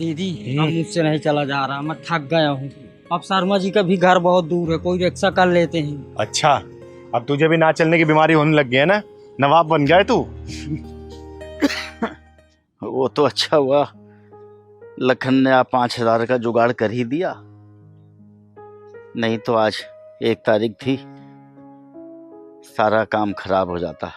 दीदी अब मुझसे नहीं चला जा रहा, मैं थक गया हूँ। अब शर्मा जी का भी घर बहुत दूर है, कोई रिक्शा कर लेते हैं। अच्छा, अब तुझे भी ना चलने की बीमारी होने लग गई है ना? नवाब बन गया है तू। वो तो अच्छा हुआ लखन ने आप 5,000 का जुगाड़ कर ही दिया, नहीं तो आज 1 तारीख थी, सारा काम खराब हो जाता।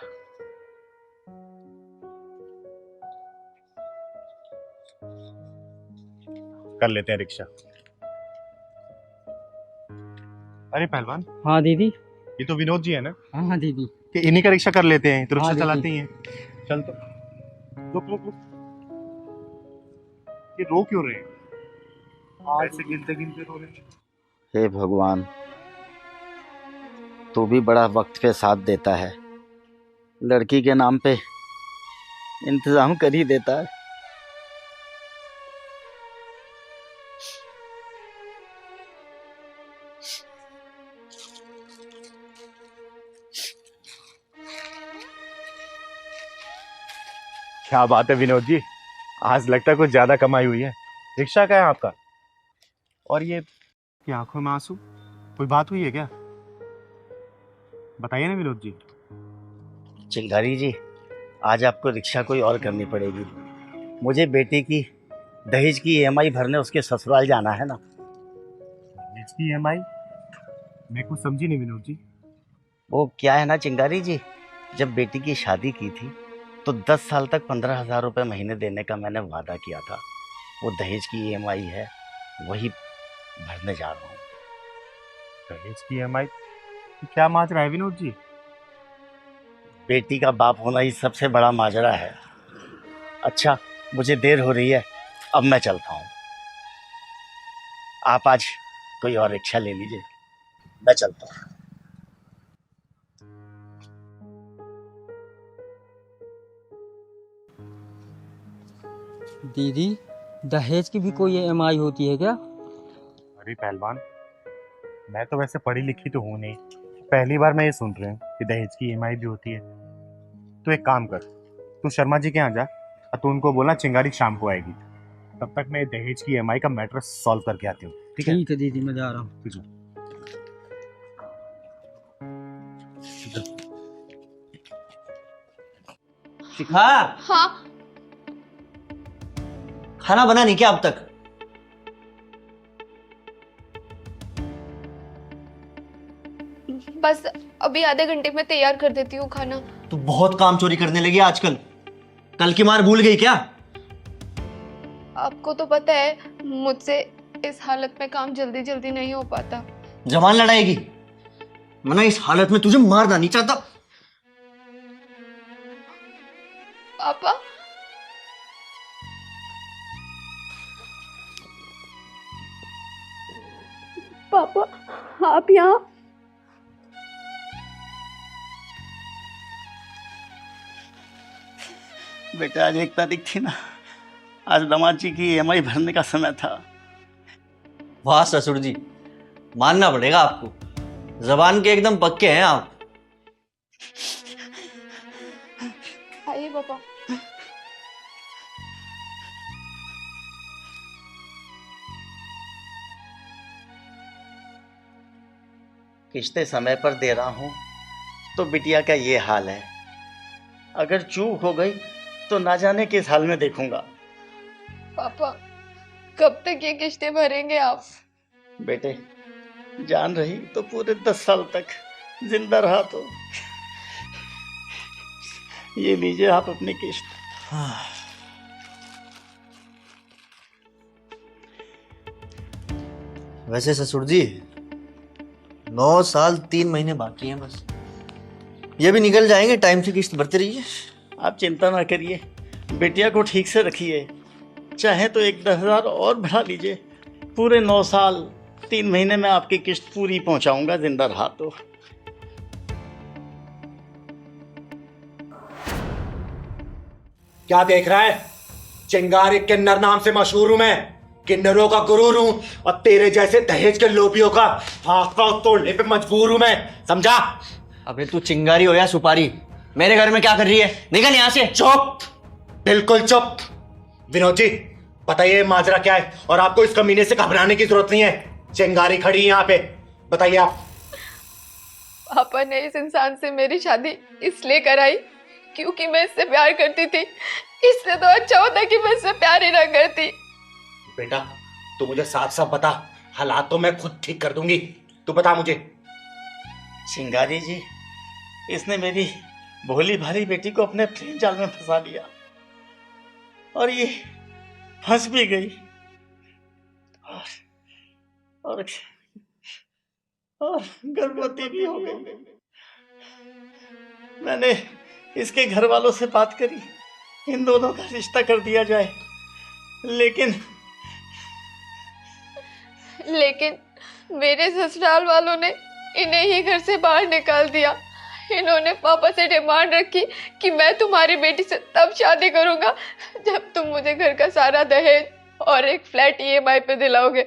कर लेते हैं रिक्शा। अरे पहलवान, हाँ दीदी। ये तो विनोद जी है ना? हाँ हाँ दीदी। कि इन्हीं का रिक्शा कर लेते हैं, तो रिक्शा हाँ, चलाते ही हैं। चल तो रुक रुक रुक। ये रो क्यों रहे हैं? ऐसे गिनते गिनते रो रहे हैं। हे भगवान, तू भी बड़ा वक्त पे साथ देता है, लड़की के नाम पे इंतजाम कर ही देता है। क्या बात है विनोद जी, आज लगता है कुछ ज्यादा कमाई हुई है। रिक्शा का है आपका? और ये आंखों में आंसू, कोई बात हुई है क्या? बताइए ना विनोद जी। चिंगारी जी, आज आपको रिक्शा कोई और करनी पड़ेगी। मुझे बेटे की दहेज की EMI भरने उसके ससुराल जाना है ना। इसकी EMI? मैं कुछ समझी नहीं विनोद जी। वो क्या है ना चिंगारी जी, जब बेटी की शादी की थी तो 10 साल तक 15,000 रुपये महीने देने का मैंने वादा किया था। वो दहेज की EMI है, वही भरने जा रहा हूँ। दहेज की EMI? क्या माजरा है विनोद जी? बेटी का बाप होना ही सबसे बड़ा माजरा है। अच्छा, मुझे देर हो रही है, अब मैं चलता हूँ। आप आज कोई और रिक्शा ले लीजिए, मैं चलता हूँ। दीदी, दहेज की भी कोई EMI होती है क्या? अरे पहलवान, मैं तो वैसे पढ़ी लिखी तो हूँ नहीं, पहली बार मैं ये सुन रही हूँ कि दहेज की EMI भी होती है। तो एक काम कर, तू शर्मा जी के यहाँ जा और तू उनको बोलना चिंगारी शाम को आएगी। तब तक मैं दहेज की EMI का मैटर सॉल्व करके आती हूँ। ठीक है? ठीक है दीदी, मैं जा रहा हूँ। शिखा, हाँ। खाना बना नहीं क्या अब तक? बस अभी आधे घंटे में तैयार कर देती हूँ खाना। तू बहुत काम चोरी करने लगी आजकल। कल की मार भूल गई क्या? आपको तो पता है मुझसे इस हालत में काम जल्दी जल्दी नहीं हो पाता। जवान लड़ाएगी, वरना इस हालत में तुझे मारना नहीं चाहता। पापा, पापा आप यहाँ? बेटा, आज 1 तारीख थी ना, आज दामाद जी की EMI भरने का समय था। वाह ससुर जी, मानना पड़ेगा आपको, जबान के एकदम पक्के हैं आप। आइए पापा। किस्तें समय पर दे रहा हूँ तो बिटिया का ये हाल है। अगर चूक हो गई तो ना जाने किस हाल में देखूंगा। पापा, कब तक ये किस्तें भरेंगे आप? बेटे, जान रही तो पूरे 10 साल तक, जिंदा रहा तो ये लीजिए आप अपनी किस्त। वैसे ससुर जी, 9 साल 3 महीने बाकी हैं बस, ये भी निकल जाएंगे। टाइम से किस्त भरते रहिए। आप चिंता ना करिए, बिटिया को ठीक से रखिए। चाहे तो 1-10 हज़ार और बढ़ा लीजिए। पूरे 9 साल 3 महीने में आपकी किस्त पूरी पहुंचाऊंगा, जिंदा रहा तो। क्या देख रहा है? चिंगारी किन्नर नाम से मशहूर हूं मैं, किन्नरों का गुरूर हूं, और तेरे जैसे दहेज के लोभियों का हाथ पांव तोड़ने पे मजबूर हूं मैं, समझा? अबे तू चिंगारी हो या सुपारी, मेरे घर में क्या कर रही है? निकल यहाँ से। चुप, बिल्कुल चुप। विनोद जी, बताइए माजरा क्या है, और आपको इस कमीने से घबराने की जरूरत नहीं है। चिंगारी खड़ी है यहाँ पे, बताइए आप। पापा ने इस इंसान से मेरी शादी इसलिए कराई क्योंकि मैं इससे प्यार करती थी। इससे तो अच्छा होता कि मैं इससे प्यार ही ना करती। बेटा तू मुझे साफ साफ बता, हालात तो मैं खुद ठीक कर दूंगी, तू बता मुझे। चिंगारी जी, इसने मेरी भोली भाली बेटी को अपने प्रेम जाल में फंसा लिया और ये फंस भी गई और गर्भवती भी हो गई। मैंने इसके घर वालों से बात करी, इन दोनों का रिश्ता कर दिया जाए, लेकिन मेरे ससुराल वालों ने इन्हें ही घर से बाहर निकाल दिया। इन्होंने पापा से डिमांड रखी कि मैं तुम्हारी बेटी से तब शादी करूंगा जब तुम मुझे घर का सारा दहेज और एक फ्लैट ईएमआई पे दिलाओगे,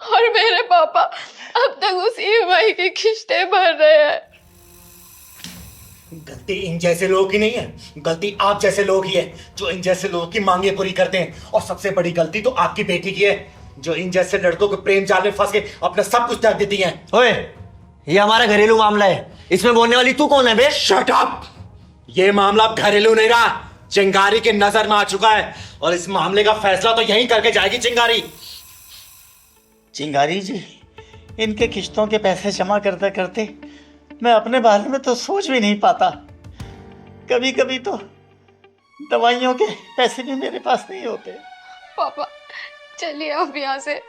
और मेरे पापा अब तक उस ईएमआई की किस्तें भर रहे हैं। गलती इन जैसे लोगों की नहीं है, गलती आप जैसे लोग ही है जो इन जैसे लोगों की मांगे पूरी करते हैं। और सबसे बड़ी गलती तो आपकी बेटी की है जो इन जैसे लड़कों के प्रेम जाल में फंस के अपना सब कुछ त्याग देती है। ओए, ये हमारा घरेलू मामला है, इसमें बोलने वाली तू कौन है बे? Shut up! ये मामला अब घरेलू नहीं रहा, चिंगारी के नजर में आ चुका है और इस मामले का फैसला तो यहीं करके जाएगी चिंगारी। चिंगारी जी, इनके किश्तों के पैसे जमा करते करते मैं अपने बारे में तो सोच भी नहीं पाता। कभी कभी तो दवाइयों के पैसे भी मेरे पास नहीं होते। पापा चलिए आप यहाँ से,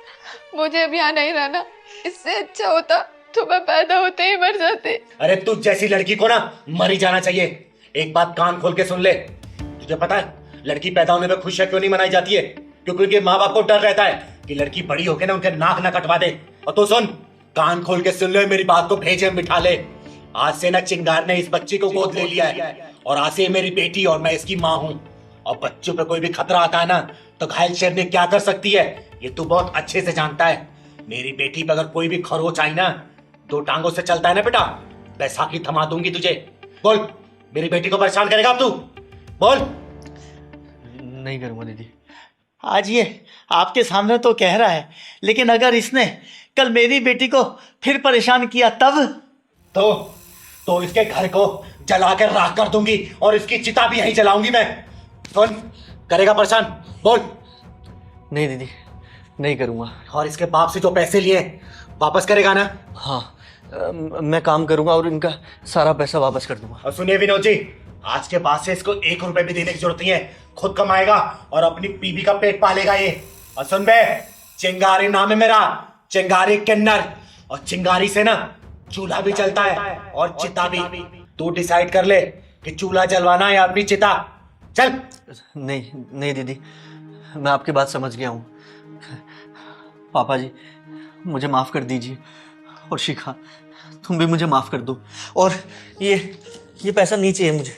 मुझे अब यहाँ नहीं रहना। इससे अच्छा होता तो मैं पैदा होते ही मर जाती। अरे तू जैसी लड़की को ना मर ही जाना चाहिए। एक बात कान खोल के सुन ले, तुझे पता है लड़की पैदा होने पे खुशियां क्यों नहीं मनाई जाती है? क्योंकि उनके माँ बाप को डर रहता है कि लड़की बड़ी होके ना उनके नाक ना कटवा दे। और तू सुन, कान खोल के सुन ले मेरी बात को, भेजे बिठा ले। आज से ना चिंगार ने इस बच्ची को गोद ले लिया है और आज से ये मेरी बेटी और मैं इसकी माँ हूँ। और बच्चों पे कोई भी खतरा आता है ना तो घायल शेरनी क्या कर सकती है ये तू बहुत अच्छे से जानता है। मेरी बेटी पे अगर कोई भी खरोच आई ना, दो टांगों से चलता है ना बेटा, बैसाखी थमा दूंगी तुझे। बोल, मेरी बेटी को परेशान करेगा अब तू? बोल। नहीं करूंगा दीदी। आज ये आपके सामने तो कह रहा है, लेकिन अगर इसने कल मेरी बेटी को फिर परेशान किया तब? तो इसके घर को जला कर राख कर दूंगी और इसकी चिता भी यहीं जलाऊंगी मैं। सुन, करेगा परेशान? बोल। नहीं दीदी, नहीं करूंगा। और इसके बाप से जो पैसे लिए वापस करेगा ना? हाँ, मैं काम करूंगा और इनका सारा पैसा वापस कर दूंगा। और सुनिए विनोद जी, आज के बाद से इसको 1 रुपए भी देने की जरूरत नहीं है, खुद कमाएगा और अपनी बीबी का पेट पालेगा ये। और सुन बे, चिंगारी नाम है मेरा, चिंगारी किन्नर, और चिंगारी से ना चूल्हा भी चलता है और चिता भी। तू डिसाइड कर ले कि चूल्हा जलवाना है या अपनी चिता। चल। नहीं दीदी, मैं आपकी बात समझ गया हूँ। पापा जी मुझे माफ कर दीजिए, और शिखा तुम भी मुझे माफ कर दो। और ये पैसा नीचे है, मुझे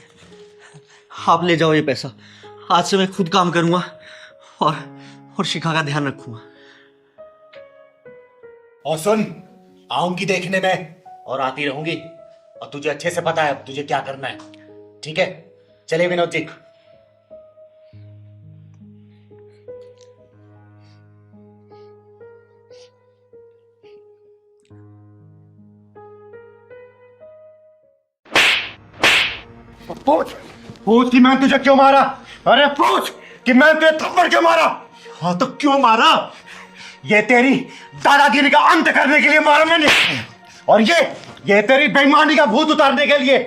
आप ले जाओ ये पैसा। आज से मैं खुद काम करूंगा और शिखा का ध्यान रखूंगा। और सुन, आऊंगी देखने में और आती रहूंगी, और तुझे अच्छे से पता है अब तुझे क्या करना है, ठीक है? चलिए विनोद जी। पूछ कि मैं तुझे क्यों मारा? अरे पूछ कि मैं तुझे थप्पड़ क्यों मारा? हाँ तो क्यों मारा? ये तेरी दादागिरी का अंत करने के लिए मारा मैंने, और ये तेरी बेईमानी का भूत उतारने के लिए।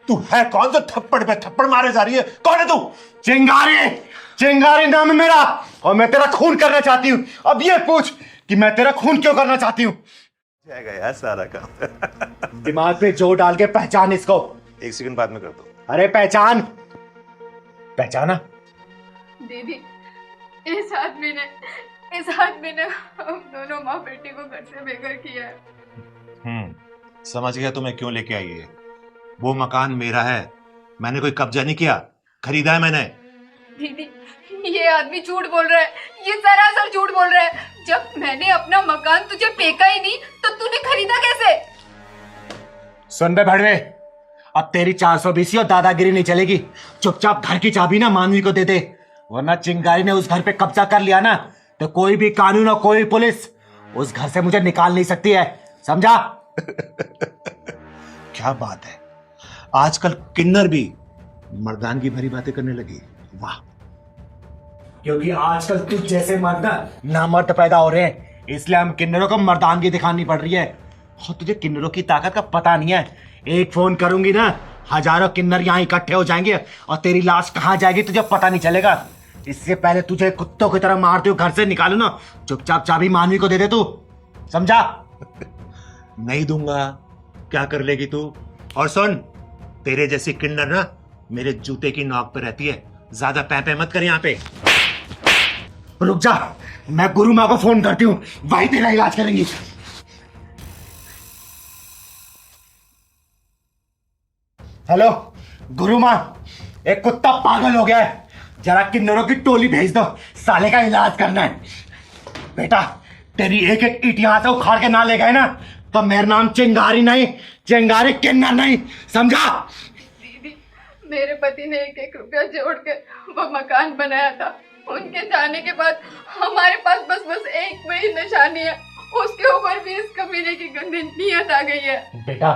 तू है कौन जो थप्पड़ पे थप्पड़ मारे जा रही है? कौन है तू? चिंगारी नाम है मेरा, और मैं तेरा खून करना चाहती हूँ। अब ये पूछ कि मैं तेरा खून क्यों करना चाहती हूँ? जाएगा यार सारा काम। दिमाग पे जोर डाल के पहचान इसको। 1 सेकंड बाद में कर दो। अरे पहचाना? दीदी, इस आदमी ने हम दोनों माँ बेटी को घर से बेघर किया है। समझ गया तुम्हें क्यों लेके आई है। वो मकान मेरा है, मैंने कोई कब्जा नहीं किया, खरीदा है मैंने। दीदी, ये आदमी झूठ बोल रहा है, ये सरासर झूठ बोल रहा है। जब मैंने अपना मकान तुझे फेंका ही नहीं तो तूने खरीदा कैसे? सुन बे भड़वे, अब तेरी 420 और दादागिरी नहीं चलेगी। चुपचाप घर की चाबी ना मानवी को दे दे, वरना चिंगारी ने उस घर पे कब्जा कर लिया ना तो कोई भी कानून और कोई पुलिस उस घर से मुझे निकाल नहीं सकती है, समझा? क्या बात है, आजकल किन्नर भी मर्दानगी भरी बातें करने लगी। वाह। क्योंकि आजकल तुझ जैसे मर्द ना मर्द पैदा हो रहे हैं, इसलिए हम किन्नरों को मर्दानगी दिखानी पड़ रही है। और तुझे किन्नरों की ताकत का पता नहीं है। एक फोन करूंगी ना, हजारों किन्नर यहाँ इकट्ठे हो जाएंगे और तेरी लाश कहाँ जाएगी तुझे पता नहीं चलेगा। इससे पहले तुझे कुत्तों की तरह मारते हो घर से निकालू ना, चुपचाप चाबी मानवी को दे दे तू, समझा? नहीं दूंगा, क्या कर लेगी तू? और सुन, तेरे जैसी किन्नर ना मेरे जूते की नोक पे रहती है, ज्यादा पैं मत कर यहाँ पे। रुक जा, मैं गुरु माँ को फोन करती हूँ, वही तेरा इलाज करेंगी। हेलो गुरु माँ, एक कुत्ता पागल हो गया है, जरा किन्नरों की टोली भेज दो, साले का इलाज करना है। बेटा तेरी एक एक ईट यहाँ से उखाड़ के ना ले गए ना तो मेरा नाम चिंगारी नहीं, चिंगारी किन्नर नहीं, समझा? दीदी, मेरे पति ने 1-1 रुपया जोड़ के वो मकान बनाया था। उनके जाने के बाद हमारे पास बस एक वही निशानी है, उसके ऊपर भी इस कमीने की गंदी नीयत आ गई है। बेटा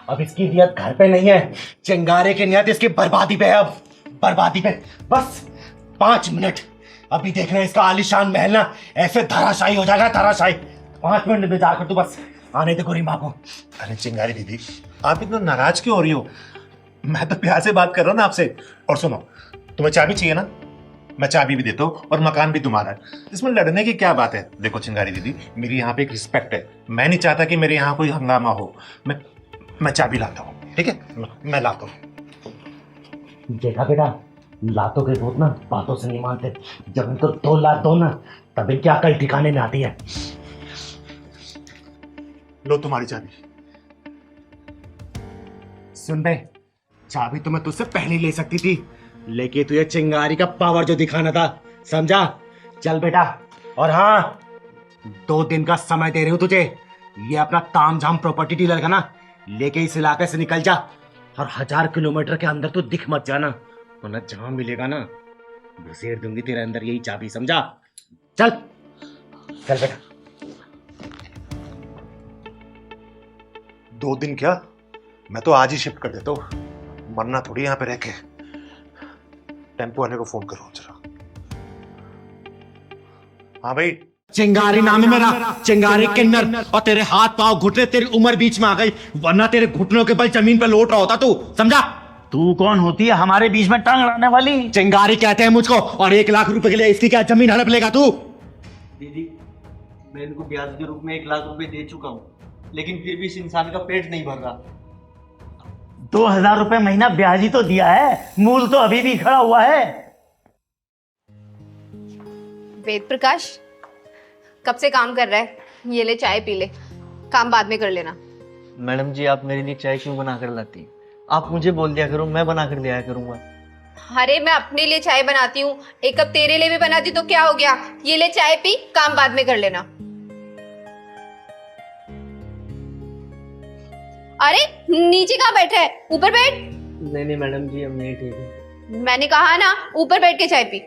अब इसकी नियत घर पे नहीं है, चिंगारे की नियत इसकी बर्बादी पे है। अब बर्बादी पे बस 5 मिनट, अभी देखना इसका आलीशान महल ना ऐसे धराशायी हो जाएगा, धराशायी। 5 मिनट इंतजार कर तू, बस आने दे गोरी माँ को। अरे चिंगारी दीदी, आप इतना नाराज क्यों हो रही हो? मैं तो प्यार से बात कर रहा हूँ ना आपसे। और सुनो, तुम्हें चाबी चाहिए ना, मैं चाबी भी देता हूँ और मकान भी तुम्हारा है, इसमें लड़ने की क्या बात है? देखो चिंगारी दीदी, मेरी यहाँ पे एक रिस्पेक्ट है, मैं नहीं चाहता कि मेरे यहाँ कोई हंगामा हो। मैं चाबी लाता हूँ, ठीक है? मैं लाता हूँ। देखा बेटा, लातों के भूत ना बातों से नहीं मानते, जब इनको 2 लात दो ना तब इनकी अकल ठिकाने में आती है। लो तुम्हारी चाबी। सुन बे, चाबी तो मैं तुझसे पहले ही ले सकती थी, लेकिन तुझे चिंगारी का पावर जो दिखाना था, समझा? चल बेटा, और हाँ 2 दिन का समय दे रही हूं तुझे, ये अपना तामझाम प्रॉपर्टी डीलर का ना लेके इस इलाके से निकल जा और 1000 किलोमीटर के अंदर तो दिख मत जाना, वरना जहां मिलेगा ना घुसेड़ दूंगी तेरे अंदर यही चाबी, समझा? चल चल बेटा। 2 दिन क्या, मैं तो आज ही शिफ्ट कर देता हूँ, मरना थोड़ी यहाँ पे रह के। टेम्पो वाले को फोन करो जरा। हाँ भाई। चिंगारी नाम है मेरा, चिंगारी किन्नर, और तेरे हाथ पांव घुटने, तेरी उम्र बीच में आ गई, वरना तेरे घुटनों के बल जमीन पे लौट रहा होता तू, समझा? तू कौन होती है हमारे बीच में टांग अड़ाने वाली? चिंगारी कहते हैं मुझको, और 1 लाख रुपए के लिए इसकी क्या जमीन हड़प लेगा तू? दीदी, मैं इनको ब्याज के रूप में 1 लाख रुपए दे चुका हूँ, लेकिन फिर भी इस इंसान का पेट नहीं भर रहा। 2000 रुपए महीना ब्याज ही तो दिया है, मूल तो अभी भी खड़ा हुआ है। वेद प्रकाश, कब से काम कर रहा है? ये ले चाय पी ले, काम बाद में कर लेना। मैडम जी, आप मेरे लिए चाय क्यों बना कर लाती? आप मुझे बोल दिया करो, मैं बना कर दिया करूंगा। अरे मैं अपने लिए चाय बनाती हूँ, 1 कप तेरे लिए भी बनाती तो क्या हो गया? ये ले चाय पी, काम बाद में कर लेना। अरे नीचे कहाँ बैठा है, ऊपर बैठ। नहीं मैडम जी, अब नहीं ठीक है। मैंने कहा ना ऊपर बैठ के चाय पी,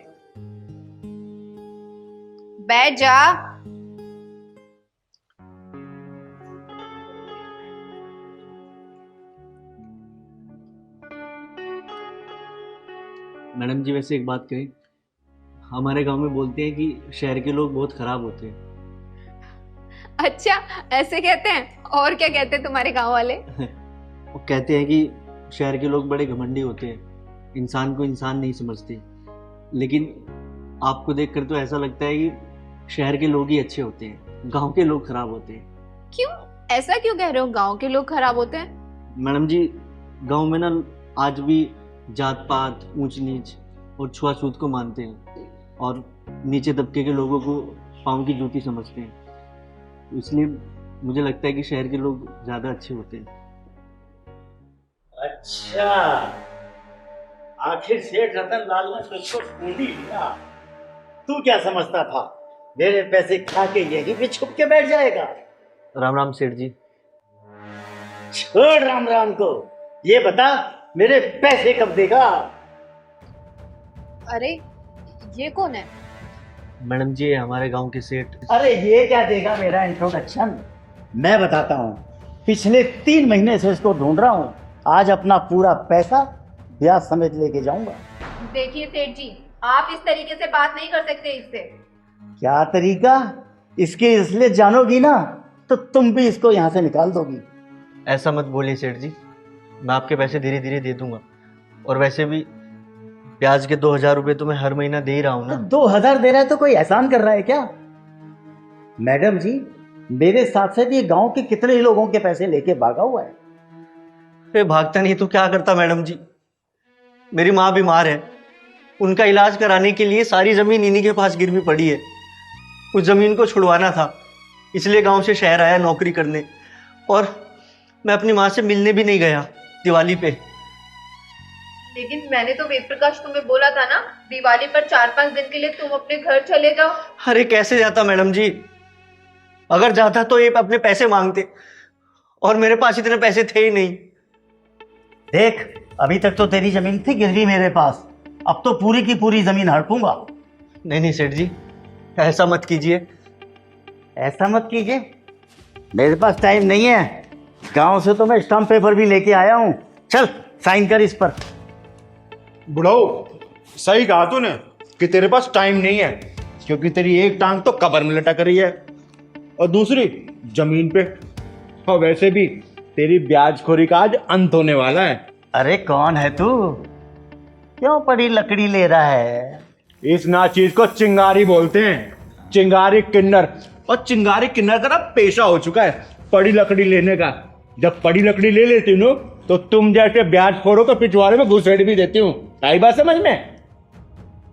बैठ जा। मैडम जी, वैसे एक बात कहें, हमारे गांव में बोलते हैं कि शहर के लोग बहुत खराब होते हैं। अच्छा, ऐसे कहते हैं? और क्या कहते हैं तुम्हारे गांव वाले? वो कहते हैं कि शहर के लोग बड़े घमंडी होते हैं, इंसान को इंसान नहीं समझते। लेकिन आपको देखकर तो ऐसा लगता है कि शहर के लोग ही अच्छे होते हैं, गांव के लोग खराब होते हैं। क्यों, ऐसा क्यों कह रहे हो? गांव के लोग खराब होते हैं? मैडम जी, गांव में ना आज भी जात पात, ऊंच नीच और छुआछूत को मानते हैं और नीचे तबके के लोगों को पाँव की जूती समझते हैं। इसलिए मुझे लगता है कि शहर के लोग ज्यादा अच्छे होते हैं। अच्छा, आखिर सेठ रतन लाल ने तुझको ढूंढ ही लिया। तू क्या समझता था मेरे पैसे खा के यहीं पे छुप के बैठ जाएगा? राम राम सेठ जी। छोड़ राम राम को, ये बता मेरे पैसे कब देगा? अरे ये कौन है? मैडम जी, ये हमारे गांव के सेठ। अरे ये क्या देगा मेरा इंट्रोडक्शन। मैं बताता हूँ, पिछले 3 महीने से इसको ढूंढ रहा हूँ। आज अपना पूरा पैसा ब्याज समेत लेके जाऊंगा। देखिए सेठ जी, आप इस तरीके से बात नहीं कर सकते इससे। क्या तरीका? इसके इसलिए जानोगी ना तो तुम भी इसको यहाँ से निकाल दोगी। ऐसा मत बोलिए सेठ जी, मैं आपके पैसे धीरे धीरे दे दूंगा। और वैसे भी ब्याज के 2000 रुपये तो मैं हर महीना दे ही रहा हूँ तो ना। 2000 दे रहा है तो कोई एहसान कर रहा है क्या? मैडम जी, मेरे साथ साथ ये गांव के कितने ही लोगों के पैसे लेके भागा हुआ है। अरे भागता नहीं तो क्या करता मैडम जी? मेरी माँ बीमार है, उनका इलाज कराने के लिए सारी जमीन इन्हीं के पास गिरवी पड़ी है। उस जमीन को छुड़वाना था, इसलिए गांव से शहर आया नौकरी करने। और मैं अपनी माँ से मिलने भी नहीं गया दिवाली पे। लेकिन मैंने तो वेद प्रकाश तुम्हें बोला था ना, दिवाली पर 4-5 दिन के लिए तुम अपने घर चले जाओ। अरे कैसे जाता मैडम जी? अगर जाता तो ये अपने पैसे मांगते, और मेरे पास इतने पैसे थे ही नहीं। देख, अभी तक तो तेरी जमीन थी गिरवी मेरे पास, अब तो पूरी की पूरी जमीन हड़पूंगा। नहीं नहीं सेठ जी, ऐसा मत कीजिए। ऐसा मत कीजिए? मेरे पास टाइम नहीं है। गांव से तो मैं स्टाम्प पेपर भी लेके आया हूँ। चल साइन कर इस पर। बुढ़ाओ, सही कहा तूने कि तेरे पास टाइम नहीं है, क्योंकि तेरी एक टांग तो कब्र में लटक रही है और दूसरी जमीन पे। और वैसे भी तेरी ब्याजखोरी का आज अंत होने वाला है। अरे कौन है तू? क्यों पड़ी लकड़ी ले रहा है? इस नाचीज को चिंगारी बोलते हैं, चिंगारी किन्नर। और चिंगारी किन्नर का ना पेशा हो चुका है पड़ी लकड़ी लेने का। जब पड़ी लकड़ी ले लेती हूँ तो तुम जैसे ब्याजखोरों को पिछवाड़े में घुसेड़ भी देती हूँ। आई बात समझ में?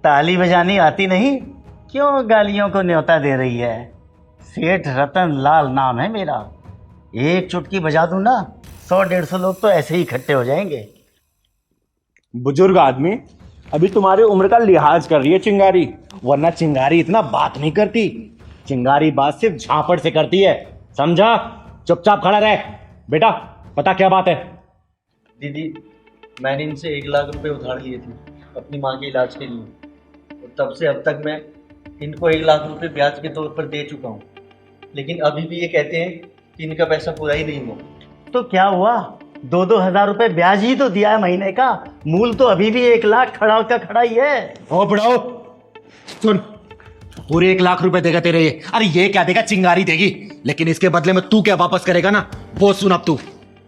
ताली बजानी आती नहीं? क्यों गालियों को न्योता दे रही है? सेठ रतन लाल नाम है मेरा। एक चुटकी बजा दूं ना, 100-150 लोग तो ऐसे ही इकट्ठे हो जाएंगे। बुजुर्ग आदमी, अभी तुम्हारी उम्र का लिहाज कर रही है चिंगारी, वरना चिंगारी इतना बात नहीं करती। चिंगारी बात सिर्फ झापड़ से करती है, समझा? चुपचाप खड़ा रह। बेटा पता क्या बात है? दीदी, मैंने इनसे 1 लाख रुपए उधार लिए थे अपनी माँ के इलाज के लिए, और तब से अब तक मैं इनको 1 लाख रुपए ब्याज के तौर पर दे चुका हूँ। लेकिन अभी भी ये कहते हैं कि इनका पैसा पूरा ही नहीं हुआ। तो क्या हुआ? 2-2 हजार रुपए ब्याज ही तो दिया है महीने का। मूल तो अभी भी 1 लाख खड़ा का खड़ा ही है। ओ बुढ़ाओ, सुन, पूरे 1 लाख रुपए देगा तेरे ये। अरे ये क्या देगा? चिंगारी देगी, लेकिन इसके बदले में तू क्या वापस करेगा ना, वो सुन। अब तू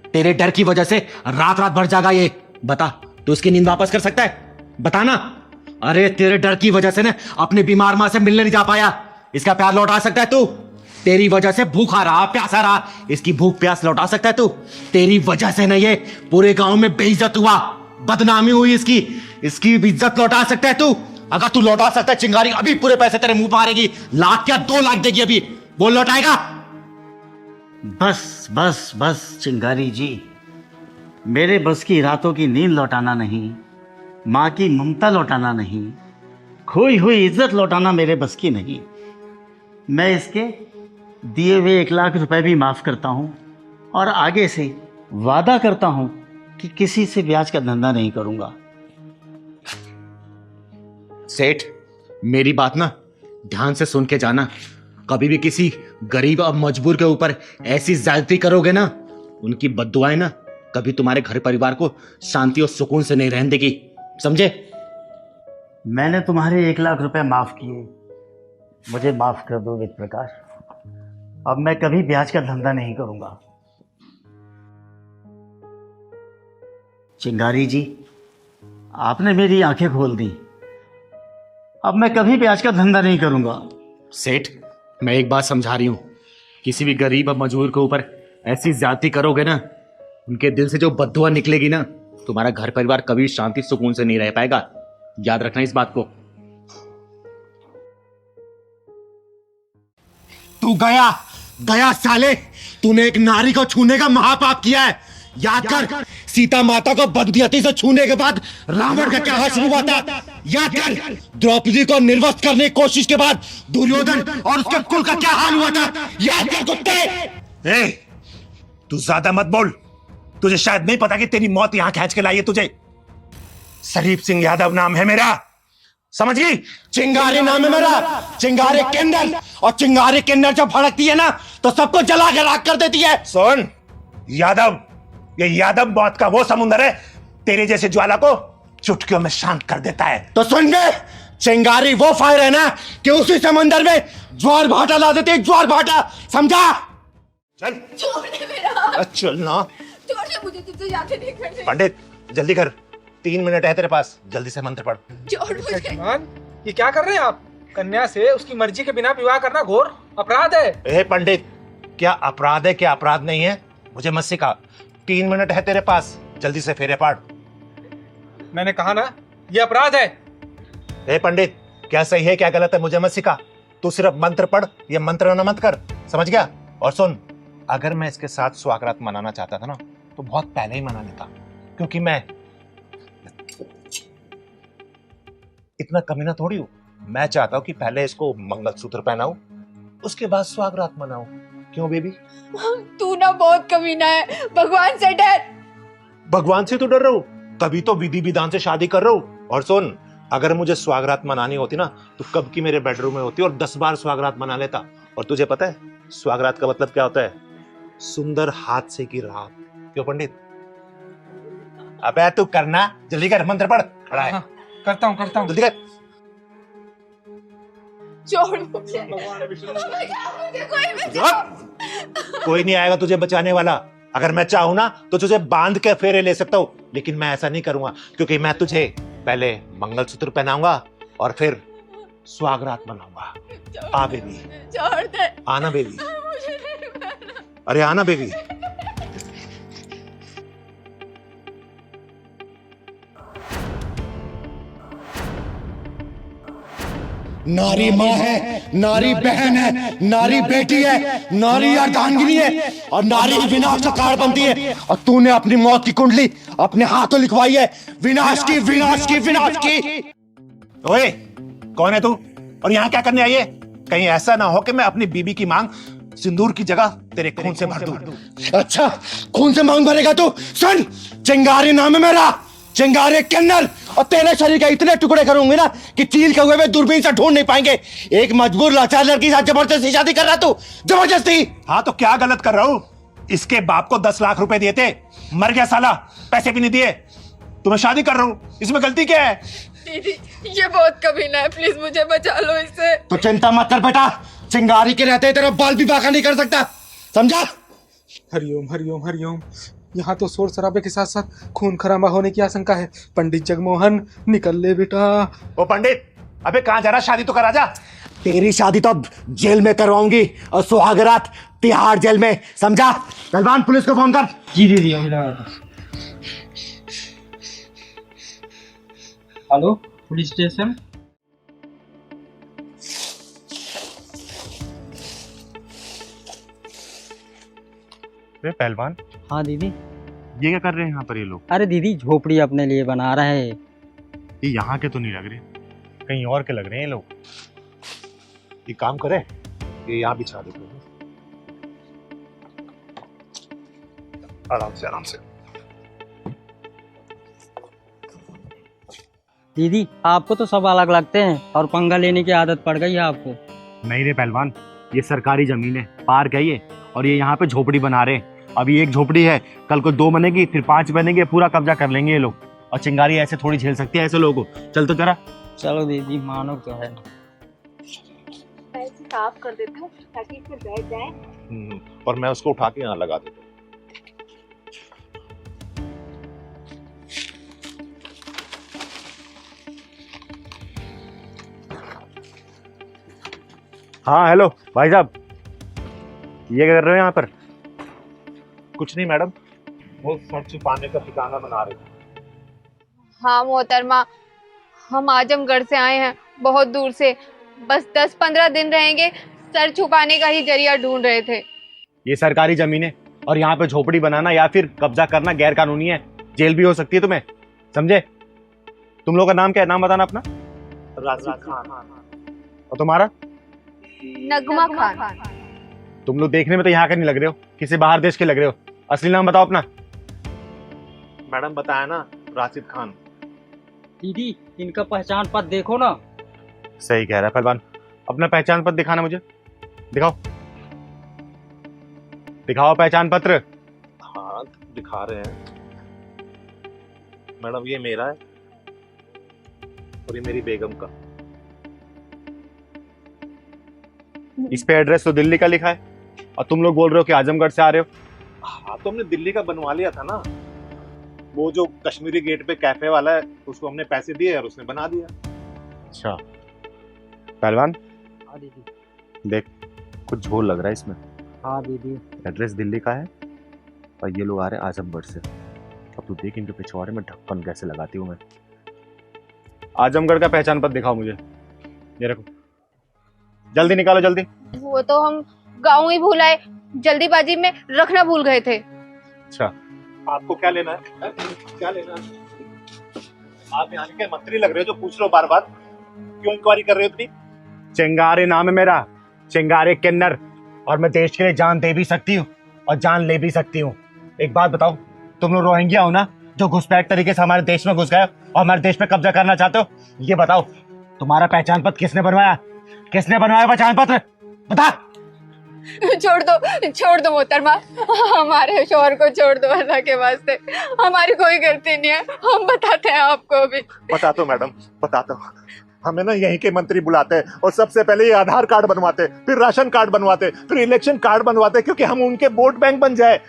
तेरे डर की वजह से रात रात भर जागा ये। बता, तू उसकी नींद वापस कर सकता है? बता ना। अरे तेरे डर की वजह से ना अपनी बीमार मां से मिलने नहीं जा पाया, इसका प्यार लौटा सकता है तू? तेरी वजह से भूखा रहा, प्यासा रहा, इसकी भूख प्यास लौटा सकता है तू? तेरी वजह से ना ये पूरे गांव में बेइज्जत हुआ, बदनामी हुई इसकी, इसकी इज्जत लौटा सकता है तू? अगर तू लौटा सकता है चिंगारी, अभी पूरे पैसे तेरे मुंह मारेगी। 1 लाख क्या 2 लाख देगी अभी, बोल लौटाएगा? बस बस बस चिंगारी जी, मेरे बस की रातों की नींद लौटाना नहीं, माँ की ममता लौटाना नहीं, खोई हुई इज्जत लौटाना मेरे बस की नहीं। मैं इसके दिए हुए 1 लाख रुपए भी माफ करता हूँ, और आगे से वादा करता हूँ कि किसी से ब्याज का धंधा नहीं करूँगा। सेठ, मेरी बात ना ध्यान से सुन के जाना। कभी भी किसी गरीब और मजबूर के ऊपर ऐसी ज्यादती करोगे ना, उनकी बद्दुआएं ना कभी तुम्हारे घर परिवार को शांति और सुकून से नहीं रहने देगी, समझे? मैंने तुम्हारे 1 लाख रुपए माफ किए, मुझे माफ कर दो वेद प्रकाश। अब मैं कभी ब्याज का धंधा नहीं करूंगा। चिंगारी जी, आपने मेरी आंखें खोल दी। अब मैं कभी ब्याज का धंधा नहीं करूंगा। सेठ, मैं एक बात समझा रही हूं, किसी भी गरीब और मजबूर के ऊपर ऐसी ज्यादती करोगे ना, उनके दिल से जो बद्दुआ निकलेगी ना, तुम्हारा घर परिवार कभी शांति सुकून से नहीं रह पाएगा। याद रखना इस बात को। तू गया गया साले, तूने एक नारी को छूने का महापाप किया है। याद कर, सीता माता को बदनीयती से छूने के बाद रावण का क्या हाल हुआ था। याद कर, द्रौपदी को निर्वस्त्र करने की कोशिश के बाद दुर्योधन और उसके कुल का क्या हाल हुआ था। याद कर कुत्ते। तू ज्यादा मत बोल, तुझे शायद नहीं पता कि तेरी मौत यहां खींच के लाई है तुझे। शरीफ सिंह यादव नाम है मेरा, समझ गई? चिंगारी नाम है मेरा, चिंगारी किन्नर। और चिंगारी किन्नर जब भड़कती है ना तो सबको जला के राख कर देती है। सुन यादव, ये यादव मौत का वो समुंदर है, तेरे जैसे ज्वाला को चुटकियों में शांत कर देता है। तो सुन गए, चिंगारी वो फायर है ना कि उसी समंदर में ज्वार भाटा ला देती है, ज्वार भाटा, समझा? चल छोड़ दे मेरा, चल ना। छोड़ दे, मुझे तुझसे जाते नहीं करने। पंडित जल्दी कर, 3 मिनट है तेरे पास, जल्दी से मंत्र पढ़। छोड़ मुझे। जजमान, ये क्या कर रहे हैं आप? कन्या से उसकी मर्जी के बिना विवाह करना घोर अपराध है। ए पंडित, क्या अपराध है क्या अपराध नहीं है मुझे मत सिखा। 3 मिनट है तेरे पास, जल्दी से फेरे पाड़। मैंने कहा ना, ये अपराध है। ए पंडित, क्या सही है क्या गलत है मुझे मत सिखा। तू सिर्फ मंत्र पढ़, ये मंत्र न मत कर, समझ गया? और सुन, अगर मैं इसके साथ स्वागत मनाना चाहता था ना तो बहुत पहले ही मना लेता, क्योंकि मैं इतना कमीना थोड़ी हूं। मैं चाहता हूं कि पहले इसको मंगलसूत्र पहनाऊं, उसके बाद स्वागत मनाऊं। क्यों बेबी? तू ना बहुत कमीना है, भगवान से डर। भगवान से तो डर रहा हूं, तभी तो विधि विधान से शादी कर रहा हूं। और सुन, अगर मुझे स्वागत मनानी होती ना तो कब की मेरे बेडरूम में होती और 10 बार स्वागत मना लेता। और तुझे पता है स्वागत का मतलब क्या होता है? सुंदर हाथ से की रात। क्यों पंडित? अबे तू करना, जल्दी कर, मंत्र पढ़। खड़ा है। हाँ, करता हूँ। जल्दी कर। छोड़ मुझे, मुझे कोई बचाओ। कोई नहीं आएगा तुझे बचाने वाला। अगर मैं चाहूं ना तो तुझे बांध के फेरे ले सकता हूं, लेकिन मैं ऐसा नहीं करूंगा, क्योंकि मैं तुझे पहले मंगलसूत्र पहनाऊंगा और फिर स्वागत मनाऊंगा। आ बेबी, छोड़ दे, आना बेबी, मुझे नहीं मारना। अरे आना बेबी। नारी माँ है, नारी बहन है, नारी बेटी है, नारी अर्धांगिनी है, और नारी ही विनाश का कारण बनती है। और तूने अपनी मौत की कुंडली अपने हाथों लिखवाई है, विनाश की, विनाश की, विनाश की। ओए, कौन है तू और यहाँ क्या करने आई है? कहीं ऐसा ना हो कि मैं अपनी बीबी की मांग सिंदूर की जगह तेरे खून से भर दूं। अच्छा, खून से मांग भरेगा तू? सुन, चिंगारी नाम है मेरा, चिंगारी किन्नर। और तेरे शरीर के इतने टुकड़े करूंगे ना कि चील के हुए में दूरबीन से ढूंढ नहीं पाएंगे। एक मजबूर लाचार लड़की के साथ जबरदस्ती शादी कर रहा तू, जबरदस्ती। हाँ तो क्या गलत कर रहा हूँ? इसके बाप को 10 लाख रुपए दिए थे, मर गया साला, पैसे भी नहीं दिए, तो मैं शादी कर रहा हूँ, इसमें गलती क्या है? दीदी, ये बहुत कमीना है, प्लीज मुझे बचा लो इससे। तो चिंता मत कर बेटा, चिंगारी के रहते तेरा बाल भी बाका नहीं कर सकता, समझा? हरिओम हरिओम हरिओम। यहाँ तो शोर शराबे के साथ साथ खून खराबा होने की आशंका है। पंडित जगमोहन, निकल ले बेटा। ओ पंडित, अबे कहाँ जा रहा? शादी तो करा जा। तेरी शादी तो अब जेल में करवाऊंगी और सुहागरात तिहाड़ जेल में, समझा? पहलवान, पुलिस को फोन कर। जी दीदी, अभी लगा था। Hello, police station. पहलवान, हाँ दीदी। ये क्या कर रहे हैं यहाँ पर ये लोग? अरे दीदी, झोपड़ी अपने लिए बना रहे हैं। ये यहाँ के तो नहीं लग रहे, कहीं और के लग रहे हैं ये लोग। ये काम करे, ये यहाँ बिछा दे, आराम से आराम से। दीदी, आपको तो सब अलग लगते हैं और पंगा लेने की आदत पड़ गई है आपको। नहीं रे पहलवान, ये सरकारी जमीन है, पार्क है ये, और ये यहाँ पे झोपड़ी बना रहे हैं। अभी एक झोपड़ी है, कल को 2 बनेगी, फिर 5 बनेंगे, पूरा कब्जा कर लेंगे ये लोग। और चिंगारी ऐसे थोड़ी झेल सकती है ऐसे लोगों को। चल तो जरा। चलो दीदी, मानो तो है। ऐसे साफ कर देती हूँ ताकि इस पे बैठ जाए। और मैं उसको उठा के यहाँ लगा देता हूँ। हाँ हेलो भाई साहब, ये क्या कर रहे हो यहाँ पर? कुछ नहीं मैडम, वो सर छुपाने का ठिकाना बना रहे थे। हाँ मोहतरमा, हम आजमगढ़ से आए हैं, बहुत दूर से, बस 10-15 दिन रहेंगे, सर छुपाने का ही जरिया ढूंढ रहे थे। ये सरकारी जमीन है और यहाँ पे झोपड़ी बनाना या फिर कब्जा करना गैर कानूनी है, जेल भी हो सकती है तुम्हें, समझे? तुम लोग का नाम क्या है? नाम बताना अपना। राशिद खान। और तुम्हारा? नगमा खान। तुम लोग देखने में तो यहाँ के नहीं लग रहे हो, किसी बाहर देश के लग रहे हो। असली नाम बताओ अपना। मैडम बताया ना, राशिद खान। दीदी, इनका पहचान पत्र देखो ना। सही कह रहा है पहलवान, अपना पहचान पत्र दिखाना मुझे, दिखाओ दिखाओ पहचान पत्र। हाँ दिखा रहे हैं मैडम, ये मेरा है और ये मेरी बेगम का। इस पे एड्रेस तो दिल्ली का लिखा है और तुम लोग बोल रहे हो कि आजमगढ़ से आ रहे हो। हाँ तो हमने दिल्ली का बनवा लिया था ना, वो जो कश्मीरी गेट पे कैफे वाला है उसको हमने पैसे दिए और उसने बना दिया। अच्छा पहलवान हाँ दीदी। देख, कुछ झोल लग रहा है इसमें। हाँ दीदी। एड्रेस दिल्ली का है और ये लोग आ रहे हैं आजमगढ़ से। अब तू देख इनके पिछवाड़े में ढक्कन कैसे लगाती हूँ मैं। आजमगढ़ का पहचान पत्र दिखाओ मुझे, ये रखो, जल्दी निकालो जल्दी। वो तो हम गाँव ही भूल आए, जल्दीबाजी में रखना भूल गए थे। अच्छा आपको क्या लेना है? क्या लेना है? आप यहाँ के मंत्री लग रहे हो जो पूछ लो बार बार, क्यों इंक्वायरी कर रहे हो इतनी? चिंगारी नाम है मेरा, चिंगारी किन्नर, और मैं देश के लिए जान दे भी सकती हूँ और जान ले भी सकती हूँ। एक बात बताओ, तुम लोग रोहिंग्या हो ना, जो घुसपैठ तरीके से हमारे देश में घुस गए और हमारे देश पे कब्जा करना चाहते हो? ये बताओ, तुम्हारा पहचान पत्र किसने बनवाया? किसने बनवाया पहचान पत्र? बता। छोड़ दो मोहतरमा, हमारे शोहर को छोड़ दो अल्लाह के वास्ते, हमारी कोई गलती नहीं है, हम बताते हैं आपको अभी। बता दो मैडम, बता दो। हमें ना यहीं के मंत्री बुलाते हैं और सबसे पहले ये आधार कार्ड बनवाते, फिर राशन कार्ड बनवाते, फिर इलेक्शन कार्ड बनवाते, क्योंकि हम उनके वोट बैंक बन जाए।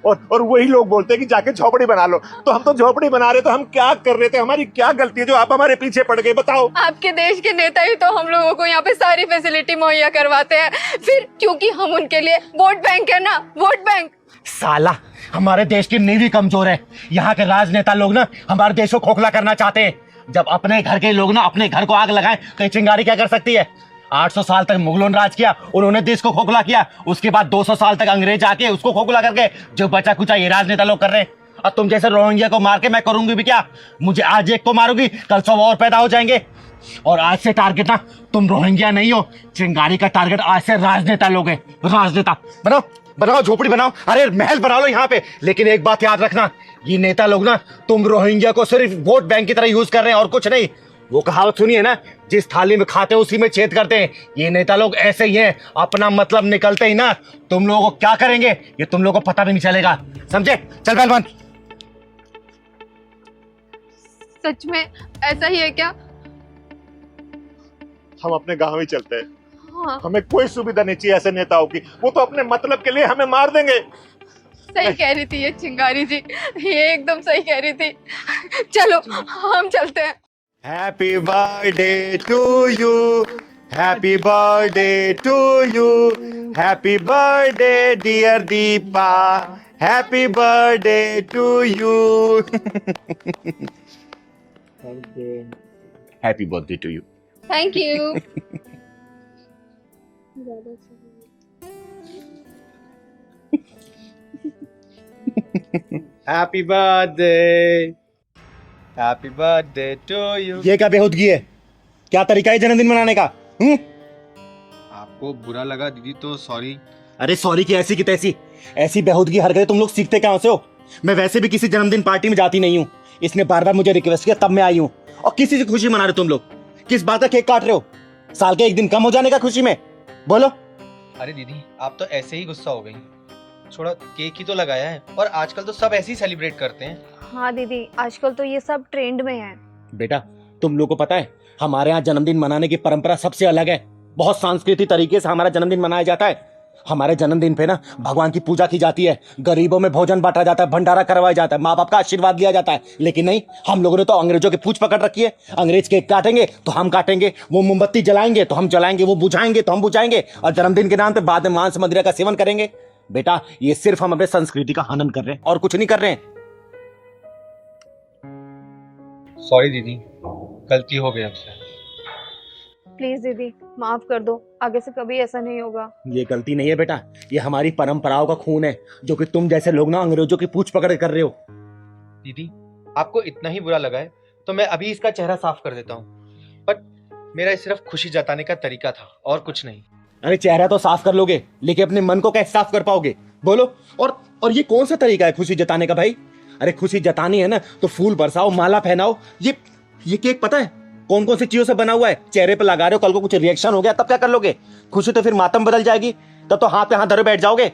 और वही लोग बोलते हैं कि जाके झोपड़ी बना लो। तो हम तो झोपड़ी बना रहे, तो हम क्या कर रहे थे? हमारी क्या गलती है जो आप हमारे पीछे पड़ गए? बताओ। आपके देश के नेता ही तो हम लोगों को यहाँ पे सारी फैसिलिटी मुहैया करवाते हैं, फिर क्योंकि हम उनके लिए वोट बैंक है ना, वोट बैंक। साला, हमारे देश की नींव ही कमजोर है। यहाँ के राजनेता लोग ना हमारे देश को खोखला करना चाहते हैं। जब अपने घर के लोग ना अपने घर को आग लगाएं तो ये चिंगारी क्या कर सकती है? 800 साल तक मुगलों ने राज किया, उन्होंने देश को खोखला किया। उसके बाद 200 साल तक अंग्रेज आके उसको खोखला करके जो बचा कुचा ये राजनेता लोग कर रहे हैं। और तुम जैसे रोहिंग्या को मार के मैं करूंगी भी क्या? मुझे आज एक को मारूंगी, कल 100 और पैदा हो जाएंगे। और आज से टारगेट ना तुम रोहिंग्या नहीं हो, चिंगारी का टारगेट आज से राजनेता लोग हैं। राजनेता बनाओ, बनाओ झोपड़ी बनाओ, अरे महल बना लो यहाँ पे। लेकिन एक बात याद रखना, ये नेता लोग ना तुम रोहिंग्या को सिर्फ वोट बैंक की तरह यूज कर रहे हैं और कुछ नहीं। वो कहावत सुनी है ना, जिस थाली में खाते उसी में छेद करते हैं। ये नेता लोग ऐसे ही हैं, अपना मतलब निकलते ही ना तुम लोगों को क्या करेंगे ये तुम लोगों को पता भी नहीं चलेगा, समझे? चल पहलवान। सच में ऐसा ही है क्या? हम अपने गाँव ही चलते हैं। हाँ। हमें कोई सुविधा नहीं चाहिए ऐसे नेताओं की, वो तो अपने मतलब के लिए हमें मार देंगे। सही कह रही थी ये चिंगारी जी, ये एकदम सही कह रही थी। चलो हम चलते हैं। Happy birthday to you, happy birthday to you, happy birthday dear Deepa, happy birthday to you. Happy birthday to you. Thank you. Happy birthday, happy birthday to you. ये क्या बेहूदगी है? क्या तरीका है जन्मदिन मनाने का? आपको बुरा लगा दीदी तो सॉरी। अरे सॉरी की ऐसी की तैसी, ऐसी बेहूदगी हरकतें तुम लोग सीखते कहाँ से हो? मैं वैसे भी किसी जन्मदिन पार्टी में जाती नहीं हूँ, इसने बार बार मुझे रिक्वेस्ट किया तब मैं आई हूँ। और किसी से खुशी मना रहे तुम लोग? किस बात का केक काट रहे हो? साल के एक दिन कम हो जाने का खुशी में? बोलो। अरे दीदी आप तो ऐसे ही गुस्सा हो गई, थोड़ा केक ही तो लगाया है और आजकल तो सब ऐसे ही सेलिब्रेट करते हैं। हाँ दीदी, आजकल तो ये सब ट्रेंड में है। बेटा तुम लोग को पता है हमारे यहाँ जन्मदिन मनाने की परंपरा सबसे अलग है। बहुत सांस्कृतिक तरीके से हमारा जन्मदिन मनाया जाता है। हमारे जन्मदिन पे ना भगवान की पूजा की जाती है, गरीबों में भोजन बांटा जाता है, भंडारा करवाया जाता है, माँ बाप का आशीर्वाद लिया जाता है। लेकिन नहीं, हम लोगों ने तो अंग्रेजों की पूछ पकड़ रखी है। अंग्रेज केक काटेंगे तो हम काटेंगे, वो मोमबत्ती जलाएंगे तो हम जलाएंगे, वो बुझाएंगे तो हम बुझाएंगे, और जन्मदिन के नाम पे बाद में मांस मदिरा का सेवन करेंगे। बेटा ये सिर्फ हम अपने संस्कृति का हनन कर रहे हैं और कुछ नहीं कर रहे हैं। सॉरी दीदी, गलती हो गई हमसे। प्लीज दीदी माफ कर दो, आगे से कभी ऐसा नहीं होगा। ये गलती नहीं है बेटा, ये हमारी परंपराओं का खून है जो कि तुम जैसे लोग ना अंग्रेजों की पूछ पकड़ कर रहे हो। दीदी आपको इतना ही बुरा लगा है तो मैं अभी इसका चेहरा साफ कर देता हूँ, बट मेरा सिर्फ खुशी जताने का तरीका था और कुछ नहीं। अरे चेहरा तो साफ कर लोगे, लेकिन अपने मन को कैसे साफ कर पाओगे? बोलो। और ये कौन सा तरीका है खुशी जताने का भाई? अरे खुशी जतानी है ना तो फूल बरसाओ, माला पहनाओ। ये केक पता है कौन कौन सी चीजों से बना हुआ है? चेहरे पे लगा रहे हो, कल को कुछ रिएक्शन हो गया तब क्या कर लोगे? खुशी तो फिर मातम बदल जाएगी, तब तो हाथ पे हाथ धरे बैठ जाओगे।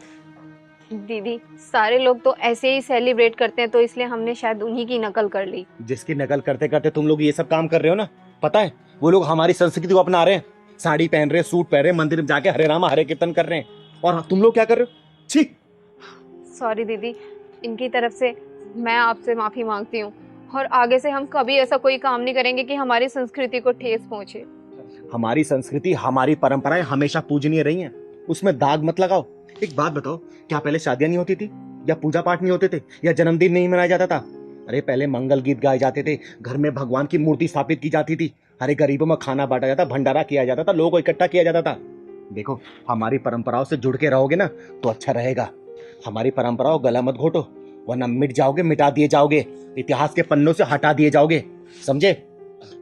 दीदी सारे लोग तो ऐसे ही सेलिब्रेट करते हैं, तो इसलिए हमने शायद उन्हीं की नकल कर ली। जिसकी नकल करते करते तुम लोग ये सब काम कर रहे हो ना, पता है वो लोग हमारी संस्कृति को अपना रहे हैं, साड़ी पहन रहे हैं, सूट पहन रहे हैं, मंदिर में जाके हरे राम हरे कीर्तन कर रहे हैं, और तुम लोग क्या कर रहे हो? छी। सॉरी दीदी, इनकी तरफ से मैं आपसे माफी मांगती हूँ, और आगे से हम कभी ऐसा कोई काम नहीं करेंगे कि हमारी संस्कृति को ठेस पहुंचे। हमारी संस्कृति, हमारी परंपराएं हमेशा पूजनीय रही हैं, उसमें दाग मत लगाओ। एक बात बताओ, क्या पहले शादियां नहीं होती थी, या पूजा पाठ नहीं होते थे, या जन्मदिन नहीं मनाया जाता था? अरे पहले मंगल गीत गाए जाते थे, घर में भगवान की मूर्ति स्थापित की जाती थी, अरे गरीबों में खाना बांटा जाता, भंडारा किया जाता था, लोगों को इकट्ठा किया जाता था। देखो, हमारी परंपराओं से जुड़ के रहोगे ना तो अच्छा रहेगा। हमारी परंपराओं गला मत घोटो, वरना मिट जाओगे, मिटा दिए जाओगे, इतिहास के पन्नों से हटा दिए जाओगे, समझे?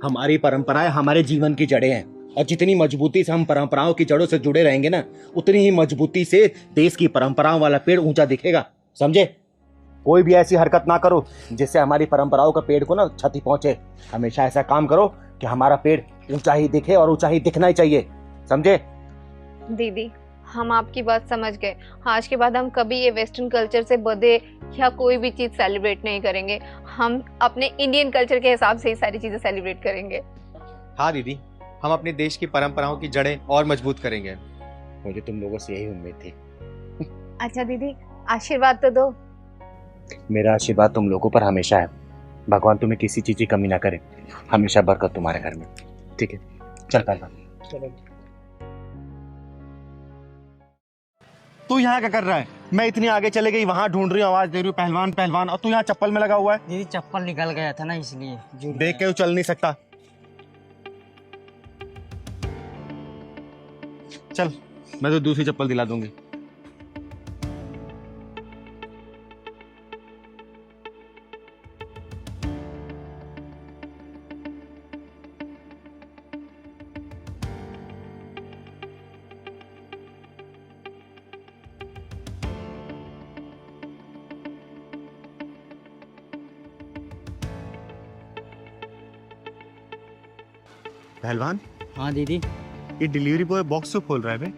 हमारी परंपराएं हमारे जीवन की जड़ें हैं, और जितनी मजबूती से हम परंपराओं की जड़ों से जुड़े रहेंगे ना, उतनी ही मजबूती से देश की परंपराओं वाला पेड़ ऊंचा दिखेगा, समझे? कोई भी ऐसी हरकत ना करो जिससे हमारी परंपराओं का पेड़ को ना क्षति पहुंचे। हमेशा ऐसा काम करो कि हमारा पेड़ ऊंचा ही दिखे, और ऊंचा ही दिखना ही चाहिए, समझे? दीदी हम आपकी बात समझ गए, आज के बाद हम कभी ये वेस्टर्न कल्चर से बधे या कोई भी चीज सेलिब्रेट नहीं करेंगे, हम अपने इंडियन कल्चर के हिसाब से ही सारी चीजें सेलिब्रेट करेंगे। हाँ दीदी, हम अपने देश की परंपराओं की जड़ें और मजबूत करेंगे। मुझे तुम लोगों से यही उम्मीद थी। अच्छा दीदी, आशीर्वाद तो दो। मेरा आशीर्वाद तुम लोगों पर हमेशा है, भगवान तुम्हें किसी चीज की कमी ना करे, हमेशा बरकत तुम्हारे घर में, ठीक है? चल पहलवान। तू यहाँ क्या कर रहा है? मैं इतनी आगे चले गई, वहां ढूंढ रही हूँ, आवाज दे रही हूँ पहलवान पहलवान, और तू यहाँ चप्पल में लगा हुआ है। दीदी चप्पल निकल गया था ना, इसलिए देख के तू चल नहीं सकता। चल, मैं तो दूसरी चप्पल दिला दूंगी। पहलवान, हाँ दीदी। ये डिलीवरी बॉय बॉक्स क्यों खोल रहा है बे?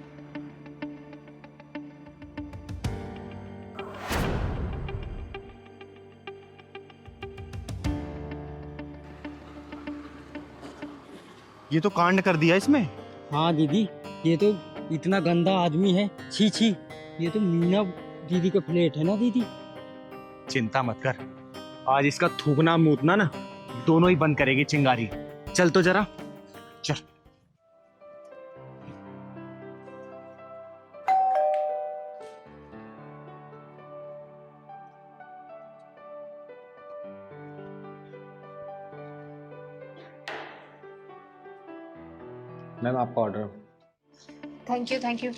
ये तो कांड कर दिया इसमें। हाँ दीदी, ये तो इतना गंदा आदमी है, छी छी। ये तो मीना दीदी का प्लेट है ना दीदी। चिंता मत कर, आज इसका थूकना मूतना ना दोनों ही बंद करेगी चिंगारी। चल तो जरा चल। मैम आपका order. Thank you thank you.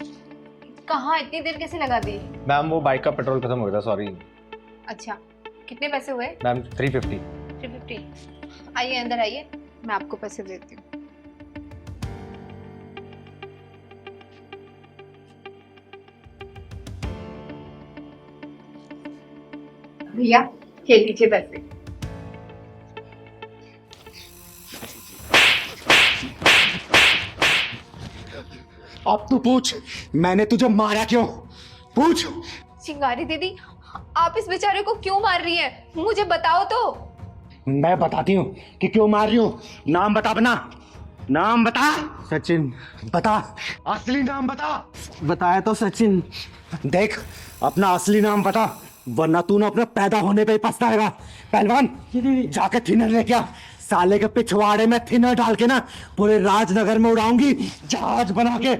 कहाँ इतनी देर कैसे लगा दी? मैम वो बाइक का पेट्रोल खत्म हो गया था, सॉरी। अच्छा, कितने पैसे हुए? मैम 350। 350। आइए अंदर आइए, मैं आपको पैसे देती हूँ। भैया ये लीजिए पैसे। अब तू पूछ, मैंने तुझे मारा क्यों? पूछ। चिंगारी दीदी, आप इस बेचारे को क्यों मार रही हैं? मुझे बताओ तो। मैं बताती हूँ कि क्यों मार रही हूँ। नाम बता अपना, नाम बता। सचिन। बता, असली नाम बता। बताया तो सचिन। देख, अपना असली नाम बता, वरना तू ना अपने पैदा होने पे ही पछताएगा। पहलवान, जाके थिनर लेके आ, साले के पिछवाड़े में थिनर डाल के ना पूरे राजनगर में उड़ाऊंगी जहाज बना के।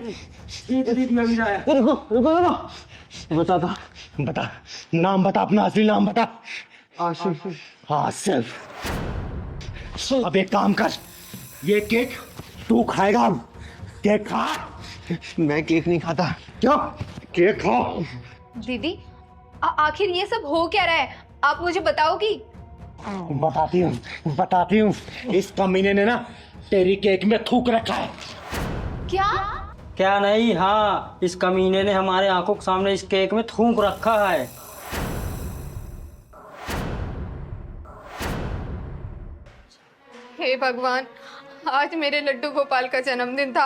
बता बता, नाम बता, अपना असली नाम बता। आसिफ। आसिफ। अब एक काम कर, ये केक तू खाएगा। अब केक खा। मैं केक नहीं खाता। क्यों? केक खा। दीदी आखिर ये सब हो क्या रहा है? आप मुझे बताओगी? बताती हूँ। इस कमीने ने ना तेरी केक में थूक रखा है। क्या नहीं? हाँ, इस कमीने ने हमारे आंखों के सामने इस केक में थूक रखा है। हे भगवान, आज मेरे लड्डू गोपाल का जन्मदिन था।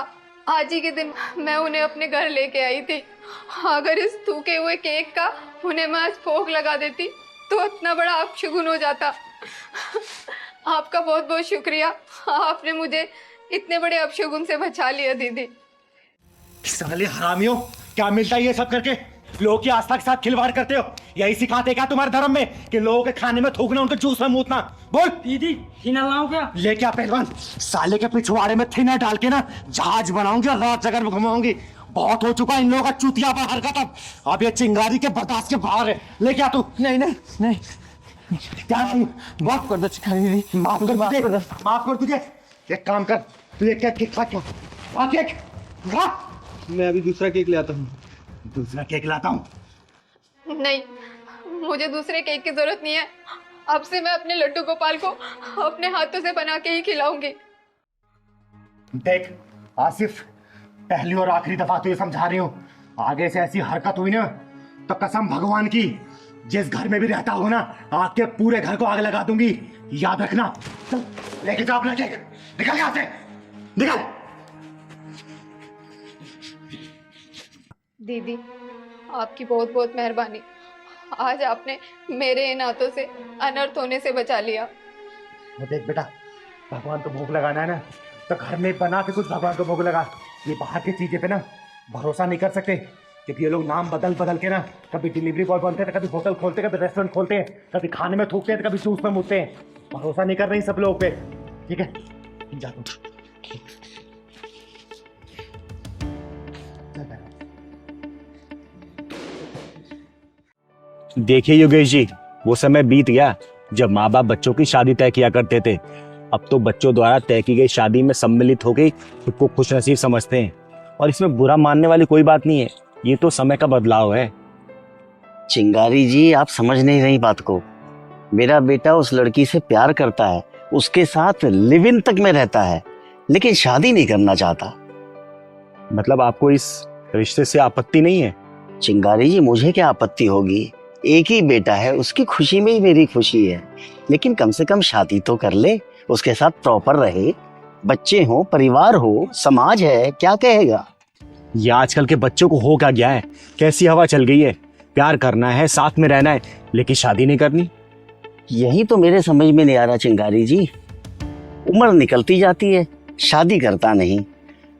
आज ही के दिन मैं उन्हें अपने घर लेके आई थी। अगर इस थूके हुए केक का उन्हें मैं आज भोग लगा देती तो इतना बड़ा अपशगुन हो जाता। आपका बहुत बहुत शुक्रिया, आपने मुझे इतने बड़े अपशगुन से बचा लिया दीदी। साले हरामियों, क्या मिलता है ये सब करके? लोगों की आस्था के साथ खिलवाड़ करते हो। यही सिखाते क्या तुम्हारे धर्म में कि लोगों के खाने में थूकना, उनके जूस में मूतना? बोल दीदी थिनर लाऊं क्या? ले क्या पहलवान, साले के पिछवाड़े में थिनर डाल के ना जहाज बनाऊंगी और रात जगह में घुमाऊंगी। बहुत हो चुका इन लोगों का चूतिया पर हरकत। अब ये चिंगारी के बर्दाश्त के बाहर है। ले क्या तू? नहीं नहीं नहीं, क्या नहीं? माफ कर दो चिंगारी, माफ कर तुझे। एक काम कर, तू एक केक खा, क्या केक खा। मैं अभी दूसरा केक ले आता हूँ। दूसरा केक लाता हूँ। नहीं, मुझे दूसरे केक की जरूरत नहीं है। अब से मैं अपने लड्डू गोपाल को अपने हाथों से बना के ही खिलाऊंगी। देख आसिफ, पहली और आखिरी दफा तुझे समझा रही हूँ, आगे से ऐसी हरकत हुई ना तो कसम भगवान की, जिस घर में भी रहता हो ना, आग के पूरे घर को आग लगा दूंगी। याद रखना। चल लेके जाओ अपना केक, निकल यहाँ से, निकल। दीदी आपकी बहुत बहुत मेहरबानी। आज आपने मेरे इन हाथों से अनर्थ होने से बचा लिया। देख बेटा, भगवान को भोग लगाना है ना तो घर में बना के कुछ भगवान को भोग लगा। ये बाहर की चीजें पे ना भरोसा नहीं कर सकते, क्योंकि ये लोग नाम बदल बदल के ना कभी डिलीवरी बॉय बनते हैं, कभी होटल खोलते हैं, कभी रेस्टोरेंट खोलते हैं, कभी खाने में थूकते हैं, तो कभी जूस में मुझते हैं। भरोसा नहीं कर रहे सब लोग पे। ठीक है, जा तुम। देखिए योगेश जी, वो समय बीत गया जब माँ बाप बच्चों की शादी तय किया करते थे। अब तो बच्चों द्वारा तय की गई शादी में सम्मिलित हो गई खुद को खुशनसीब समझते हैं, और इसमें बुरा मानने वाली कोई बात नहीं है। ये तो समय का बदलाव है। चिंगारी जी, आप समझ नहीं रही बात को। मेरा बेटा उस लड़की से प्यार करता है, उसके साथ लिव इन तक में रहता है, लेकिन शादी नहीं करना चाहता। मतलब आपको इस रिश्ते से आपत्ति नहीं है? चिंगारी जी, मुझे क्या आपत्ति होगी? एक ही बेटा है, उसकी खुशी में ही मेरी खुशी है। लेकिन कम से कम शादी तो कर ले, उसके साथ प्रॉपर रहे, बच्चे हो, परिवार हो, समाज है, क्या कहेगा? ये आजकल के बच्चों को हो क्या गया है? कैसी हवा चल गई है? प्यार करना है, साथ में रहना है, लेकिन शादी नहीं करनी। यही तो मेरे समझ में नहीं आ रहा चिंगारी जी। उम्र निकलती जाती है, शादी करता नहीं।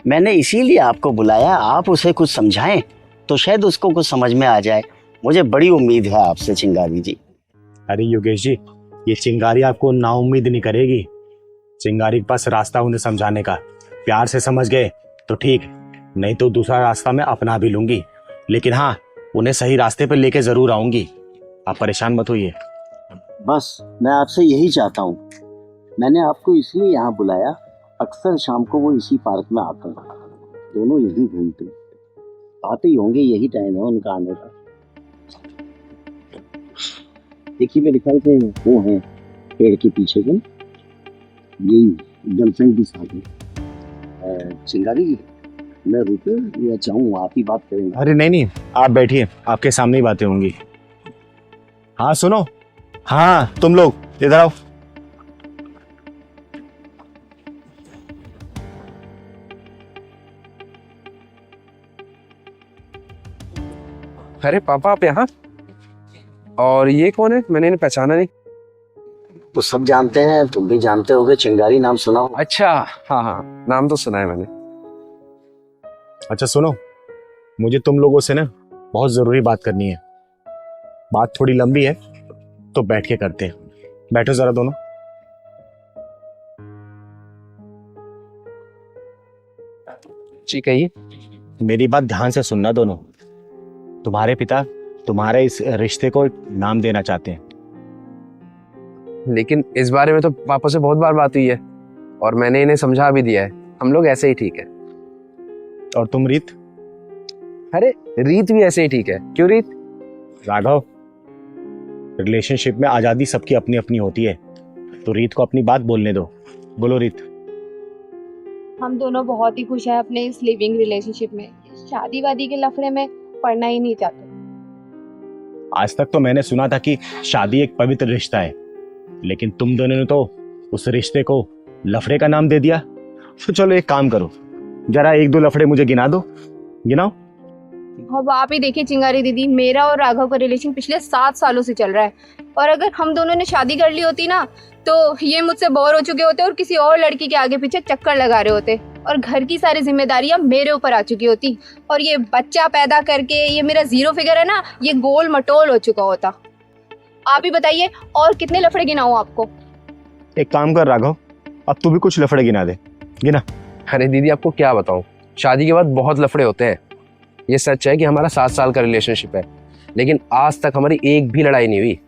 मैंने इसीलिए आपको बुलाया, आप उसे कुछ समझाएं तो शायद उसको कुछ समझ में आ जाए। मुझे बड़ी उम्मीद है आपसे चिंगारी जी। अरे योगेश जी, ये चिंगारी आपको नाउम्मीद नहीं करेगी। चिंगारी के पास रास्ता उन्हें समझाने का। प्यार से समझ गए तो ठीक, नहीं तो दूसरा रास्ता मैं अपना भी लूंगी। लेकिन हाँ, उन्हें सही रास्ते पर लेके जरूर आऊंगी। आप परेशान मत होइए। बस मैं आपसे यही चाहता हूँ। मैंने आपको इसलिए यहाँ बुलाया, अक्सर शाम को वो इसी पार्क में आते हैं, दोनों यही घूमते, आते ही होंगे, यही टाइम है उनका आने का। देखिए मेरे ख्याल से वो है पेड़ के पीछे के, यही गर्लफ्रेंड की शादी। चिंगारी जी, मैं रुके या जाऊँ? आप ही बात करेंगे? अरे नहीं नहीं, आप बैठिए, आपके सामने ही बातें होंगी। हाँ सुनो, हाँ तुम लोग इधर आओ। अरे पापा, आप यहाँ? और ये कौन है? मैंने इन्हें पहचाना नहीं। तो सब जानते हैं, तुम भी जानते होगे, चिंगारी नाम सुना हो? अच्छा, हाँ हाँ, नाम तो सुना है मैंने। अच्छा सुनो, मुझे तुम लोगों से ना बहुत जरूरी बात करनी है। बात थोड़ी लंबी है तो बैठ के करते हैं। बैठो जरा दोनों। जी कहिए। मेरी बात ध्यान से सुनना दोनों। तुम्हारे पिता तुम्हारे इस रिश्ते को नाम देना चाहते हैं। लेकिन इस बारे में तो पापा से बहुत बार बात हुई है और मैंने इन्हें समझा भी दिया है। हम लोग ऐसे ही ठीक है। और तुम रीत? अरे रीत भी ऐसे ही ठीक है। क्यों रीत? राघव, रिलेशनशिप में आजादी सबकी अपनी अपनी होती है, तो रीत को अपनी बात बोलने दो। बोलो रीत। हम दोनों बहुत ही खुश हैं अपने इस लिविंग रिलेशनशिप में। शादी वादी के लफड़े में पड़ना ही नहीं चाहते। आज तक तो मैंने सुना था कि शादी एक पवित्र रिश्ता है, लेकिन तुम दोनों ने तो उस रिश्ते को लफड़े का नाम दे दिया। तो चलो एक काम करो, जरा एक दो लफड़े मुझे गिना दो, गिनाओ। अब आप ही देखिए चिंगारी दीदी, मेरा और राघव का रिलेशन पिछले 7 सालों से चल रहा है, और अगर हम दोनों ने शादी कर ली होती ना तो ये मुझसे बोर हो चुके होते और किसी और लड़की के आगे पीछे चक्कर लगा रहे होते, और घर की सारी जिम्मेदारियां मेरे ऊपर आ चुकी होती, और ये बच्चा पैदा करके ये मेरा 0 फिगर है ना, ये गोल मटोल हो चुका होता। आप ही बताइए और कितने लफड़े गिनाऊं आपको? एक काम कर राघव, अब तू भी कुछ लफड़े गिना दे, गिना। अरे दीदी आपको क्या बताऊं, शादी के बाद बहुत लफड़े होते हैं। ये सच है कि हमारा 7 साल का रिलेशनशिप है, लेकिन आज तक हमारी एक भी लड़ाई नहीं हुई।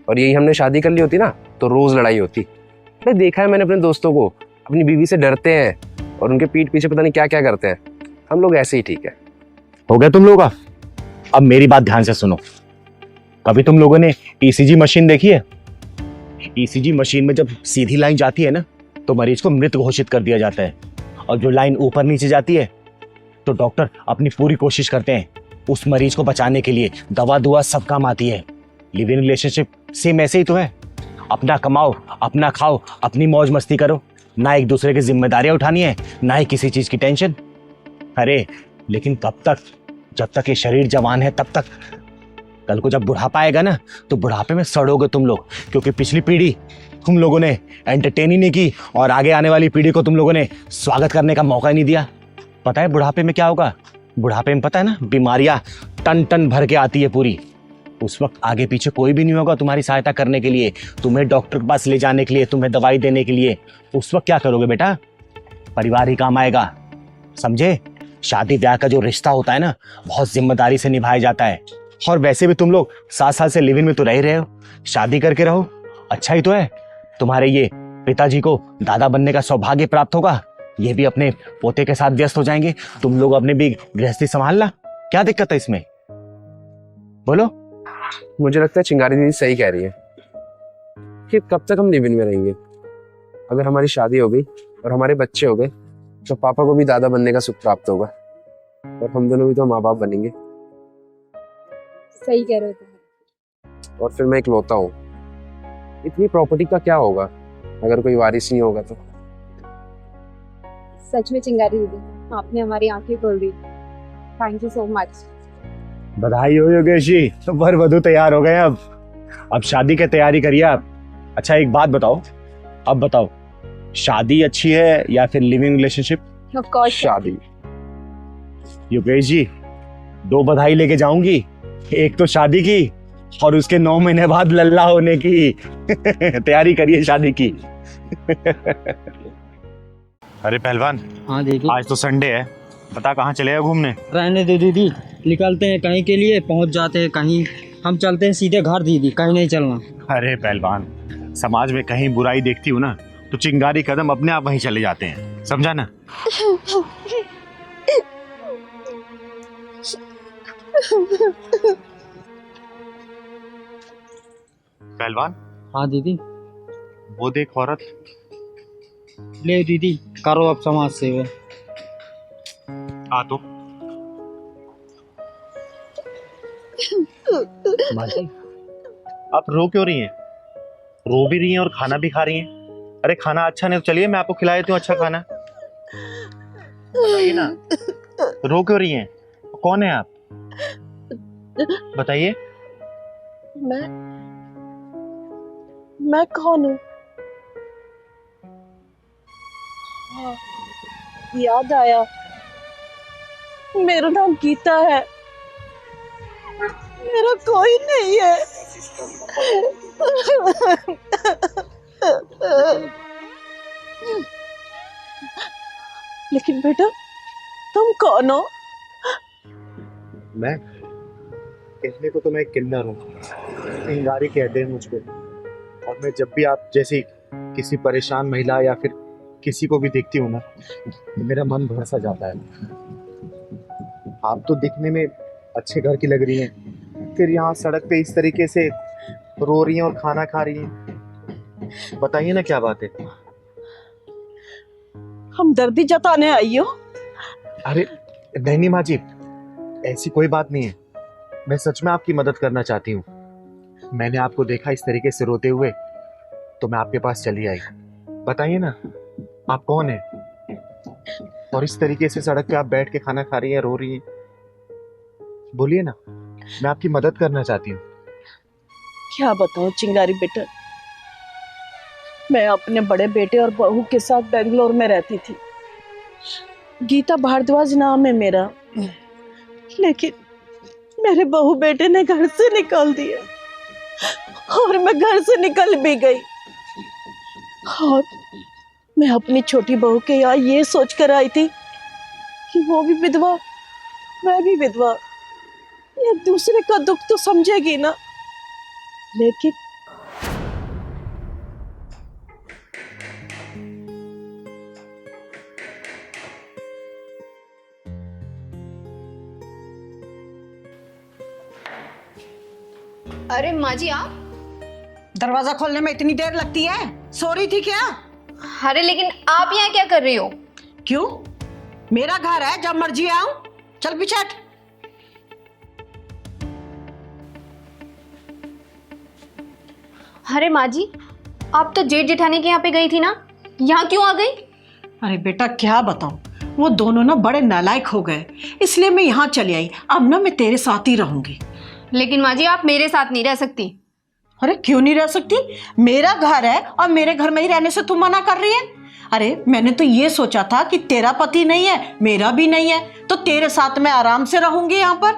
और यही हमने शादी कर ली होती ना तो रोज लड़ाई होती। अरे देखा है मैंने अपने दोस्तों को, अपनी बीवी से डरते हैं और उनके पीठ पीछे पता नहीं क्या क्या करते हैं। हम लोग ऐसे ही ठीक है। हो गया तुम लोगों का? अब मेरी बात ध्यान से सुनो। कभी तुम लोगों ने ईसीजी मशीन देखी है? ईसीजी मशीन में जब सीधी लाइन जाती है ना तो मरीज को मृत घोषित कर दिया जाता है, और जो लाइन ऊपर नीचे जाती है तो डॉक्टर अपनी पूरी कोशिश करते हैं उस मरीज को बचाने के लिए। दवा दुआ सब काम आती है। लिव इन रिलेशनशिप सेम ऐसे ही तो है। अपना कमाओ, अपना खाओ, अपनी मौज मस्ती करो, ना एक दूसरे की जिम्मेदारियां उठानी है, ना ही किसी चीज की टेंशन। अरे लेकिन कब तक? जब तक ये शरीर जवान है तब तक। कल को जब बुढ़ापा आएगा ना तो बुढ़ापे में सड़ोगे तुम लोग, क्योंकि पिछली पीढ़ी तुम लोगों ने एंटरटेन ही नहीं की, और आगे आने वाली पीढ़ी को तुम लोगों ने स्वागत करने का मौका ही नहीं दिया। पता है बुढ़ापे में क्या होगा? बुढ़ापे में पता है ना, बीमारियां टन टन भर के आती है पूरी। उस वक्त आगे पीछे कोई भी नहीं होगा तुम्हारी सहायता करने के लिए, तुम्हें डॉक्टर के पास ले जाने के लिए, तुम्हें दवाई देने के लिए। उस वक्त क्या करोगे बेटा? परिवार ही काम आएगा, समझे? शादी ब्याह का जो रिश्ता होता है ना बहुत जिम्मेदारी से निभाया जाता है। और वैसे भी तुम लोग 7 साल से लिव इन में तो रह ही रहे हो, शादी करके रहो, अच्छा ही तो है। तुम्हारे ये पिताजी को दादा बनने का सौभाग्य प्राप्त होगा, ये भी अपने पोते के साथ व्यस्त हो जाएंगे, तुम लोग अपने भी गृहस्थी संभालना। क्या दिक्कत है इसमें? बोलो। मुझे लगता है चिंगारी दीदी सही कह रही है कि कब तक हम लिव इन में रहेंगे। अगर हमारी शादी हो गई और हमारे बच्चे हो गए तो पापा को भी दादा बनने का सुख प्राप्त होगा, और हम दोनों भी तो माँ बाप बनेंगे। सही कह रहे हो तुम। और फिर मैं इकलौता हूँ, इतनी प्रॉपर्टी का क्या होगा अगर कोई वारिस नहीं होगा तो। सच में चिंगारी दीदी, आपने हमारी आंखें खोल दी। Thank you so much. बधाई हो योगेश जी, वर वधू तैयार हो गए। अब शादी की तैयारी करिए आप। अच्छा एक बात बताओ, अब बताओ, शादी अच्छी है या फिर लिविंग रिलेशनशिप? ऑफ कोर्स शादी। योगेश जी 2 बधाई लेके जाऊंगी, एक तो शादी की और उसके 9 महीने बाद लल्ला होने की। तैयारी करिए शादी की। अरे पहलवान, हाँ दीदी। आज तो संडे है, बता कहाँ चलेगा घूमने? रहने दे दीदी, निकलते हैं कहीं के लिए, पहुंच जाते हैं कहीं। हम चलते हैं सीधे घर दीदी, कहीं नहीं चलना। अरे पहलवान, समाज में कहीं बुराई देखती हूँ ना तो चिंगारी कदम अपने आप वहीं चले जाते हैं, समझा ना? पहलवान। हाँ दीदी। वो देख औरत। ले दीदी, करो अब समाज सेवा। आ तो आप रो क्यों रही हैं? रो भी रही हैं और खाना भी खा रही हैं। अरे खाना अच्छा नहीं तो चलिए मैं आपको खिला देती हूँ अच्छा खाना। बताइए ना, रो क्यों रही हैं? कौन है आप? बताइए। मैं कौन हूँ? याद आया, मेरा नाम गीता है, मेरा कोई नहीं है। लेकिन बेटा तुम कौन हो? मैं कहने को तो मैं किन्नर हूँ, चिंगारी कहते हैं मुझको। और मैं जब भी आप जैसी किसी परेशान महिला या फिर किसी को भी देखती हूँ ना तो मेरा मन भर सा जाता है। आप तो दिखने में अच्छे घर की लग रही हैं, फिर यहाँ सड़क पे इस तरीके से रो रही हैं और खाना खा रही हैं। बताइए ना क्या बात है? हमदर्दी जताने आई हो? अरे नहीं माँ जी, ऐसी कोई बात नहीं है। मैं सच में आपकी मदद करना चाहती हूँ। मैंने आपको देखा इस तरीके से रोते हुए तो मैं आपके पास चली आई। बताइए ना आप कौन है? और इस तरीके से सड़क पे आप बैठ के खाना खा रही हैं, रो रही हैं। बोलिए ना, मैं आपकी मदद करना चाहती हूँ। क्या बताऊं चिंगारी बेटा, मैं अपने बड़े बेटे और बहू के साथ बेंगलोर में रहती थी। गीता भारद्वाज नाम है मेरा, लेकिन मेरे बहू बेटे ने घर से निकाल दिया और मैं घर से निकल भी गई। और मैं अपनी छोटी बहू के यहाँ ये सोच कर आई थी कि वो भी विधवा, मैं भी विधवा, ये दूसरे का दुख तो समझेगी ना। लेकिन अरे माँ जी आप, दरवाजा खोलने में इतनी देर लगती है? सो रही थी क्या? अरे लेकिन आप यहाँ क्या कर रही हो? क्यों? मेरा घर है, जब मर्जी आऊं। चल पीछे हट। अरे माँ जी, आप तो जेठ जेठानी के यहाँ पे गई थी ना, यहाँ क्यों आ गई? अरे बेटा क्या बताऊं, वो दोनों ना बड़े नालायक हो गए, इसलिए मैं यहाँ चली आई। अब ना मैं तेरे साथ ही रहूंगी। लेकिन माँ जी आप मेरे साथ नहीं रह सकती। अरे क्यों नहीं रह सकती? मेरा घर है और मेरे घर में ही रहने से तुम मना कर रही है? अरे मैंने तो ये सोचा था कि तेरा पति नहीं है, मेरा भी नहीं है, तो तेरे साथ मैं आराम से रहूंगी यहाँ पर।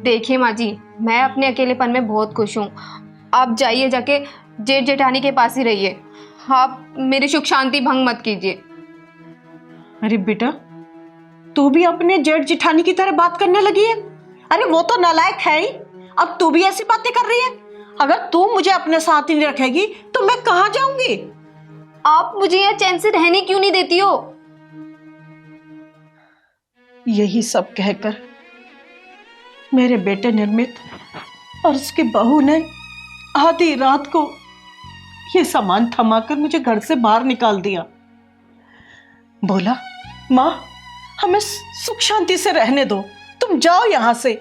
देखिए माँ जी, मैं अपने अकेलेपन में बहुत खुश हूँ। आप जाइए, जाके जेठ जेठानी के पास ही रहिए। आप मेरी सुख शांति भंग मत कीजिए। अरे बेटा, तू भी अपने जेठ जेठानी की तरह बात करने लगी है? अरे वो तो नालायक है ही, अब तू भी ऐसी बातें कर रही है। अगर तू मुझे अपने साथ ही नहीं रखेगी तो मैं कहाँ जाऊंगी? आप मुझे यहाँ चैन से रहने क्यों नहीं देती हो? यही सब कहकर मेरे बेटे निर्मित और उसकी बहू ने आधी रात को ये सामान थमाकर मुझे घर से बाहर निकाल दिया। बोला, माँ हमें सुख शांति से रहने दो, तुम जाओ यहां से।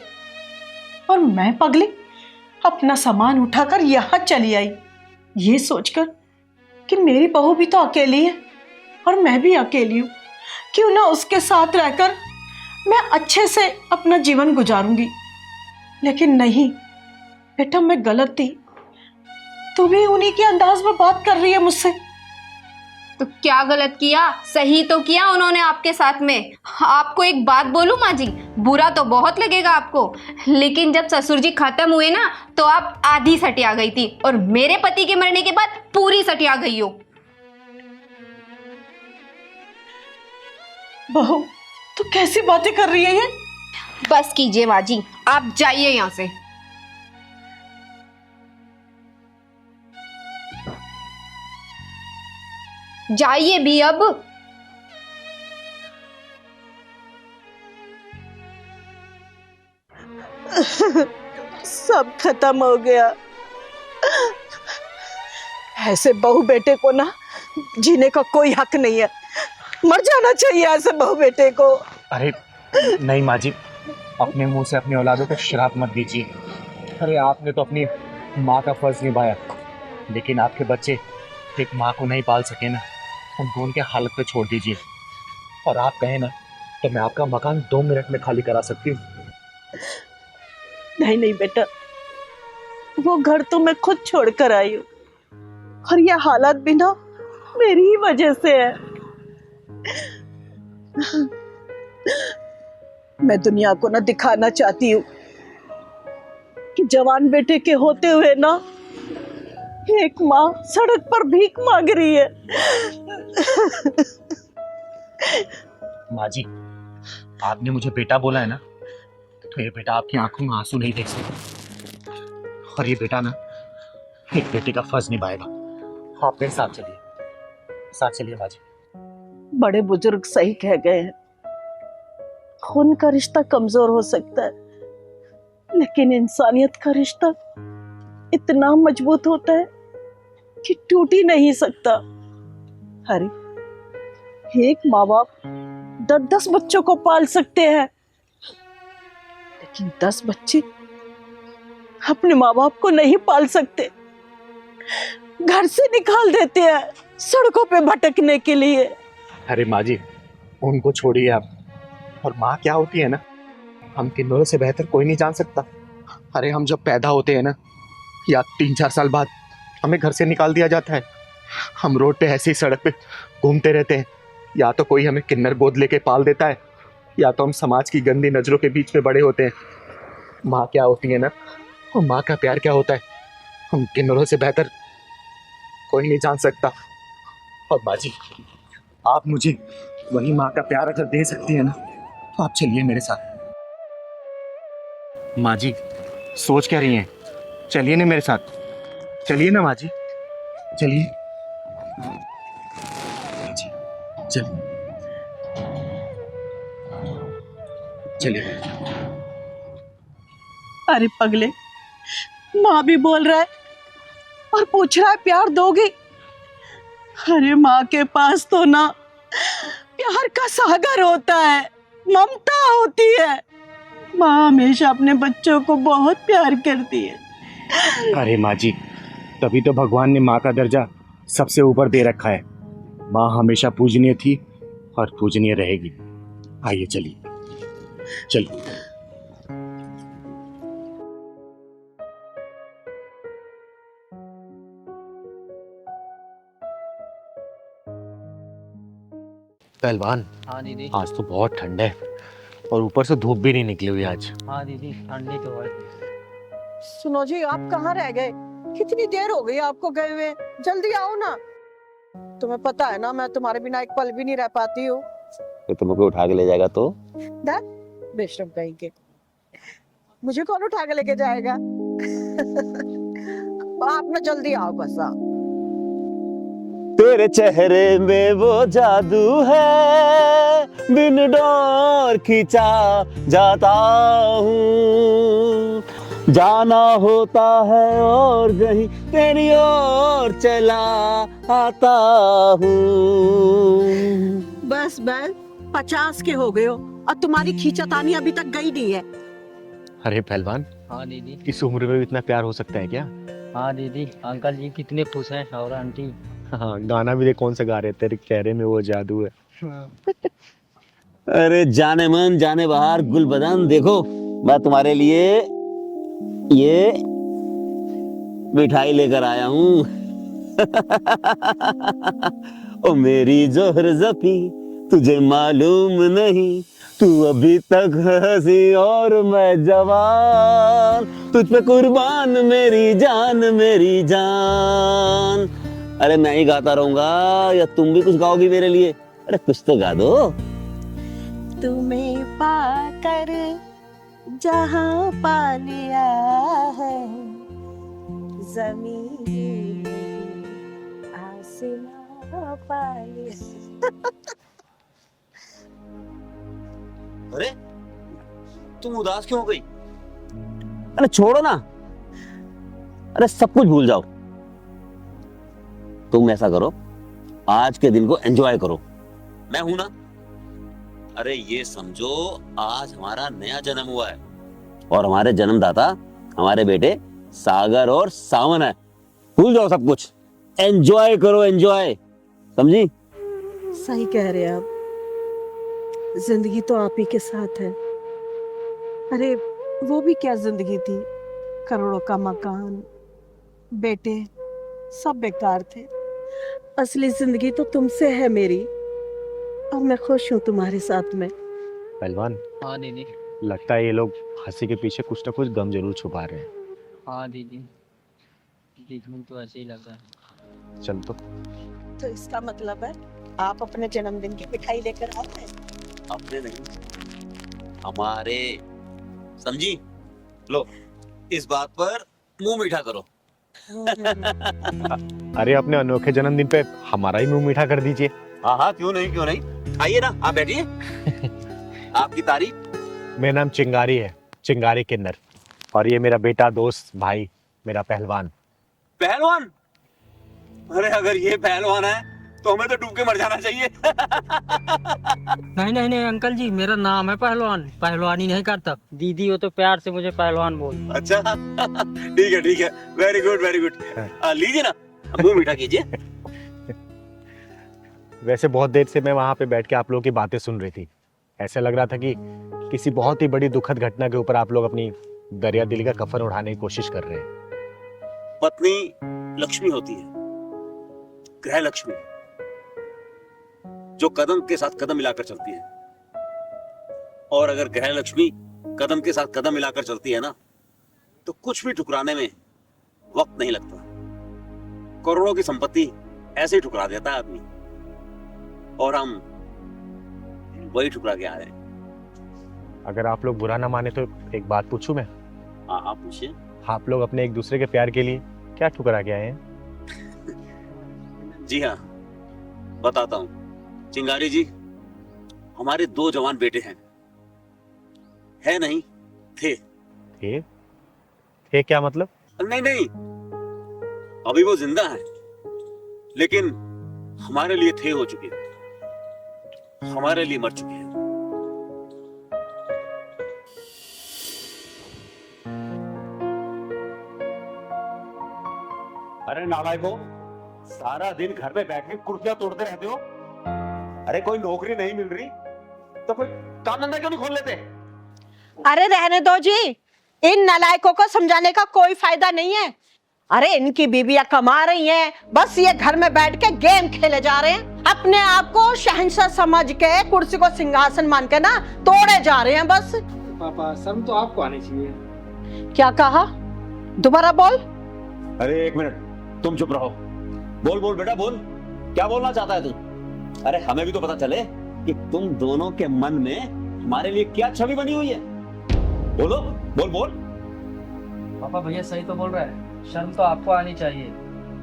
और मैं पगली अपना सामान उठाकर यहां चली आई, ये सोचकर कि मेरी बहू भी तो अकेली है और मैं भी अकेली हूं, क्यों ना उसके साथ रहकर मैं अच्छे से अपना जीवन गुजारूंगी। लेकिन नहीं बेटा, मैं गलत थी। तू भी उन्हीं के अंदाज में बात कर रही है मुझसे। तो क्या गलत किया? सही तो किया उन्होंने आपके साथ में। आपको एक बात बोलूं माँ जी, बुरा तो बहुत लगेगा आपको, लेकिन जब ससुर जी खत्म हुए ना तो आप आधी सटिया गई थी और मेरे पति के मरने के बाद पूरी सटिया गई हो। बहू तू कैसी बातें कर रही है ये? बस कीजिए माँ जी, आप जाइए यहाँ से। जाइए भी अब। सब खत्म हो गया। ऐसे बहू बेटे को ना जीने का कोई हक नहीं है, मर जाना चाहिए ऐसे बहू बेटे को। अरे नहीं माँ जी, अपने मुंह से अपनी औलादों को श्राप मत दीजिए। अरे आपने तो अपनी माँ का फर्ज निभाया, लेकिन आपके बच्चे एक माँ को नहीं पाल सके ना, उनको उनके हालत पे छोड़ दीजिए। और आप कहें ना तो मैं आपका मकान 2 मिनट में खाली करा सकती हूँ। नहीं नहीं बेटा, वो घर तो मैं खुद छोड़ कर आई हूँ और ये हालात भी ना मेरी ही वजह से है। मैं दुनिया को ना दिखाना चाहती हूँ कि जवान बेटे के होते हुए ना एक माँ सड़क पर भीख मांग रही है। माँ जी, आपने मुझे बेटा बोला है ना, तो ये बेटा आपकी आंखों में आंसू नहीं देख सकता। और ये बेटा ना एक बेटे का फर्ज निभाएगा। आप मेरे साथ चलिए, साथ चलिए माँ जी। बड़े बुजुर्ग सही कह गए हैं, खून का रिश्ता कमजोर हो सकता है, लेकिन इंसानियत का रिश्ता इतना मजबूत होता है कि टूट ही नहीं सकता। अरे एक माँ बाप 10-10 बच्चों को पाल सकते हैं, लेकिन 10 बच्चे अपने माँ बाप को नहीं पाल सकते, घर से निकाल देते हैं सड़कों पे भटकने के लिए। अरे माँ जी, उनको छोड़िए आप। और माँ क्या होती है ना, हम किन्नरों से बेहतर कोई नहीं जान सकता। अरे हम जब पैदा होते हैं ना, या 3-4 साल बाद हमें घर से निकाल दिया जाता है। हम रोड पे ऐसी सड़क पे घूमते रहते हैं। या तो कोई हमें किन्नर गोद लेके पाल देता है, या तो हम समाज की गंदी नजरों के बीच में बड़े होते हैं। माँ क्या होती है ना, और माँ का प्यार क्या होता है, हम किन्नरों से बेहतर कोई नहीं जान सकता। और माँ जी, आप मुझे वही माँ का प्यार अगर दे सकती है ना, तो आप चलिए मेरे साथ। माँ जी, सोच क्या रही हैं? चलिए ना मेरे साथ, चलिए ना माँ जी, चलिए जी, चलिए चलिए। अरे पगले, माँ भी बोल रहा है और पूछ रहा है प्यार दोगी? अरे माँ के पास तो ना प्यार का सागर होता है, ममता होती है। माँ हमेशा अपने बच्चों को बहुत प्यार करती है। अरे माँ जी, तभी तो भगवान ने माँ का दर्जा सबसे ऊपर दे रखा है। माँ हमेशा पूजनीय थी और पूजनीय रहेगी। आइए चलिए चलिए। पहलवान, हाँ दीदी। आज तो बहुत ठंड है और ऊपर से धूप भी नहीं निकली हुई आज। हाँ दीदी, ठंडी तो है। सुनो जी, आप कहाँ रह गए? कितनी देर हो गई आपको गए हुए, जल्दी आओ ना। तुम्हें पता है ना, मैं तुम्हारे बिना एक पल भी नहीं रह पाती हूँ। तो तुमको उठा के ले जाएगा तो? बेशरम कहीं के, मुझे कौन उठा के लेके जाएगा? आप ना जल्दी आओ बस। आओ। तेरे चेहरे में वो जादू है, बिन डोर खींचा जाता हूँ, जाना होता है और कहीं तेरी ओर चला आता हूँ। बस 50 के हो गए हो और तुम्हारी खींचतानी अभी तक गई नहीं है। अरे पहलवान, हाँ दीदी। इस उम्र में भी इतना प्यार हो सकता है क्या? हाँ दीदी, अंकल जी कितने खुश हैं और आंटी। हाँ, गाना भी देख कौन सा गा रहे हैं, तेरे चेहरे में वो जादू है। अरे जाने मन जाने बाहर गुल बदन, देखो मैं तुम्हारे लिए ये मिठाई लेकर आया हूँ। ओ मेरी जोहर जफी, तुझे मालूम नहीं, तू अभी तक हंसी और मैं जवान, तुझ पे कुर्बान मेरी जान मेरी जान। अरे मैं ही गाता रहूंगा या तुम भी कुछ गाओगी मेरे लिए? अरे कुछ तो गा दो। तुम्हें पाकर जहां पा लिया है, जमीन आसमां पा लिया। अरे तुम उदास क्यों हो गई? अरे छोड़ो ना, अरे सब कुछ भूल जाओ। तुम ऐसा करो, आज के दिन को एंजॉय करो, मैं हूं ना। अरे ये समझो, आज हमारा नया जन्म हुआ है और हमारे जन्मदाता हमारे बेटे सागर और सावन है। भूल जाओ सब कुछ, एंजॉय करो, एंजॉय, समझी? सही कह रहे हैं आप, जिंदगी तो आप ही के साथ है। अरे वो भी क्या जिंदगी थी, करोड़ों का मकान, बेटे, सब बेकार थे। असली जिंदगी तो तुमसे है मेरी, और मैं खुश हूँ तुम्हारे साथ में। पहलवान, हाँ दीदी। लगता है ये लोग हंसी के पीछे कुछ ना कुछ गम जरूर छुपा रहे हैं। हाँ दीदी, देखने तो ऐसे ही लग रहा है। चल तो इसका मतलब है आप अपने जन्मदिन की मिठाई लेकर आए हैं? अपने नहीं, हमारे, समझी? लो, इस बात पर मुंह मीठा करो। अरे अपने अनोखे जन्मदिन पे हमारा ही मुंह मीठा कर दीजिए। हाँ हाँ, क्यों नहीं, क्यों नहीं, आइए ना, आप बैठिए। आपकी तारीफ। मेरा नाम चिंगारी है, चिंगारी किन्नर, और ये मेरा बेटा, दोस्त, भाई, मेरा पहलवान। पहलवान? अरे अगर ये पहलवान है तो हमें तो डूब के मर जाना चाहिए। नहीं नहीं नहीं अंकल जी, मेरा नाम है पहलवान, पहलवानी नहीं करता। दीदी वो तो प्यार से मुझे पहलवान बोल। अच्छा, ठीक है ठीक है, वेरी गुड वेरी गुड। लीजिए ना, मुंह मीठा कीजिए। वैसे बहुत देर से मैं वहां पे बैठ के आप लोगों की बातें सुन रही थी। ऐसा लग रहा था कि किसी बहुत ही बड़ी दुखद घटना के ऊपर आप लोग अपनी दरिया दिली का कफन उठाने की कोशिश कर रहे हैं। पत्नी लक्ष्मी होती है, ग्रह लक्ष्मी, जो कदम के साथ कदम मिलाकर चलती है। और अगर ग्रह लक्ष्मी कदम के साथ कदम मिलाकर चलती है ना, तो कुछ भी ठुकराने में वक्त नहीं लगता। करोड़ों की संपत्ति ऐसे ही ठुकरा देता है आदमी, और हम वही ठुकरा के आ रहे हैं। अगर आप लोग बुरा ना माने तो एक बात पूछूं मैं? हाँ आप पूछिए। आप लोग अपने एक दूसरे के प्यार के लिए क्या ठुकरा के आए हैं? जी हाँ, बताता हूँ चिंगारी जी। हमारे 2 जवान बेटे हैं। है नहीं, थे। थे क्या मतलब? नहीं नहीं, अभी वो जिंदा हैं, लेकिन हमारे लिए थे हो चुके, हमारे लिए मर चुके हैं। अरे नालायको, सारा दिन घर में बैठ के कुर्सियां तोड़ते रहते हो। अरे कोई नौकरी नहीं मिल रही तो कोई काम धंधा क्यों नहीं खोल लेते? अरे रहने दो जी, इन नालायकों को समझाने का कोई फायदा नहीं है। अरे इनकी बीबियां कमा रही हैं, बस ये घर में बैठ के गेम खेले जा रहे हैं। अपने आप को शहंशाह समझ के कुर्सी को सिंहासन मान के ना तोड़े जा रहे हैं बस। पापा शर्म तो आपको आनी चाहिए। क्या कहा? दोबारा बोल। अरे एक मिनट, तुम चुप रहो। बोल बोल बेटा बोल, क्या बोलना चाहता है तू? अरे हमें भी तो पता चले कि तुम दोनों के मन में हमारे लिए क्या छवि बनी हुई है। बोलो, बोल बोल। पापा भैया सही तो बोल रहा है, शर्म तो आपको आनी चाहिए।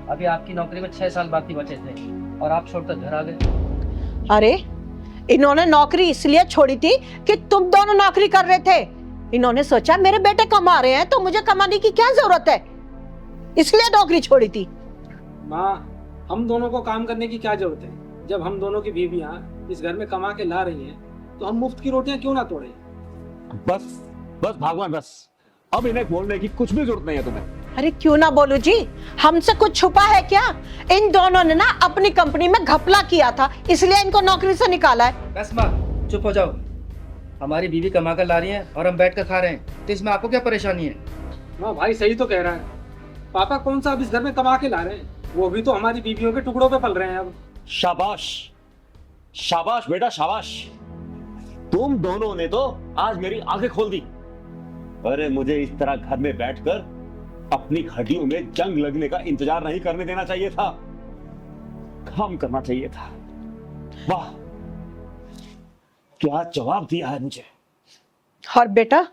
अभी आपकी नौकरी में 6 साल बाकी बचे थे और आप छोड़कर घर आ गए। अरे इन्होंने नौकरी इसलिए छोड़ी थी कि तुम दोनों नौकरी कर रहे थे। इन्होंने सोचा मेरे बेटे कमा रहे हैं तो मुझे कमाने की क्या जरूरत है, इसलिए नौकरी छोड़ी थी। माँ, हम दोनों को काम करने की क्या जरूरत है? जब हम दोनों की बीवियां इस घर में कमा के ला रही हैं, तो हम मुफ्त की रोटियां क्यों ना तोड़े? बस बस भगवान बस, अब इन्हें बोलने की कुछ भी जरूरत नहीं है तुम्हें। अरे क्यों ना बोलूं जी, हमसे कुछ छुपा है क्या? इन दोनों ने ना अपनी कंपनी में घपला किया था, इसलिए इनको नौकरी से निकाला है। बस माँ चुप हो जाओ। हमारी बीवी कमा कर ला रही है और हम बैठ कर खा रहे हैं, तो इसमें आपको क्या परेशानी है? माँ भाई सही तो कह रहा है। पापा कौन सा अब इस घर में कमा के ला रहे हैं, वो भी तो हमारी बीवियों के टुकड़ों पे पल रहे हैं अब। शाबाश शाबाश बेटा शाबाश, तुम दोनों ने तो आज मेरी आंखें खोल दी। अरे मुझे इस तरह घर में बैठकर अपनी हड्डियों में जंग लगने का इंतजार नहीं करने देना चाहिए था, काम करना चाहिए था। वाह, क्या जवाब दिया है मुझे। और बेटा,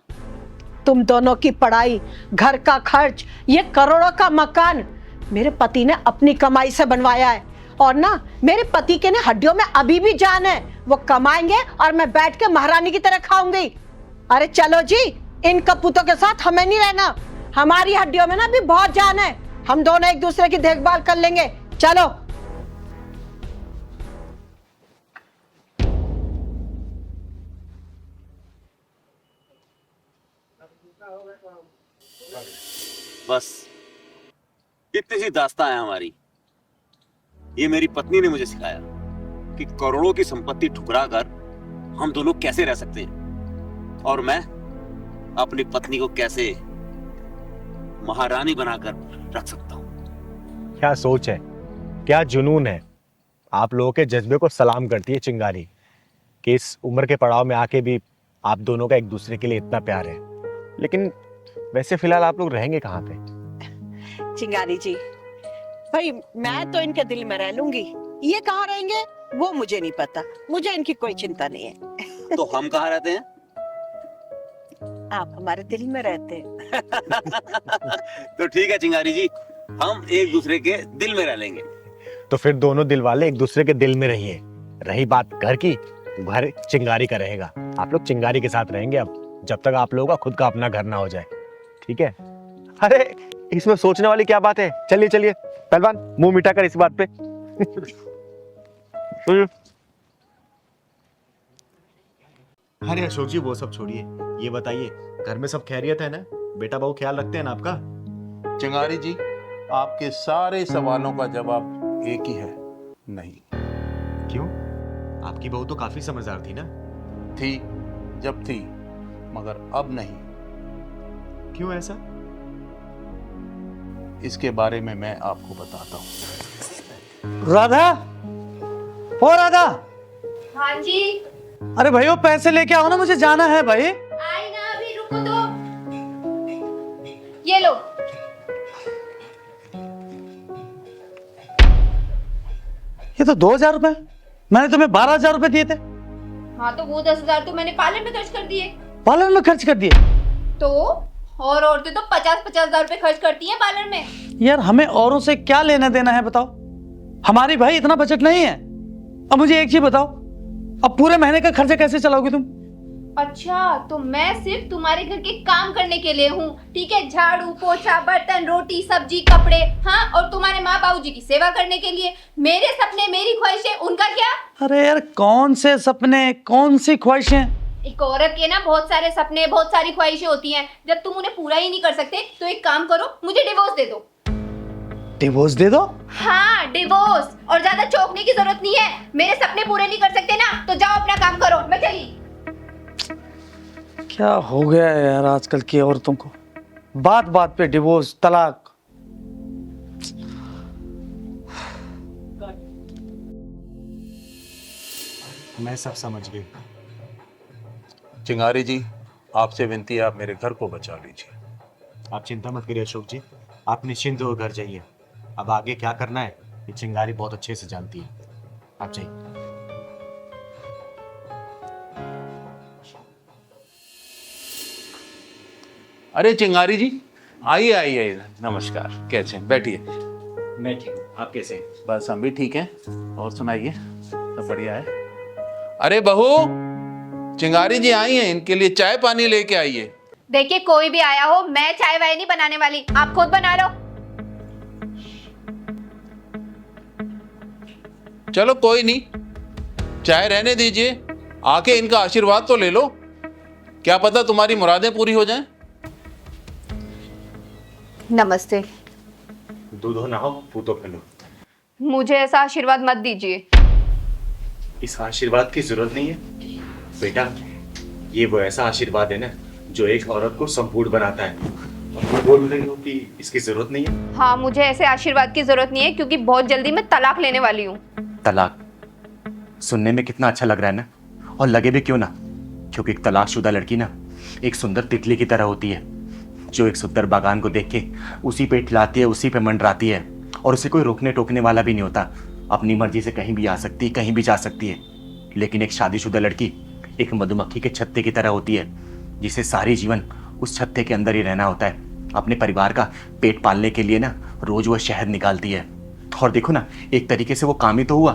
तुम दोनों की पढ़ाई, घर का खर्च, ये करोड़ों का मकान मेरे पति ने अपनी कमाई से बनवाया है। और ना मेरे पति के ने हड्डियों में अभी भी जान है, वो कमाएंगे और मैं बैठ के महारानी की तरह खाऊंगी। अरे चलो जी, इन कपूतों के साथ हमें नहीं रहना, हमारी हड्डियों में ना भी बहुत जान है। हम दोनों एक दूसरे की देखभाल कर लेंगे, चलो। बस इतनी सी दास्तां है हमारी। ये मेरी पत्नी ने मुझे सिखाया कि करोड़ों की संपत्ति ठुकरा कर हम दोनों कैसे रह सकते हैं, और मैं अपनी पत्नी को कैसे महारानी बनाकर रख सकता हूं। क्या सोच है, क्या जुनून है। आप लोगों के जज्बे को सलाम करती है चिंगारी कि इस उम्र के पड़ाव में आके भी आप दोनों का एक दूसरे के लिए इतना प्यार है। लेकिन वैसे फिलहाल आप लोग रहेंगे कहाँ पे? चिंगारी जी, भाई मैं तो इनके दिल में रह लूंगी, ये कहाँ रहेंगे वो मुझे नहीं पता, मुझे इनकी कोई चिंता नहीं है। तो हम कहाँ रहते हैं? आप हमारे दिल में रहते हैं। तो ठीक है चिंगारी जी, हम एक दूसरे के दिल में रह लेंगे। तो फिर दोनों दिल वाले एक दूसरे के दिल में रहिए। रही बात घर की, घर चिंगारी का रहेगा। आप लोग चिंगारी के साथ रहेंगे अब, जब तक आप लोगों का खुद का अपना घर ना हो जाए, ठीक है? अरे इसमें सोचने वाली क्या बात है। चलिए चलिए पहलवान, मुंह मिटा कर इस बात पे। अरे अशोक जी वो सब छोड़िए, ये बताइए घर में सब खैरियत है ना? बेटा बहू ख्याल रखते हैं ना आपका? चिंगारी जी, आपके सारे सवालों का जवाब एक ही है, नहीं। क्यों? आपकी बहू तो काफी समझदार थी ना? थी, जब थी, मगर अब नहीं। क्यों ऐसा? इसके बारे में मैं आपको बताता हूँ। राधा, ओ राधा, हाँ जी। अरे भाई वो पैसे लेके आओ ना, मुझे जाना है भाई। आई ना, अभी रुको तो। ये लो। ये तो 2000 रुपए, मैंने तुम्हें 12,000 रुपए दिए थे। हाँ तो वो 10,000 तो मैंने पार्लर में खर्च कर दिए। पार्लर में खर्च कर दिए? तो और औरतें तो 50-50 हजार रुपए खर्च करती हैं पार्लर में। यार हमें औरों से क्या लेना देना है बताओ? हमारी भाई इतना बजट नहीं है। अब मुझे एक चीज बताओ, अब पूरे महीने का खर्चा कैसे चलाओगे तुम? अच्छा, तो मैं सिर्फ तुम्हारे घर के काम करने के लिए हूँ, ठीक है? झाड़ू पोछा बर्तन रोटी सब्जी कपड़े, हाँ, और तुम्हारे माँ बाबूजी की सेवा करने के लिए। मेरे सपने मेरी ख्वाहिशें, उनका क्या? अरे यार कौन से सपने, कौन सी ख्वाहिशें? एक औरत के ना बहुत सारे सपने बहुत सारी ख्वाहिशें होती हैं। जब तुम उन्हें पूरा ही नहीं कर सकते तो एक काम करो, मुझे डिवोर्स दे दो। डिवोर्स दे दो? हाँ डिवोर्स, और ज्यादा चौंकने की जरूरत नहीं है। मेरे सपने पूरे नहीं कर सकते ना, तो जाओ अपना काम करो, मैं चली। क्या हो गया है यार आजकल की औरतों को, बात बात पे डिवोर्स तलाक। मैं सब समझ गई। चिंगारी जी, आपसे विनती है, आप मेरे घर को बचा लीजिए। आप चिंता मत करिए अशोक जी, आप निश्चिंत हो घर जाइए। अब आगे क्या करना है ये चिंगारी बहुत अच्छे से जानती है। आप जाइए। अरे चिंगारी जी, आइए आइए, नमस्कार, कैसे हैं? बैठिए। मैं ठीक हूँ, आप कैसे हैं? बस हम भी ठीक हैं। और सुनाइए, सब बढ़िया है? अरे बहू, चिंगारी जी आई हैं, इनके लिए चाय पानी लेके आइए। देखिए कोई भी आया हो, मैं चाय वाय नहीं बनाने वाली, आप खुद बना लो। चलो कोई नहीं, चाय रहने दीजिए, आके इनका आशीर्वाद तो ले लो, क्या पता तुम्हारी मुरादें पूरी हो जाएं। नमस्ते। दूधो नहाओ, पूतो पिलो। मुझे ऐसा आशीर्वाद मत दीजिए। इस आशीर्वाद की जरूरत नहीं है बेटा, ये वो ऐसा आशीर्वाद है ना जो एक औरत को संपूर्ण बनाता है। और तुम बोल रही हो कि इसकी जरूरत नहीं है? हाँ, मुझे ऐसे आशीर्वाद की जरूरत नहीं है, क्योंकि बहुत जल्दी मैं तलाक लेने वाली हूँ। तलाक सुनने में कितना अच्छा लग रहा है ना, और लगे भी क्यों ना, क्योंकि एक तलाकशुदा लड़की ना एक सुंदर तितली की तरह होती है, जो एक सुंदर बागान को देख के उसी पे इठलाती है, उसी पे मंडराती है, और उसे कोई रोकने टोकने वाला भी नहीं होता। अपनी मर्जी से कहीं भी आ सकती है, कहीं भी जा सकती है। लेकिन एक शादीशुदा लड़की एक मधुमक्खी के छत्ते की तरह होती है, जिसे सारी जीवन उस छत्ते के अंदर ही रहना होता है। अपने परिवार का पेट पालने के लिए ना रोज वह शहद निकालती है। और देखो ना, एक तरीके से वो काम ही तो हुआ।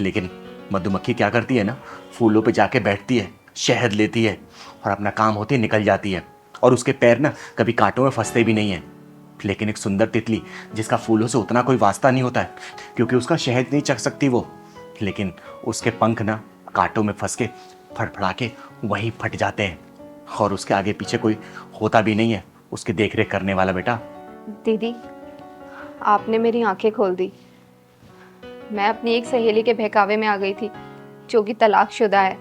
लेकिन मधुमक्खी क्या करती है ना, फूलों पे जाके बैठती है, शहद लेती है, और अपना काम होते ही निकल जाती है। और उसके पैर ना कभी कांटों में फंसते भी नहीं है। लेकिन एक सुंदर तितली, जिसका फूलों से उतना कोई वास्ता नहीं होता है, क्योंकि उसका शहद नहीं चख सकती वो, लेकिन उसके पंख ना कांटों में फंस के फड़फड़ा के वहीं फट जाते हैं, और उसके आगे पीछे कोई होता भी नहीं है उसकी देखरेख करने वाला। बेटा दीदी, आपने मेरी आंखें खोल दी। मैं अपनी एक सहेली के बहकावे में आ गई थी, जो कि तलाकशुदा है।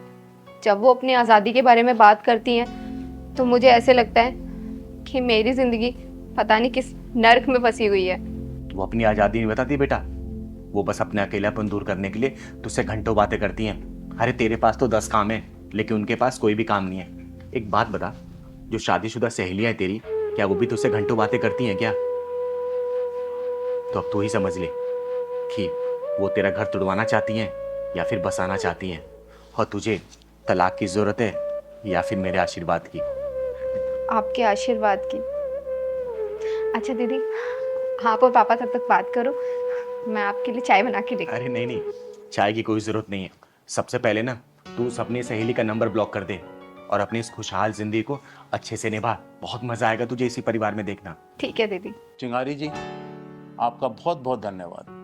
जब वो अपनी आज़ादी के बारे में बात करती हैं तो मुझे ऐसे लगता है कि मेरी ज़िंदगी पता नहीं किस नर्क में फंसी हुई है। वो अपनी आज़ादी नहीं बताती बेटा, वो बस अपने अकेलापन दूर करने के लिए तुझसे घंटों बातें करती हैं। अरे तेरे पास तो 10 काम है, लेकिन उनके पास कोई भी काम नहीं है। एक बात बता, जो शादीशुदा सहेलियां हैं तेरी, क्या वो भी तुझसे घंटों बातें करती हैं क्या? तो अब तू ही समझ ले कि वो तेरा घर तुड़वाना चाहती हैं या फिर बसाना चाहती हैं, और तुझे तलाक की ज़रूरत है या फिर मेरे आशीर्वाद की। आपके आशीर्वाद की। अच्छा दीदी, आप और पापा तब तक बात करो, मैं आपके लिए चाय बना के लेकर। अरे नहीं नहीं, चाय की कोई ज़रूरत नहीं है। सबसे पहले ना तू अपनी सहेली का नंबर ब्लॉक कर दे, और अपनी इस खुशहाल जिंदगी को अच्छे से निभा। बहुत मजा आएगा तुझे इसी परिवार में देखना। ठीक है दीदी। चिंगारी जी, आपका बहुत बहुत धन्यवाद।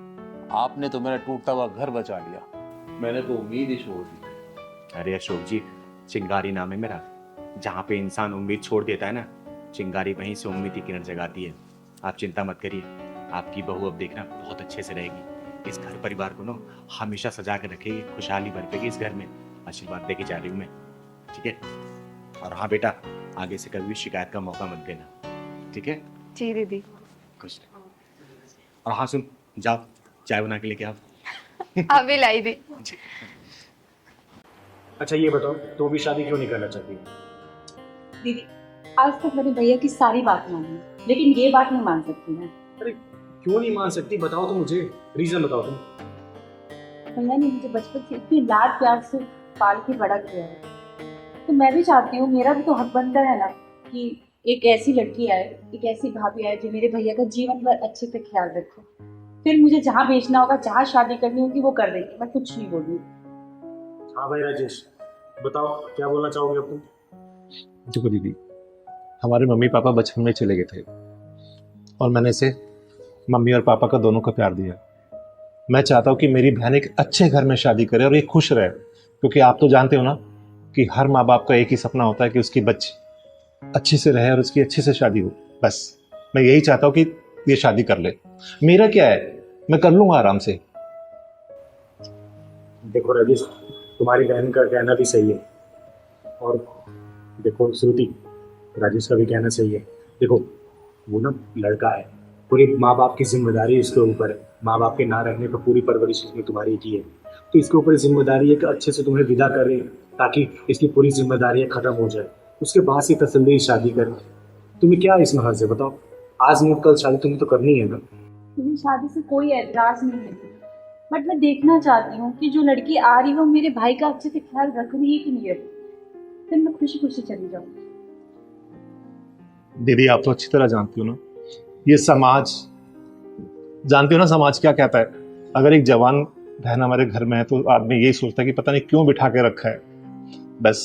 आपने तो मेरा टूटता हुआ घर बचा लिया, मैंने तो उम्मीद ही छोड़ दी। अरे अशोक जी, चिंगारी नाम है मेरा। जहाँ पे इंसान उम्मीद छोड़ देता है ना, चिंगारी वहीं से उम्मीद की किरण जगाती है। आप चिंता मत करिए, आपकी बहू अब देखना बहुत अच्छे से रहेगी। इस घर परिवार को ना हमेशा सजा के रखेगी, खुशहाली बरपेगी इस घर में। आशीर्वाद देके जा रही हूँ मैं, ठीक है? और हाँ बेटा, आगे से कभी भी शिकायत का मौका मत देना, ठीक है? जी दीदी। खुश रह। और हाँ सुन, जाओ चाय बना के लेके आओ। अभी लाई दी। अच्छा ये बताओ, तुम अभी शादी क्यों नहीं करना चाहती? दीदी, आज तक मैंने भैया की सारी बात मानी, लेकिन ये बात नहीं मान सकती मैं। अरे क्यों नहीं मान सकती, बताओ तो मुझे, रीजन बताओ तुम। भैया ने मुझे बचपन से इतनी लाड प्यार से पाल के बड़ा किया है, तो मैं भी चाहती हूँ, मेरा भी तो हक बनता है ना कि एक ऐसी लड़की आए, एक ऐसी भाभी आए जो मेरे भैया का जीवन भर अच्छे से ख्याल रखे। फिर मुझे जहाँ भेजना होगा, जहाँ शादी करनी होगी वो कर देंगे, मैं कुछ नहीं बोलूँगी। हाँ भाई राजेश, बताओ क्या बोलना चाहोगे अब तुम? देखो दीदी, हमारे मम्मी पापा बचपन में चले गए थे और मैंने इसे मम्मी और पापा का दोनों का प्यार दिया। मैं चाहता हूँ कि मेरी बहन एक अच्छे घर में शादी करे और ये खुश रहे, क्योंकि आप तो जानते हो ना कि हर माँ बाप का एक ही सपना होता है कि उसकी बच्ची अच्छे से रहे और उसकी अच्छे से शादी हो। बस मैं यही चाहता हूँ कि ये शादी कर ले। मेरा क्या है, मैं कर लूँगा आराम से। देखो राजेश, तुम्हारी बहन का कहना भी सही है, और देखो श्रुति, राजेश का भी कहना सही है। देखो वो ना लड़का है, पूरी माँ बाप की जिम्मेदारी इसके ऊपर है। माँ बाप के ना रहने पर पूरी परवरिश इसमें तुम्हारी की है, तो इसके ऊपर जिम्मेदारी है कि अच्छे से तुम्हें विदा करे, ताकि इसकी पूरी जिम्मेदारियाँ खत्म हो जाए, उसके बाद से तसल्ली शादी करें। तुम्हें क्या इसमें हर्ज है बताओ? आज नहीं कल शादी तुम्हें तो करनी है ना। मुझे शादी से कोई एतराज नहीं है, बट मैं देखना चाहती हूँ कि जो लड़की आ रही है वो मेरे भाई का अच्छे से ख्याल रख रही है कि नहीं रख रही, फिर मैं खुशी खुशी चली जाऊँ। दीदी आप तो अच्छी तरह जानती हो ना, ये समाज, जानती हो ना समाज क्या कहता है। अगर एक जवान बहन हमारे घर में है तो आदमी यही सोचता है कि पता नहीं क्यों बिठा के रखा है। बस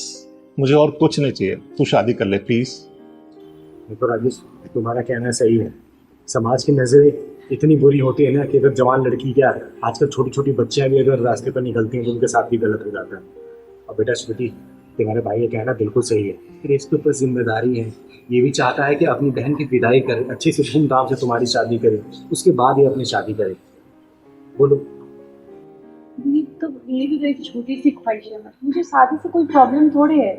मुझे और कुछ नहीं चाहिए, तू शादी कर ले प्लीज। देखो राजेश, तुम्हारा कहना सही है, समाज की नजरें इतनी बुरी होती है ना कि अगर जवान लड़की, क्या आजकल छोटी छोटी बच्चियां भी अगर रास्ते पर निकलती हैं तो उनके साथ भी गलत हो जाता है। और बेटा श्रुति, तुम्हारे भाई का कहना बिल्कुल सही है, फिर इसके ऊपर जिम्मेदारी है। ये भी चाहता है कि अपनी बहन की विदाई करे, अच्छे से धूमधाम से तुम्हारी शादी करे, उसके बाद ही अपनी शादी करे। बोलो। ये तो मेरी भी एक छोटी सी ख्वाहिश है, मुझे शादी से कोई प्रॉब्लम थोड़े है।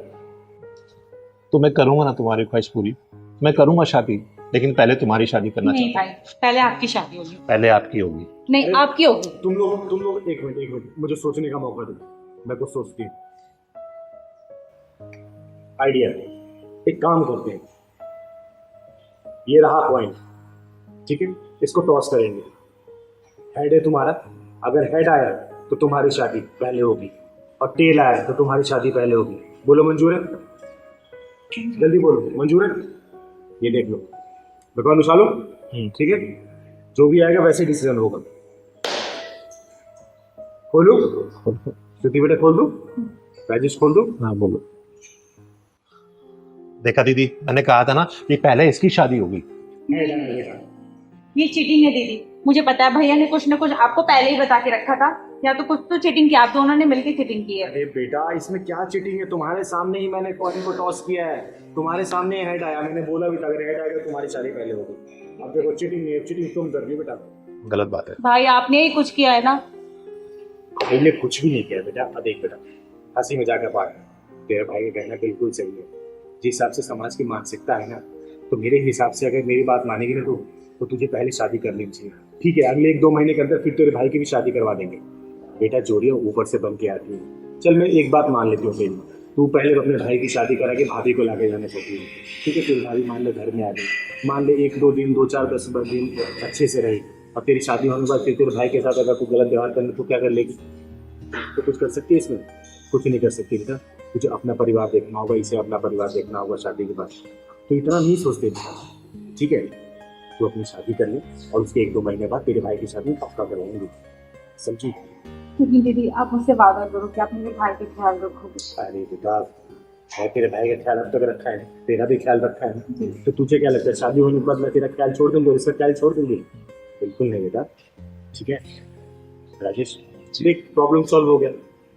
तो मैं करूंगा ना तुम्हारी ख्वाहिश पूरी, मैं करूंगा शादी, लेकिन पहले तुम्हारी शादी करना नहीं चाहता भाई, पहले आपकी शादी होगी। हूं। पहले आपकी होगी। नहीं, आपकी होगी। तुम लोग एक मिनट मुझे सोचने का मौका दो, मैं कुछ सोचती हूँ। आइडिया, एक काम करते हैं, ये रहा पॉइंट, ठीक है, इसको टॉस करेंगे। हेड है तुम्हारा, अगर हेड आया तो तुम्हारी शादी पहले होगी, और टेल आया तो तुम्हारी शादी पहले होगी। बोलो मंजूर है? जल्दी बोलो, मंजूर है? ये देख लो, भगवान उछालो, ठीक है, जो भी आएगा वैसे डिसीजन होगा। खोलो, श्रुति बेटा खोल दो, राजेश खोल दो। हाँ बोलो। देखा दीदी, मैंने कहा था ना कि पहले इसकी शादी होगी। ये चीटिंग है दीदी, मुझे पता है भैया ने कुछ ना कुछ आपको पहले ही बता के रखा था, या तो कुछ तो चीटिंग की, आप दोनों ने मिलकर चीटिंग की है। अरे बेटा, इसमें क्या चीटिंग है? तुम्हारे सामने ही मैंने कॉइन को टॉस किया है, तुम्हारे सामने हेड आया, मैंने बोला भी था अगर हेड आएगा तुम्हारी शादी पहले होगी। अब देखो चीटिंग नहीं है, चीटिंग तुम कर रही हो बेटा, गलत बात है। भाई आपने ही कुछ किया है ना। मैंने कुछ भी नहीं किया बेटा। अब देख बेटा, हंसी मजाक का पार्ट, तेरे भाई का कहना बिल्कुल सही है। जिस हिसाब से समाज की मानसिकता है ना, तो मेरे हिसाब से अगर मेरी बात मानेगी ना तो तुझे पहले शादी कर लेनी चाहिए। ठीक है, अगले 1-2 महीने के अंदर फिर तेरे भाई की भी शादी करवा देंगे। बेटा जोड़ियाँ ऊपर से बन के आती है। चल मैं एक बात मान लेती हूँ, फिर तू पहले अपने भाई की शादी करा के भाभी को लाके जाने चाहती है, ठीक है? तेरी भाभी मान ले घर में आ गई, मान ले 1-2 दिन, 2-4, 10 दिन अच्छे से रही, और तेरी शादी होने के बाद फिर तेरे भाई के साथ अगर तू गलत व्यवहार करने तो क्या कर लेगी? तो कुछ कर सकती है इसमें? कुछ नहीं कर सकती बेटा। तुझे अपना परिवार देखना होगा, इसे अपना परिवार देखना होगा शादी के बाद। तो इतना नहीं सोचते, ठीक है? तू अपनी शादी कर ले और उसके 1-2 महीने बाद तेरे भाई की शादी पक्का करवाएंगे, समझी? दीदी आप मुझसे वादा करो कि आप मेरे भाई का ख्याल रखोगे। अरे बेटा, है तेरे भाई का ख्याल अब तक रखा है, तेरा भी ख्याल रखा है, तो तुझे क्या लगता है शादी होने के बाद मैं तेरा ख्याल छोड़ दूंगी, इसका ख्याल छोड़ दूंगी? बिल्कुल नहीं बेटा, ठीक है? राजेश देख, प्रॉब्लम सॉल्व हो गया,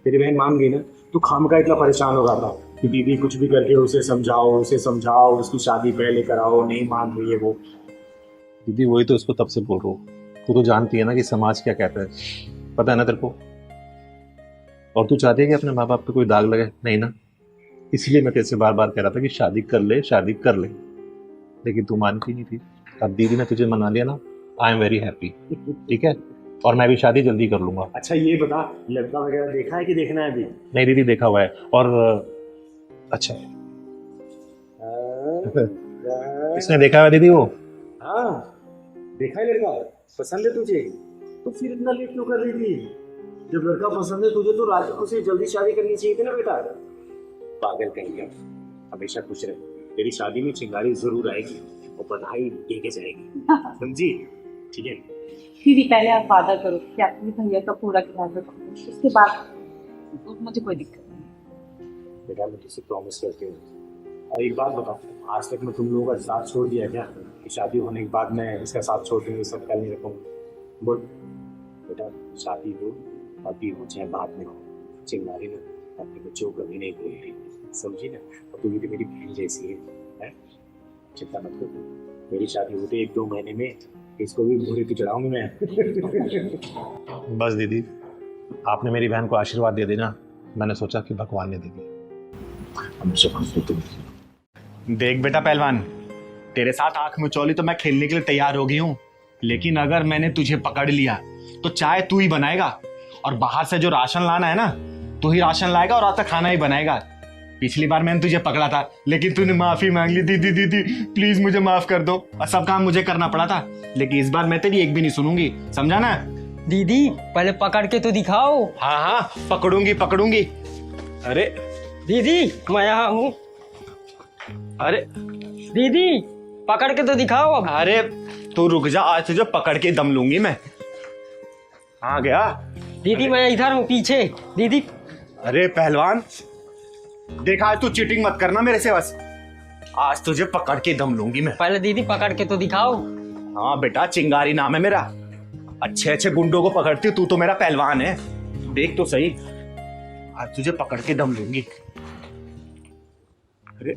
तेरी बहन मान गई ना, तू खामखा इतना परेशान हो रहा था कि दीदी कुछ भी करके उसे समझाओ, उसकी शादी पहले कराओ, नहीं मान रही है वो। दीदी वही तो इसको तब से बोल रहा हूँ तू तो जानती है ना कि समाज क्या कहता है, पता है ना तेरे को। और तू चाहती है कि अपने माँ बाप पे कोई दाग लगे? नहीं ना, इसलिए मैं तेरे से बार बार कह रहा था कि शादी कर ले, शादी कर ले, लेकिन तू मानती नहीं थी। अब दीदी ने तुझे मना लिया ना, आई एम वेरी हैप्पी। ठीक है, और मैं भी शादी जल्दी कर लूंगा। अच्छा ये बता, लड़का वगैरह देखा है कि देखना है अभी? नहीं दीदी, देखा हुआ है। और अच्छा इसने देखा हुआ दीदी? वो हाँ देखा है लड़का, पसंद है तुझे? तो फिर इतना लेट क्यों कर रही थी? जब लड़का पसंद है तुझे तो राजी खुशी जल्दी शादी करनी चाहिए थी ना बेटा। पागल कहीं का, हमेशा खुश रहे। तेरी शादी में चिंगारी जरूर आएगी और बधाई दे के जाएगी, समझी? ठीक है दीदी, पहले आप वादा करो कि आप अपने भैया का पूरा ख्याल रखोगे, उसके बाद मुझे कोई दिक्कत नहीं। बेटा मैं तुझसे प्रॉमिस करती हूँ। और एक बात बताओ, आज तक मैं तुम लोगों का साथ छोड़ दिया क्या? कि शादी होने के बाद मैं इसका साथ छोड़ दूंगी, सब ख्याल नहीं रखूंगा? बोल बेटा, शादी हो अभी हो चाहे बाद में हो, चिंगारी ने अपने बच्चों को कभी नहीं भूलती, समझी ना? और तू भी तो मेरी बहन जैसी है? चिंता मत करो, मेरी शादी होते 1-2 महीने में इसको भी घोड़े पे चढ़ाऊंगी मैं। बस दीदी, आपने मेरी बहन को आशीर्वाद दे देना, मैंने सोचा कि भगवान ने दे दिया। देख बेटा पहलवान, तेरे साथ आंख मिचौली तो मैं खेलने के लिए तैयार हो गई हूँ, लेकिन अगर मैंने तुझे पकड़ लिया तो चाय तू ही बनाएगा, और बाहर से जो राशन लाना है ना, तू ही राशन लाएगा और रात का खाना ही बनाएगा। पिछली बार मैंने तुझे पकड़ा था, लेकिन तूने माफी मांग ली। दीदी दीदी प्लीज मुझे माफ कर दो, और सब काम मुझे करना पड़ा था, लेकिन इस बार मैं तेरी एक भी नहीं सुनूंगी, समझा ना? दीदी पहले पकड़ के तो दिखाओ। हाँ हाँ पकड़ूंगी पकड़ूंगी। अरे दीदी मैं यहाँ हूँ। अरे दीदी पकड़ के तो दिखाओ अब। अरे तू रुक जा, आज तुझे पकड़ के दम लूंगी मैं। आ गया दीदी, मैं इधर हूँ पीछे। दीदी अरे पहलवान देखा, आज तू चीटिंग मत करना मेरे से, बस आज तुझे पकड़ के दम लूंगी मैं। पहले दीदी पकड़ के तो दिखाओ। हाँ बेटा, चिंगारी नाम है मेरा, अच्छे अच्छे गुंडों को पकड़ती तू तो मेरा पहलवान है। देख तो सही, आज तुझे पकड़ के दम लूंगी। अरे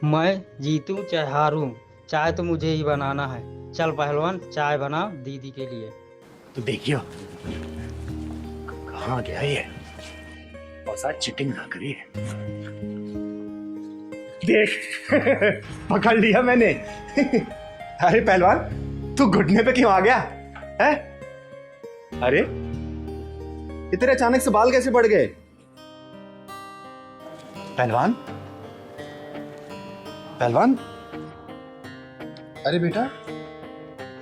मैं जीतूं चाहे हारूं, चाय तो मुझे ही बनाना है। चल पहलवान, चाय बना दीदी के लिए। तो देखियो कहाँ गया ये, और साथ चिटिंग ना करिए। देख पकड़ लिया मैंने। अरे पहलवान तू घुटने पे क्यों आ गया है? अरे इतने अचानक से बाल कैसे बढ़ गए? पहलवान पहलवान, अरे बेटा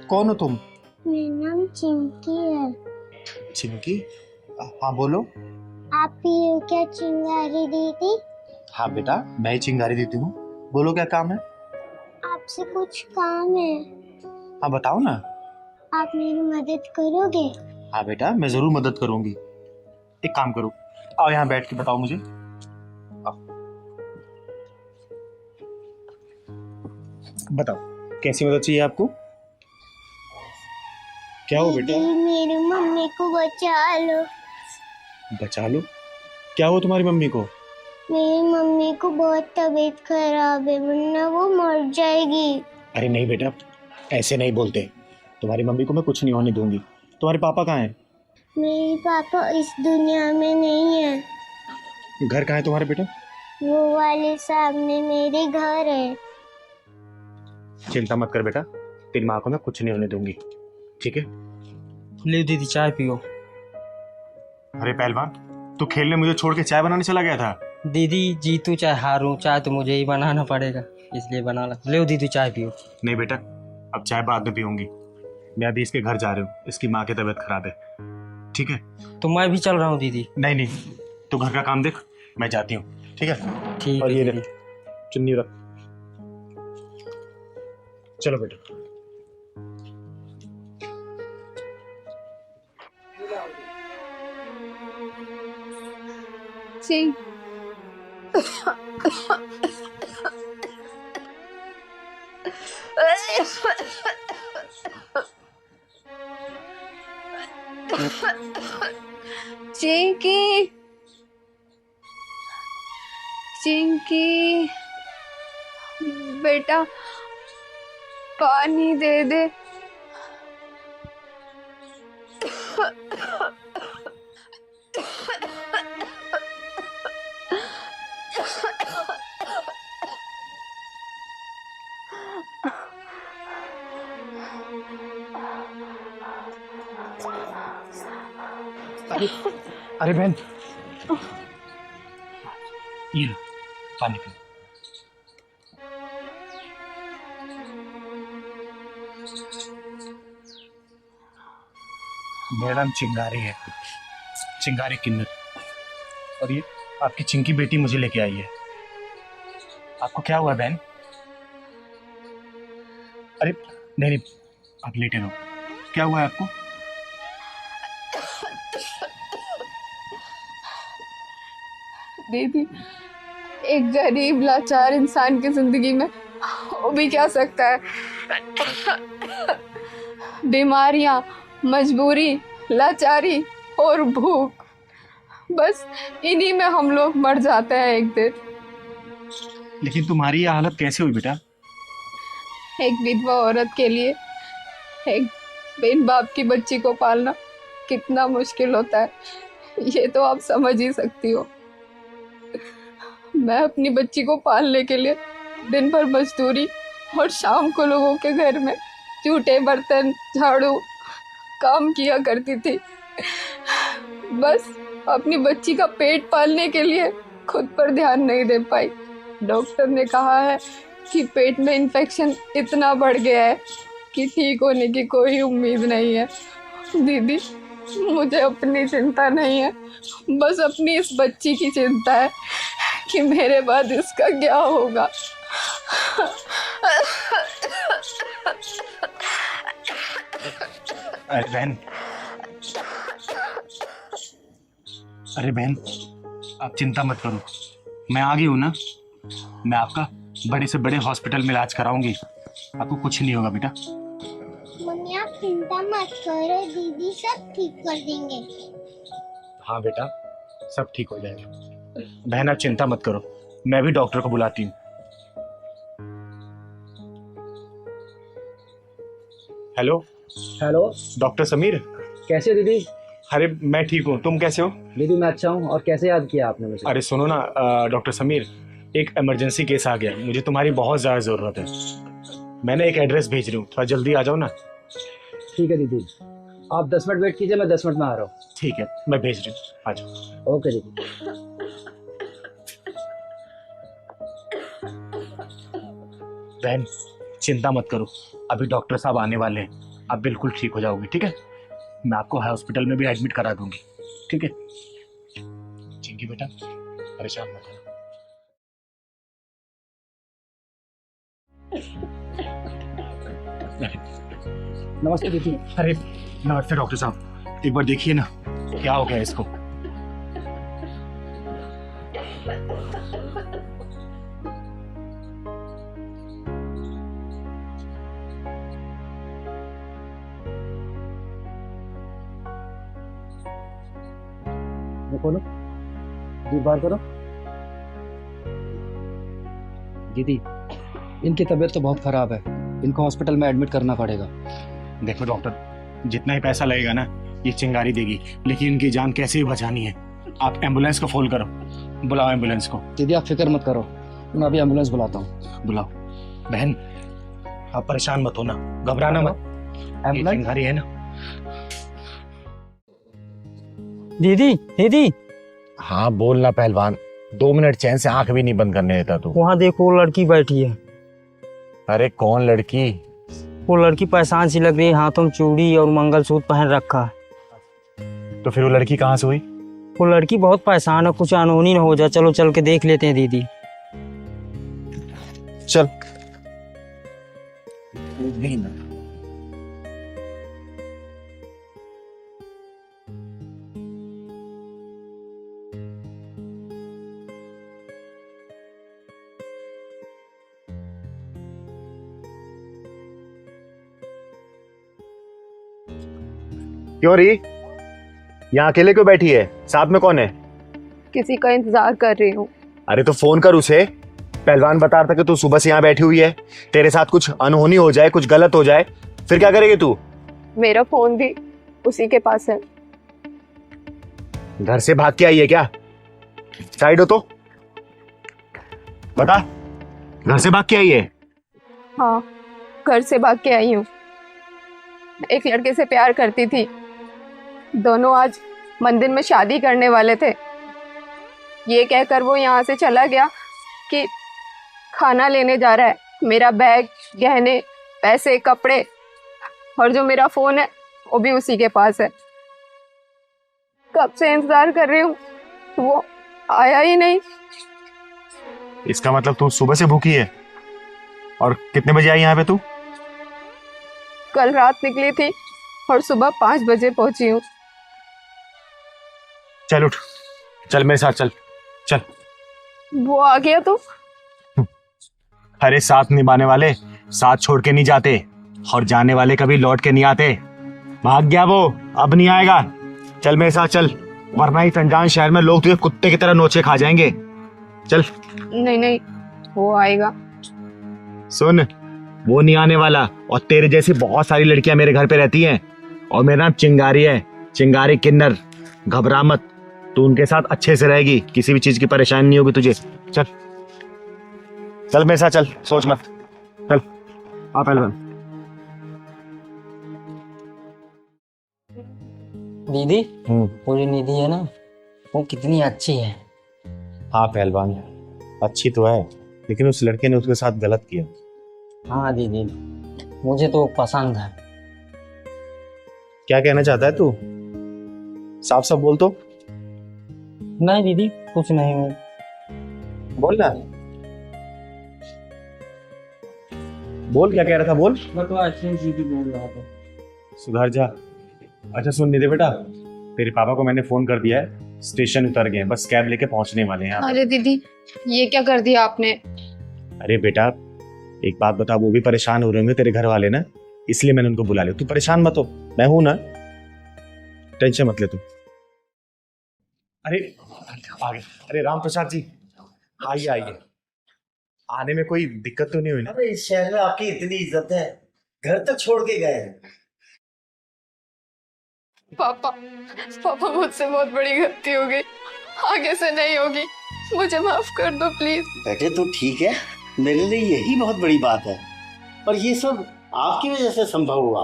कौन हो तुम? मेरा नाम चिंकी है। चिंकी? हाँ बोलो। आप ही हो क्या चिंगारी दीदी? हाँ बेटा, मैं ही चिंगारी देती हूँ, बोलो क्या काम है? आपसे कुछ काम है। हाँ बताओ ना। आप मेरी मदद करोगे? हाँ बेटा मैं जरूर मदद करूंगी। एक काम करो, आओ यहाँ बैठ के बताओ मुझे। आओ। बताओ कैसी मदद चाहिए आपको? क्या हो बेटा? दीदी मेरी मम्मी को बचा लो। बचा लो? क्या हो तुम्हारी मम्मी को? मेरी मम्मी को बहुत तबीयत खराब है, वरना वो मर जाएगी। अरे नहीं बेटा, ऐसे नहीं बोलते, तुम्हारी मम्मी को मैं कुछ नहीं होने दूंगी। तुम्हारे पापा कहाँ हैं? मेरे पापा इस दुनिया में नहीं है। घर कहाँ है तुम्हारे बेटा? वो वाले सामने मेरे घर है। चिंता मत कर बेटा, तेरी माँ को मैं कुछ नहीं होने दूंगी, ठीक है? ले दीदी चाय पियो। अरे पहलवान, तू खेलने मुझे छोड़ के चाय बनाने चला गया था? दीदी जीतू चाहे हारूं, चाय तो मुझे ही बनाना पड़ेगा, इसलिए बना ला। ले दीदी चाय पियो। नहीं बेटा, अब चाय बाद में पीऊंगी, मैं अभी इसके घर जा रही हूँ, इसकी माँ की तबीयत खराब है, ठीक है? तो मैं भी चल रहा हूँ दीदी। नहीं नहीं, तू घर का काम देख, मैं जाती हूँ, ठीक है? ठीक और है। ये रख, चुन्नी रख। चलो बेटा। जी चिंकी, चिंकी बेटा पानी दे दे। अरे बहन, ये लो, पानी पी। मैडम चिंगारी है, चिंगारी किन्नर, और ये आपकी चिंकी बेटी मुझे लेके आई है। आपको क्या हुआ बहन? अरे नहीं नहीं, आप लेटे रहो। क्या हुआ है आपको? दीदी, एक गरीब लाचार इंसान की जिंदगी में हो भी क्या सकता है? बीमारियां, मजबूरी, लाचारी और भूख, बस इन्हीं में हम लोग मर जाते हैं एक दिन। लेकिन तुम्हारी ये हालत कैसे हुई बेटा? एक विधवा औरत के लिए एक बिन बाप की बच्ची को पालना कितना मुश्किल होता है, ये तो आप समझ ही सकती हो। मैं अपनी बच्ची को पालने के लिए दिन भर मजदूरी और शाम को लोगों के घर में जूठे बर्तन, झाड़ू काम किया करती थी, बस अपनी बच्ची का पेट पालने के लिए खुद पर ध्यान नहीं दे पाई। डॉक्टर ने कहा है कि पेट में इन्फेक्शन इतना बढ़ गया है कि ठीक होने की कोई उम्मीद नहीं है। दीदी, मुझे अपनी चिंता नहीं है, बस अपनी इस बच्ची की चिंता है कि मेरे बाद इसका क्या होगा। अरे बहन, अरे बहन, आप चिंता मत करो, मैं आ गई हूँ ना। मैं आपका बड़े से बड़े हॉस्पिटल में इलाज कराऊंगी, आपको कुछ नहीं होगा बेटा। मम्मी आप चिंता मत करो, दीदी सब ठीक कर देंगे। हाँ बेटा, सब ठीक हो जाएगा। बहन आप चिंता मत करो, मैं भी डॉक्टर को बुलाती हूँ। हेलो हेलो डॉक्टर समीर, कैसे हो दीदी? अरे मैं ठीक हूँ, तुम कैसे हो? दीदी मैं अच्छा हूँ। और कैसे याद किया आपने मुझे? अरे सुनो ना डॉक्टर समीर, एक इमरजेंसी केस आ गया, मुझे तुम्हारी बहुत ज़्यादा ज़रूरत है। मैंने एक एड्रेस भेज रही हूँ, थोड़ा जल्दी आ जाओ ना। ठीक है दीदी, आप 10 मिनट वेट कीजिए, मैं 10 मिनट में आ रहा हूँ। ठीक है, मैं भेज रही हूँ, आ जाओ। ओके दीदी। बहन चिंता मत करो, अभी डॉक्टर साहब आने वाले हैं, आप बिल्कुल ठीक हो जाओगे। ठीक है, मैं आपको हॉस्पिटल में भी एडमिट करा दूंगी। ठीक है चिंकी बेटा, परेशान मत हो। नमस्ते दीदी। अरे नमस्ते डॉक्टर साहब, एक बार देखिए ना क्या हो गया इसको। खोलो, जी बाहर करो। दीदी, इनकी तबीयत तो बहुत खराब है, इनको हॉस्पिटल में एडमिट करना पड़ेगा। देखो डॉक्टर, जितना ही पैसा लगेगा ना ये चिंगारी देगी, लेकिन इनकी जान कैसे भी बचानी है। आप एम्बुलेंस को फोन करो, बुलाओ एम्बुलेंस को। दीदी आप फिक्र मत करो, मैं अभी एम्बुलेंस बुलाता हूँ। बुलाओ। बहन आप परेशान मत होना, घबराना मत, ये चिंगारी है ना। दीदी दीदी। हाँ बोलना पहलवान, 2 मिनट चैन से आंख भी नहीं बंद करने देता तू। वहाँ देखो वो लड़की बैठी है। अरे कौन लड़की? वो लड़की परेशान सी लग रही है, हाथों में चूड़ी और मंगलसूत्र पहन रखा है। तो फिर वो लड़की कहाँ से हुई? वो लड़की बहुत परेशान है, कुछ अनहोनी ना हो जाए। चलो चल के देख लेते हैं दीदी। चल। क्यों रही? यहाँ अकेले क्यों बैठी है? साथ में कौन है? किसी का इंतजार कर रही हूँ। अरे तो फोन कर उसे। पहलवान बता रहा था कि तू सुबह से यहाँ बैठी हुई है, तेरे साथ कुछ अनहोनी हो जाए, कुछ गलत हो जाए, फिर क्या करेगी तू? मेरा फोन भी उसी के पास है। घर से भाग के आई है क्या? साइड हो तो बता, घर से भाग के आई है? हाँ, घर से भाग के आई हूँ। एक लड़के से प्यार करती थी, दोनों आज मंदिर में शादी करने वाले थे। ये कहकर वो यहाँ से चला गया कि खाना लेने जा रहा है। मेरा बैग, गहने, पैसे, कपड़े और जो मेरा फोन है वो भी उसी के पास है। कब से इंतजार कर रही हूँ, वो आया ही नहीं। इसका मतलब तू सुबह से भूखी है? और कितने बजे आई यहाँ पे तू? कल रात निकली थी और सुबह 5 बजे पहुंची हूँ। चल उठ, चल मेरे साथ, चल चल। वो आ गया तो? अरे साथ निभाने वाले साथ छोड़ के नहीं जाते, और जाने वाले कभी लौट के नहीं आते। भाग गया वो, अब नहीं आएगा। चल मेरे साथ चल, वरना इस अनजान शहर में लोग तुझे कुत्ते की तरह नोचे खा जाएंगे। चल। नहीं नहीं, वो आएगा। सुन, वो नहीं आने वाला। और तेरे जैसी बहुत सारी लड़कियां मेरे घर पे रहती हैं, और मेरा नाम चिंगारी है, चिंगारी किन्नर। घबरा मत, तू उनके साथ अच्छे से रहेगी, किसी भी चीज की परेशानी नहीं होगी तुझे। चल चल मेरे साथ चल, सोच मत, चल आ पहलवान। दीदी, वो जो निधि है ना, वो कितनी अच्छी है। हाँ पहलवान, अच्छी तो है, लेकिन उस लड़के ने उसके साथ गलत किया। हाँ दीदी, मुझे तो पसंद है। क्या कहना चाहता है तू? साफ साफ बोल तो। नहीं दीदी, कुछ नहीं है। बोल ना, बोल क्या कह रहा था, बोल। मैं तो आइसक्रीम दीदी बोल रहा था। सुधर जा। अच्छा सुन निधि बेटा, तेरे पापा को मैंने फोन कर दिया है, स्टेशन उतर गए हैं, बस कैब लेके पहुंचने वाले हैं। अरे दीदी, ये क्या कर दिया आपने? अरे बेटा एक बात बता, वो भी परेशान हो रहे होंगे तेरे घर वाले ना, इसलिए मैंने उनको बुला लिया। तू परेशान मत हो, मैं हूं ना, टेंशन मत ले तू। अरे आ गए। अरे राम प्रसाद जी, आइए आइए। आने में कोई दिक्कत तो नहीं हुई ना? अरे इस शहर में आपकी इतनी इज्जत है, घर तक छोड़ के गए हैं। पापा, पापा मुझसे बहुत बड़ी गलती हो गई, आगे से नहीं होगी, मुझे माफ कर दो प्लीज। बेटे तू ठीक है, मेरे लिए यही बहुत बड़ी बात है, और ये सब आपकी वजह से संभव हुआ।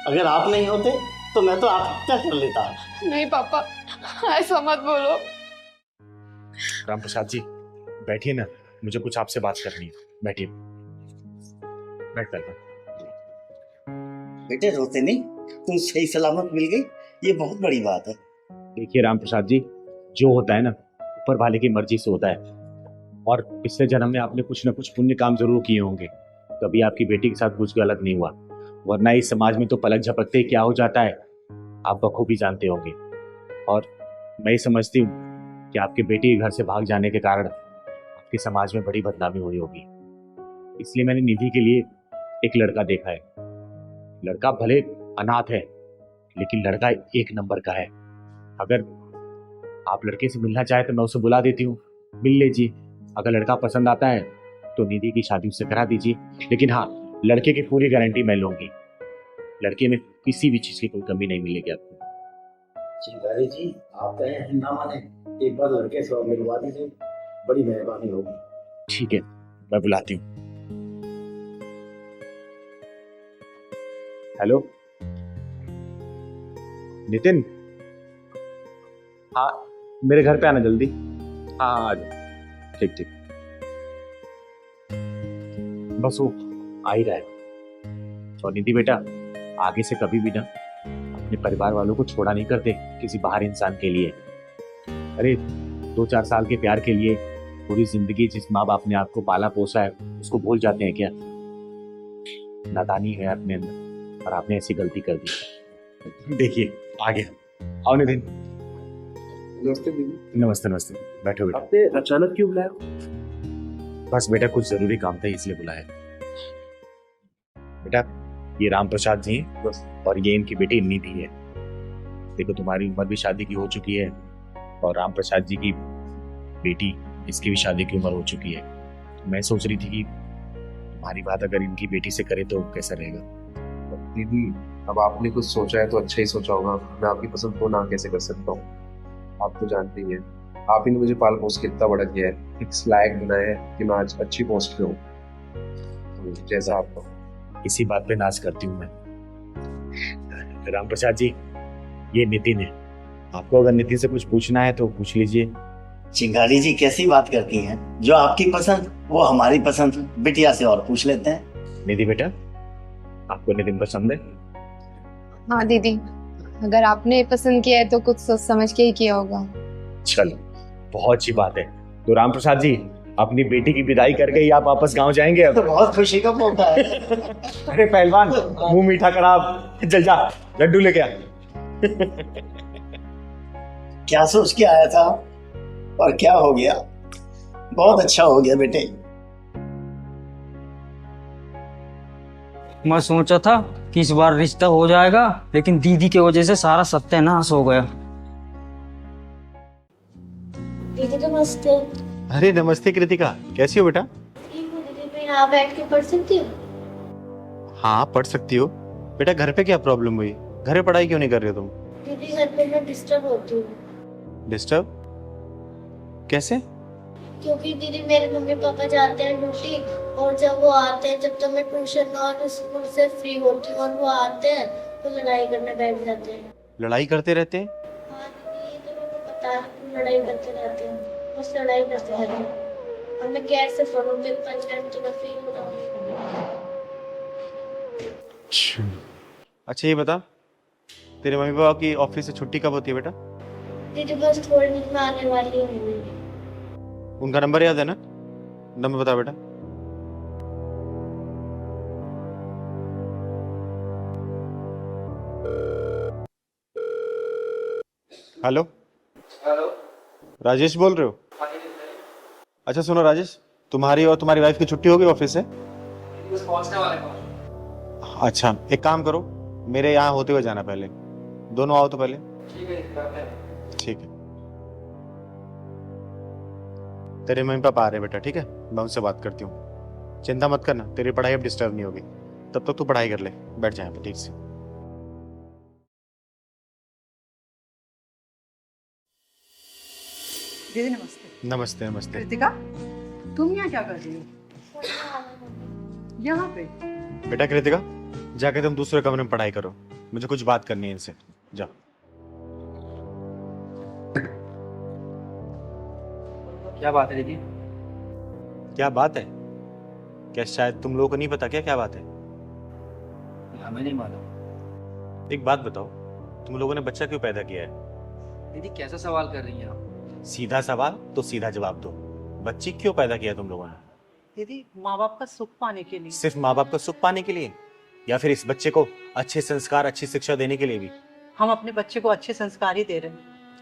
अगर आप नहीं होते तो मैं तो आत्महत्या कर लेता। नहीं पापा, ऐसा मत बोलो। राम प्रसाद जी बैठिए ना, मुझे कुछ आपसे बात करनी है, बैठिए। बैठ कर। बेटे रोते नहीं, तुम सही सलामत मिल गई, ये बहुत बड़ी बात है। देखिए राम प्रसाद जी, जो होता है ना ऊपर वाले की मर्जी से होता है, और पिछले जन्म में आपने कुछ ना कुछ पुण्य काम जरूर किए होंगे, कभी आपकी बेटी के साथ कुछ गलत नहीं हुआ, वरना इस समाज में तो पलक झपकते ही क्या हो जाता है आप बखूबी जानते होंगे। और मैं समझती हूँ कि आपके बेटी के घर से भाग जाने के कारण आपके समाज में बड़ी बदनामी हुई होगी, इसलिए मैंने निधि के लिए एक लड़का देखा है। लड़का भले अनाथ है, लेकिन लड़का 1 नंबर का है। अगर आप लड़के से मिलना चाहे तो मैं उसे बुला देती हूँ, मिल लीजिए। अगर लड़का पसंद आता है तो निधि की शादी उससे करा दीजिए, लेकिन हाँ लड़के की पूरी गारंटी मैं लूंगी, लड़के में किसी भी चीज की कोई कमी नहीं मिलेगी आपको। चिंगारी जी आप कहें ना माने, एक बार लड़के से मिलवा दीजिए, बड़ी मेहरबानी होगी। ठीक है, मैं बुलाती हूँ। हेलो नितिन, हाँ मेरे घर पे आना जल्दी। हाँ आ जाओ, ठीक ठीक, बस वो आ ही रहा है। और निधि बेटा, आगे से कभी भी ना अपने परिवार वालों को छोड़ा नहीं करते किसी बाहर इंसान के लिए। अरे 2-4 साल के प्यार के लिए पूरी जिंदगी जिस माँ बाप ने आपको पाला पोसा है उसको भूल जाते हैं क्या? नादानी है अपने अंदर, और आपने ऐसी गलती कर दी। देखिए आ गया। आओ नितिन। नमस्ते दीदी। नमस्ते नमस्ते, बैठो बेटा। आपने अचानक क्यों बुलाया? बस बेटा कुछ जरूरी काम था इसलिए बुलाया। बेटा ये राम प्रसाद जी और ये इनकी बेटी निधि है। देखो तुम्हारी उम्र भी शादी की हो चुकी है, और राम प्रसाद जी की बेटी इसकी भी शादी की उम्र हो चुकी है। मैं सोच रही थी कि तुम्हारी बात अगर इनकी बेटी से करे तो कैसा रहेगा। दीदी अब आपने कुछ सोचा है तो अच्छा ही सोचा होगा, मैं आपकी पसंद को ना कैसे कर सकता हूँ। आप तो जानते ही हैं, आप ही ने मुझे पाल पोस के इतना बड़ा किया है, इस लायक बनाया है कि मैं आज अच्छी पोस्ट पे हूँ। तो जैसा आपको। इसी बात पे नाज करती हूँ मैं। राम प्रसाद जी, ये नितिन है। आपको अगर नितिन से कुछ पूछना है तो पूछ लीजिए। चिंगारी जी कैसी बात करती हैं? जो आपकी पसंद वो हमारी पसंद। बिटिया से और पूछ लेते हैं। निधि बेटा, आपको नितिन पसंद है? हाँ दीदी, अगर आपने पसंद किया है तो कुछ सोच समझ के ही किया होगा। चलो, बहुत अच्छी बात है। तो राम प्रसाद जी, अपनी बेटी की विदाई करके ही आप वापस गांव जाएंगे अब? तो बहुत खुशी का मौका है। अरे पहलवान, मुंह मीठा कर, आप चल जा, लड्डू लेके आ। क्या सोच के आया था और क्या हो गया? बहुत अच्छा हो गया बेटे। मैं सोचा था कि इस बार रिश्ता हो जाएगा, लेकिन दीदी की वजह से सारा सत्यानाश हो गया। दीदी नमस्ते। अरे नमस्ते कृतिका, कैसी हो बेटा? ठीक हूँ दीदी, मैं यहाँ बैठ के पढ़ सकती हूँ? हाँ पढ़ सकती हो बेटा। घर पे क्या प्रॉब्लम हुई? घर पे पढ़ाई क्यों नहीं कर रहे हो तुम? दीदी घर पे मैं डिस्टर्ब होती हूँ। डिस्टर्ब कैसे? क्योंकि दीदी मेरे मम्मी पापा जाते हैं ड्यूटी, और जब वो आते हैं, जब तक मैं ट्यूशन और स्कूल से फ्री होती हूँ और वो आते हैं तो लड़ाई करने बैठ जाते हैं। लड़ाई करते रहते हैं? हाँ दीदी, ये तो मेरे को पता है, लड़ाई करते रहते हैं, बस लड़ाई करते रहते हैं। और मैं कैसे पढ़ूँ? मेरे पंचायत तो मैं फेल हो रहा हूँ। अच्छा ये बता, तेरे मम्मी पापा की ऑफिस से छुट्टी कब होती है बेटा? दीदी बस थोड़ी देर में आने वाली हूँ। उनका नंबर याद है ना? नंबर बता बेटा। हेलो हेलो, राजेश बोल रहे हो? अच्छा सुनो राजेश, तुम्हारी और तुम्हारी वाइफ की छुट्टी हो गई ऑफिस से? बस पहुंचने वाले हैं। अच्छा एक काम करो, मेरे यहाँ होते हुए जाना पहले। दोनों आओ तो पहले। ठीक है, करते हैं। ठीक है। तेरे मम्मी पापा आ रहे हैं बेटा, ठीक है? मैं उनसे बात करती हूँ। चिंता मत करना, तेरी पढ़ाई अब डिस्टर्ब नहीं होगी। तब तक तू पढ़ाई कर ले, बैठ जाए ठीक से। दीदी नमस्ते। नमस्ते नमस्ते। कृतिका, तुम यहाँ क्या कर रही हो? यहाँ पे? बेटा कृतिका, जाके तुम दूसरे कमरे में पढ़ाई करो, मुझे कुछ बात करनी है इनसे। जाओ। क्या बात है दीदी? क्या बात है? क्या शायद तुम लोगों को नहीं पता? क्या बात है? हमें नहीं मालूम। एक बात बताओ, तुम लोगों ने बच्चा क्यों पैदा किया है? दीदी कैसा सवाल कर रही हैं आप? सीधा सवाल तो सीधा जवाब दो। बच्ची क्यों पैदा किया तुम लोगों ने? दीदी माँ बाप का सुख पाने के लिए। सिर्फ माँ बाप का सुख पाने के लिए, या फिर इस बच्चे को अच्छे संस्कार अच्छी शिक्षा देने के लिए भी? हम अपने बच्चे को अच्छे संस्कार ही दे रहे हैं।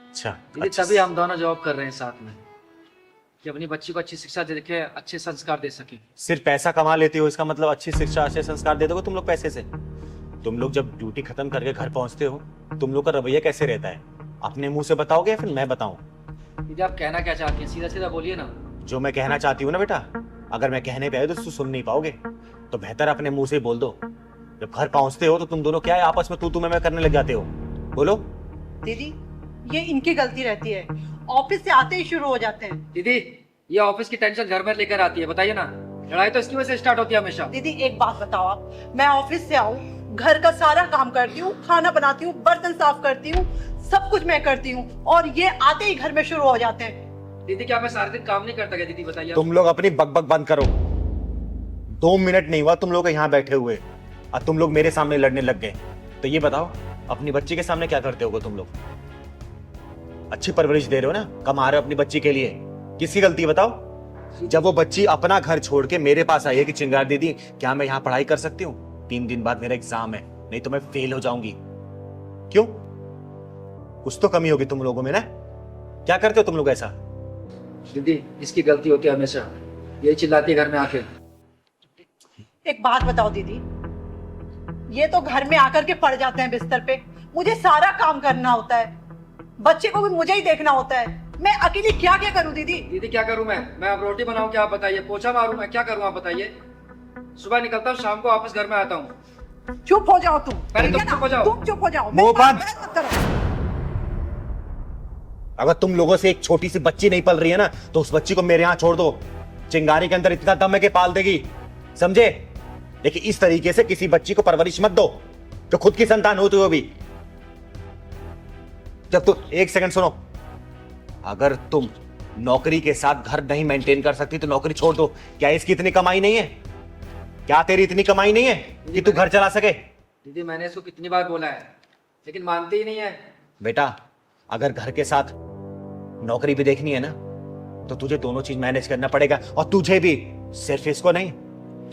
अच्छा दीदी तभी हम दोनों जॉब कर रहे हैं साथ में, कि अपनी बच्ची को अच्छी शिक्षा दे के अच्छे संस्कार दे सके। सिर्फ पैसा कमा लेते हो इसका मतलब अच्छी शिक्षा अच्छे संस्कार दे दोगे तुम लोग पैसे से? तुम लोग जब ड्यूटी खत्म करके घर पहुंचते हो, तुम लोग का रवैया कैसे रहता है? अपने मुंह से बताओगे या फिर मैं बताऊं? दीदी आप कहना क्या चाहती हैं? सीधा सीधा बोलिए ना। जो मैं कहना चाहती हूँ ना बेटा, अगर मैं कहने पे आए तो सुन नहीं पाओगे, तो बेहतर अपने मुंह से बोल दो। जब घर पहुंचते हो तो तुम दोनों क्या है आपस में तू मैं करने लग जाते हो? बोलो। दीदी ये इनकी गलती रहती है, ऑफिस से आते ही शुरू हो जाते हैं। दीदी ये ऑफिस की टेंशन घर में लेकर आती है, बताइए ना। लड़ाई तो इसकी वजह से स्टार्ट होती है हमेशा। दीदी एक बात बताओ आप, मैं ऑफिस से आऊँ, घर का सारा काम करती हूँ, खाना बनाती हूँ, बर्तन साफ करती हूँ, सब कुछ मैं करती हूँ, और ये आते ही घर में शुरू हो जाते हैं। दीदी क्या मैं सारे दिन काम नहीं करता क्या? दीदी बताइए। तुम लोग अपनी बकबक बंद करो। 2 मिनट नहीं हुआ तुम लोग यहाँ बैठे हुए और तुम लोग मेरे सामने लड़ने लग गए। तो ये बताओ, अपनी बच्ची के सामने क्या करते होगे तुम लोग? अच्छी परवरिश दे रहे हो ना, कमा रहे हो अपनी बच्ची के लिए, किसकी गलती बताओ? जब वो बच्ची अपना घर छोड़ के मेरे पास आई है कि चिंगार दीदी क्या मैं यहाँ पढ़ाई कर सकती हूँ? 3 दिन बाद मेरा एग्जाम है, नहीं तो मैं फेल हो जाऊंगी। क्यों? कुछ तो कमी होगी तुम लोगों में ना? क्या करते हो तुम लोग ऐसा? दीदी इसकी गलती होती है हमेशा, ये चिल्लाती है घर में आके। एक बात बताओ दीदी, ये तो घर में आकर के पड़ जाते हैं बिस्तर पे, मुझे सारा काम करना होता है, बच्चे को भी मुझे ही देखना होता है, मैं अकेली क्या क्या करूं दीदी? दीदी क्या करूं मैं अब रोटी बनाऊं क्या आप बताइए? पोछा मारूं मैं क्या करूं आप बताइए? सुबह निकलता हूँ, शाम को वापस घर में आता हूँ। चुप हो जाओ तुम। पहले तुम ठीक है चुप हो ना? जाओ। तुम चुप हो जाओ। मुंह मेरी बात बंद। बहस मत करो। अगर तुम लोगों से एक छोटी सी बच्ची नहीं पल रही है ना, तो उस बच्ची को मेरे यहां छोड़ दो। चिंगारी के अंदर इतना दम है कि पाल देगी, समझे? लेकिन इस तरीके से किसी बच्ची को परवरिश मत दो जो खुद की संतान होते हुए भी। जब तुम, एक सेकंड सुनो, अगर तुम नौकरी के साथ घर नहीं मेंटेन कर सकती तो नौकरी छोड़ दो। क्या इसकी इतनी कमाई नहीं है? क्या तेरी इतनी कमाई नहीं है कि तू घर चला सके? दीदी मैंने इसको कितनी बार बोला है, लेकिन मानती ही नहीं है। बेटा, अगर घर के साथ नौकरी भी देखनी है ना, तो तुझे दोनों चीज मैनेज करना पड़ेगा। और तुझे भी, सिर्फ इसको नहीं।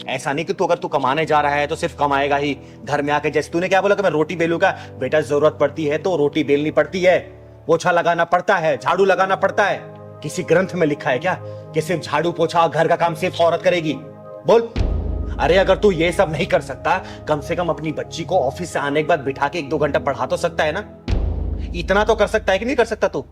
ऐसा नहीं कि तू अगर तू कमाने जा रहा है तो सिर्फ कमाएगा ही, घर में आके जैसे तूने क्या बोला कि मैं रोटी बेलूंगा। बेटा, जरूरत पड़ती है तो रोटी बेलनी पड़ती है, पोछा लगाना पड़ता है, झाड़ू लगाना पड़ता है। किसी ग्रंथ में लिखा है क्या कि सिर्फ झाड़ू पोछा और घर का काम सिर्फ औरत करेगी? बोल। अरे अगर तू ये सब नहीं कर सकता, कम से कम अपनी बच्ची को ऑफिस से आने के बाद बिठा के 1-2 घंटा पढ़ा तो सकता है ना? इतना तो कर सकता है कि नहीं कर सकता तू?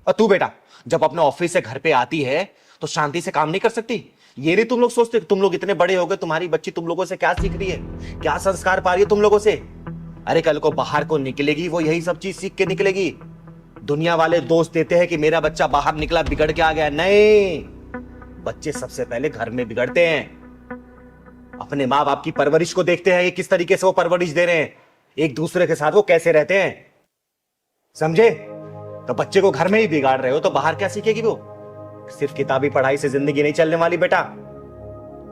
और तू बेटा, जब अपने ऑफिस से घर पे आती है तो शांति से काम नहीं कर सकती? ये नहीं तुम लोग सोचते? तुम लोग इतने बड़े हो गए, तुम्हारी बच्ची तुम लोगों से क्या सीख रही है, क्या संस्कार पा रही है तुम लोगों से? अरे कल को बाहर को निकलेगी, वो यही सब चीज सीख के निकलेगी। दुनिया वाले दोस्त देते हैं कि मेरा बच्चा बाहर निकला बिगड़ के आ गया। नहीं, बच्चे सबसे पहले घर में बिगड़ते हैं। अपने माँ बाप की परवरिश को देखते हैं कि किस तरीके से वो परवरिश दे रहे हैं, एक दूसरे के साथ वो कैसे रहते हैं, समझे? तो बच्चे को घर में ही बिगाड़ रहे हो तो बाहर क्या सीखेगी वो? सिर्फ किताबी पढ़ाई से जिंदगी नहीं चलने वाली बेटा।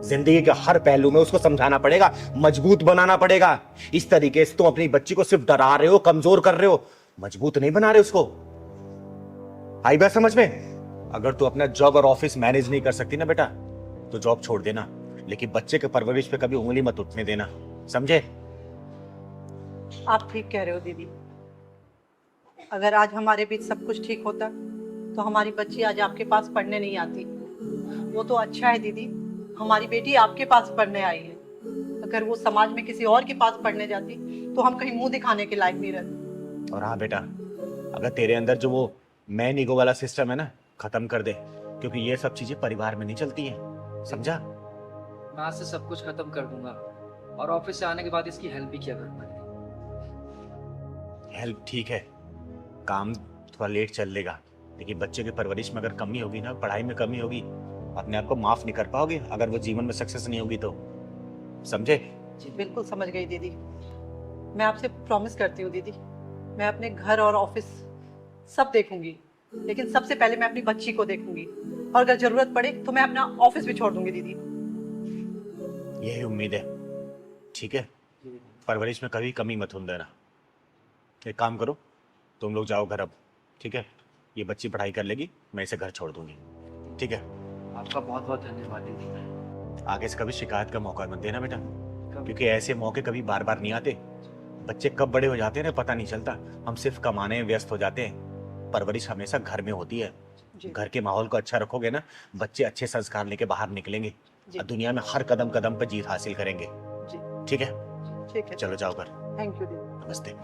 जिंदगी के हर पहलू में उसको समझाना पड़ेगा, मजबूत बनाना पड़ेगा। इस तरीके से तुम अपनी बच्ची को सिर्फ डरा रहे हो, कमजोर कर रहे हो, मजबूत नहीं बना रहे उसको। आई बात समझ में? अगर तू अपना जॉब और ऑफिस मैनेज नहीं कर सकती ना बेटा, तो जॉब छोड़ देना, लेकिन बच्चे के परवरिश पे कभी उंगली मत उठने देना, समझे? आप ठीक कह रहे हो दीदी। अगर आज हमारे बीच सब कुछ ठीक होता तो हमारी बच्ची आज आपके पास पढ़ने नहीं आती। वो तो अच्छा है दीदी, हमारी बेटी आपके पास पढ़ने आई है। अगर वो समाज में किसी और के पास पढ़ने जाती तो हम कहीं मुंह दिखाने के लायक नहीं रहते। और हाँ बेटा, अगर तेरे अंदर जो वो मैन ईगो वाला सिस्टम है ना, खत्म कर दे, क्योंकि ये सब चीजें परिवार में नहीं चलती हैं, समझा? मैं आज से सब कुछ खत्म कर दूंगा और ऑफिस से आने के बाद इसकी हेल्प भी किया करूंगा। हेल्प ठीक है, काम थोड़ा लेट चल लेगा, लेकिन बच्चे की परवरिश में अगर कमी होगी ना, पढ़ाई में कमी होगी, अपने आप को माफ नहीं कर पाओगे अगर वो जीवन में सक्सेस नहीं होगी तो, समझे? जी बिल्कुल समझ गई दीदी। मैं आपसे प्रॉमिस करती हूँ दीदी, मैं अपने घर और ऑफिस सब देखूंगी, लेकिन सबसे पहले मैं अपनी बच्ची को देखूंगी, और अगर जरूरत पड़े तो मैं अपना ऑफिस भी छोड़ दूंगी दीदी। यही उम्मीद है, ठीक है? परवरिश में कभी कमी मत होने देना। एक काम करो, तुम लोग जाओ घर अब, ठीक है? ये बच्ची पढ़ाई कर लेगी, मैं इसे घर छोड़ दूंगी, ठीक है? आपका बहुत बहुत धन्यवाद दीदी। आगे से कभी शिकायत का मौका मत देना बेटा, क्योंकि ऐसे मौके कभी बार बार नहीं आते। बच्चे कब बड़े हो जाते हैं ना पता नहीं चलता, हम सिर्फ कमाने में व्यस्त हो जाते हैं। परवरिश हमेशा घर में होती है। घर के माहौल को अच्छा रखोगे ना, बच्चे अच्छे संस्कार लेके बाहर निकलेंगे और दुनिया में हर कदम कदम पर जीत हासिल करेंगे, ठीक है? ठीक है, चलो जाओ घर। थैंक यू दीदी। नमस्ते,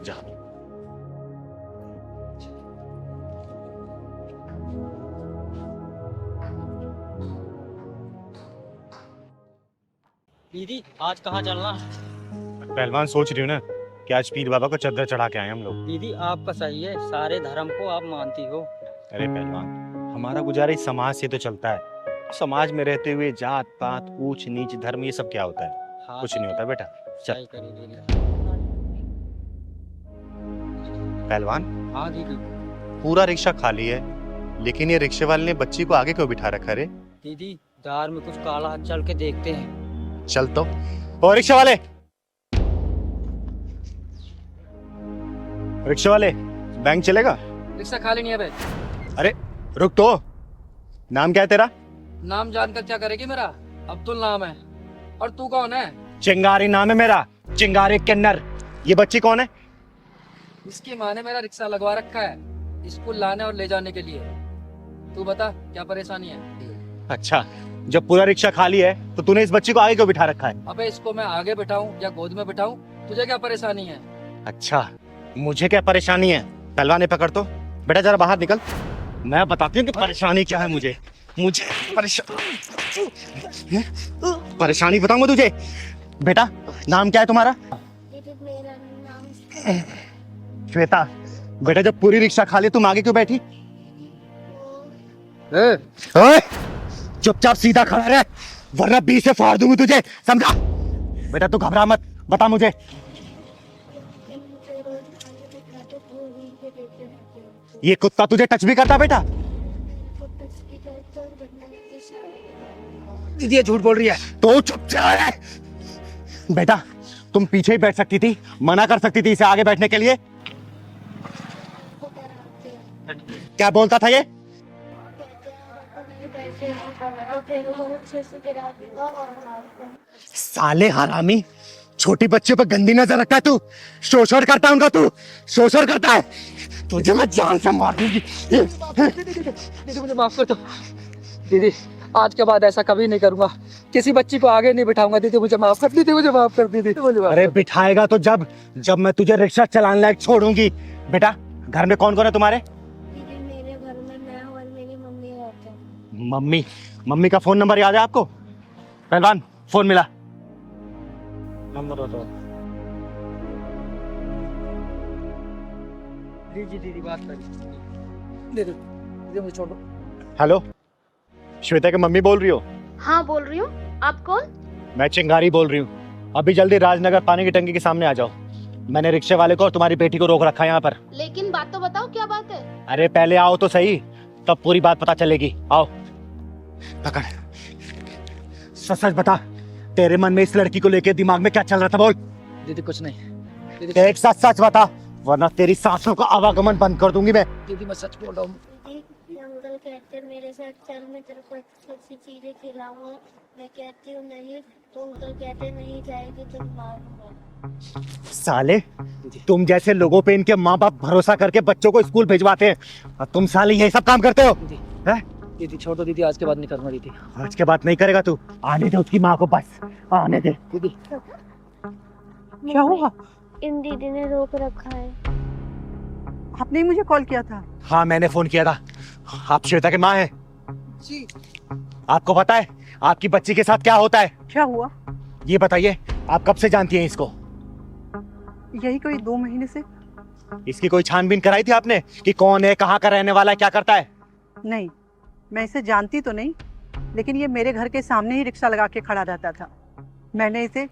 जाओ। दीदी आज कहाँ चलना? पहलवान सोच रही हूँ ना कि आज पीर बाबा को चद्दर चढ़ा के आए हम लोग। दीदी आपका सही है, सारे धर्म को आप मानती हो। अरे पहलवान, हमारा गुजारा इस समाज से तो चलता है। समाज में रहते हुए जात पात ऊंच नीच धर्म ये सब क्या होता है? हाँ, कुछ नहीं होता बेटा। चल सही करी दीदी। पहलवान, हाँ दीदी। पूरा रिक्शा खाली है, लेकिन ये रिक्शे वाले ने बच्ची को आगे क्यों बिठा रखा रे? दीदी दार में कुछ काला हाथ चल के देखते हैं। चल तो। ओ रिक्शा वाले, रिक्शा वाले, बैंक चलेगा? रिक्शा खाली नहीं है बे। अरे रुक तो, नाम क्या है तेरा? नाम जानकर क्या करेगी मेरा? अब्दुल नाम है। और तू कौन है? चिंगारी नाम है मेरा, चिंगारी किन्नर। ये बच्ची कौन है? इसकी माँ ने मेरा रिक्शा लगवा रखा है स्कूल लाने और ले जाने के लिए। तू बता क्या परेशानी है? अच्छा, जब पूरा रिक्शा खाली है तो तूने इस बच्ची को आगे क्यों बिठा रखा है? अबे इसको मैं आगे बिठाऊं या गोद में बिठाऊं, तुझे क्या परेशानी है? अच्छा, मुझे क्या परेशानी है? पहलवान ने पकड़ तो, बेटा जरा बाहर निकल, मैं बताती हूँ कि परेशानी क्या है। मुझे परेशानी बताऊंगा तुझे। बेटा नाम क्या है तुम्हारा? दीदी मेरा नाम श्वेता। बेटा जब पूरी रिक्शा खाली तुम आगे क्यों बैठी? ओए, चुपचाप सीधा खड़ा रह, वरना 20 से फाड़ दूंगी तुझे, समझा? बेटा तू घबरा मत, बता मुझे। ये कुत्ता तुझे टच भी करता बेटा? दीदी ये झूठ बोल रही है। तो चुपचाप रह। बेटा तुम पीछे ही बैठ सकती थी, मना कर सकती थी इसे आगे बैठने के लिए। क्या बोलता था ये? साले हरामी, छोटी बच्चे पर गंदी नजर रखता है तू, शोषण करता है उनका, तू शोषण करता है। तुझे मैं जान से मार दूंगी। दीदी मुझे माफ कर दो। दीदी आज के बाद ऐसा कभी नहीं करूंगा, किसी बच्ची को आगे नहीं बिठाऊंगा। दीदी मुझे माफ कर, दीदी मुझे माफ कर, दीदी मुझे माफ। अरे बिठाएगा तो जब जब मैं तुझे रिक्शा चलाने लायक छोड़ूंगी। बेटा घर में कौन कौन है तुम्हारे? दीदी मेरे घर में मैं और मेरी मम्मी रहते हैं। मम्मी? मम्मी का फोन नंबर याद है आपको? पहलवान फोन मिला। नंबर बताओ। दीदी बात करिए। दीदी दीदी मुझे छोड़ दो। हेलो, श्वेता की मम्मी बोल रही हो? हाँ बोल रही हूँ, आप कौन? मैं चिंगारी बोल रही हूँ। अभी जल्दी राजनगर पानी की टंकी के सामने आ जाओ। मैंने रिक्शे वाले को और तुम्हारी बेटी को रोक रखा है यहाँ पर। लेकिन बात तो बताओ, क्या बात है? अरे पहले आओ तो सही, तब पूरी बात पता चलेगी। आओ। पकड़, सच सच बता, तेरे मन में इस लड़की को लेके दिमाग में क्या चल रहा था? बोल। दीदी कुछ नहीं। दीदी एक सच सच बता, वरना तेरी सांसों का आवागमन बंद कर दूंगी मैं। दीदी मैं सच बोल रहा हूँ। अंकल कहते हैं मेरे साथ चल, मैं तेरे को अच्छी अच्छी चीजें खिलाऊंगा। मैं कहती हूँ नहीं, तो अंकल कहते नहीं जाएगी तो मारूंगा। साले, तुम जैसे लोगों पे इनके माँ बाप भरोसा करके बच्चों को स्कूल भिजवाते हैं, और तुम साले ये सब काम करते हो। दीदी छोड़ दो, दीदी आज के बाद नहीं करूंगा। दीदी आज के बाद नहीं करेगा तू? आने दे उसकी माँ को, बस आने दे। दीदी क्या हुआ? इन दीदी ने रोक रखा है। आपने मुझे कॉल किया था? हाँ मैंने फोन किया था। आप श्वेता की माँ हैं? जी। आपको पता है आपकी बच्ची के साथ क्या होता है? क्या हुआ? ये बताइए, आप कब से जानती हैं इसको? यही कोई 2 महीने से। इसकी कोई छानबीन कराई थी आपने कि कौन है, कहाँ का रहने वाला है, क्या करता है? नहीं, मैं इसे जानती तो नहीं, लेकिन ये मेरे घर के सामने ही रिक्शा लगा के खड़ा रहता था। मैंने इसे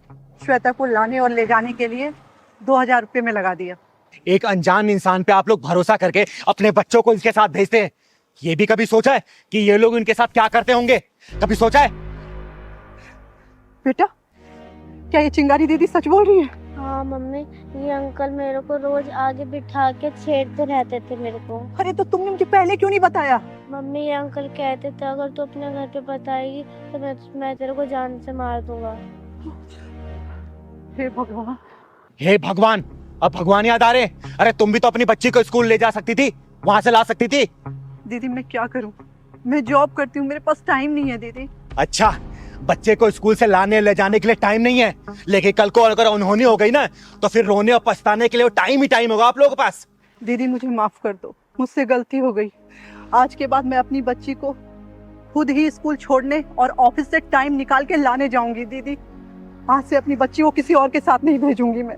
श्वेता को लाने और ले जाने के लिए 2000 रुपये में लगा दिया। एक अनजान इंसान पे आप लोग भरोसा करके अपने बच्चों को इसके साथ भेजते हैं। ये भी कभी सोचा है कि ये लोग इनके साथ क्या करते होंगे? कभी सोचा है? बेटा क्या ये चिंगारी दीदी सच बोल रही है? हाँ मम्मी, ये अंकल मेरे को रोज आगे बिठा के छेड़ते रहते थे मेरे को। अरे तो तुमने मुझे पहले क्यों नहीं बताया? मम्मी ये अंकल कहते थे अगर तू अपने घर पे बताएगी तो मैं तेरे को जान से मार दूंगा। हे भगवान। हे भगवान, अब भगवान याद आ रहे? अरे तुम भी तो अपनी बच्ची को स्कूल ले जा सकती थी, वहां से ला सकती थी। दीदी मैं क्या करूं, मैं जॉब करती हूँ, मेरे पास टाइम नहीं है दीदी। अच्छा, बच्चे को स्कूल से लाने ले जाने के लिए टाइम नहीं है, लेकिन कल को अगर अनहोनी हो गई ना तो फिर रोने और पछताने के लिए टाइम ही टाइम होगा आप लोगों के पास। दीदी मुझे माफ कर दो, मुझसे गलती हो गई। आज के बाद मैं अपनी बच्ची को खुद ही स्कूल छोड़ने और ऑफिस से टाइम निकाल के लाने जाऊंगी। दीदी आज से अपनी बच्ची को किसी और के साथ नहीं भेजूंगी मैं।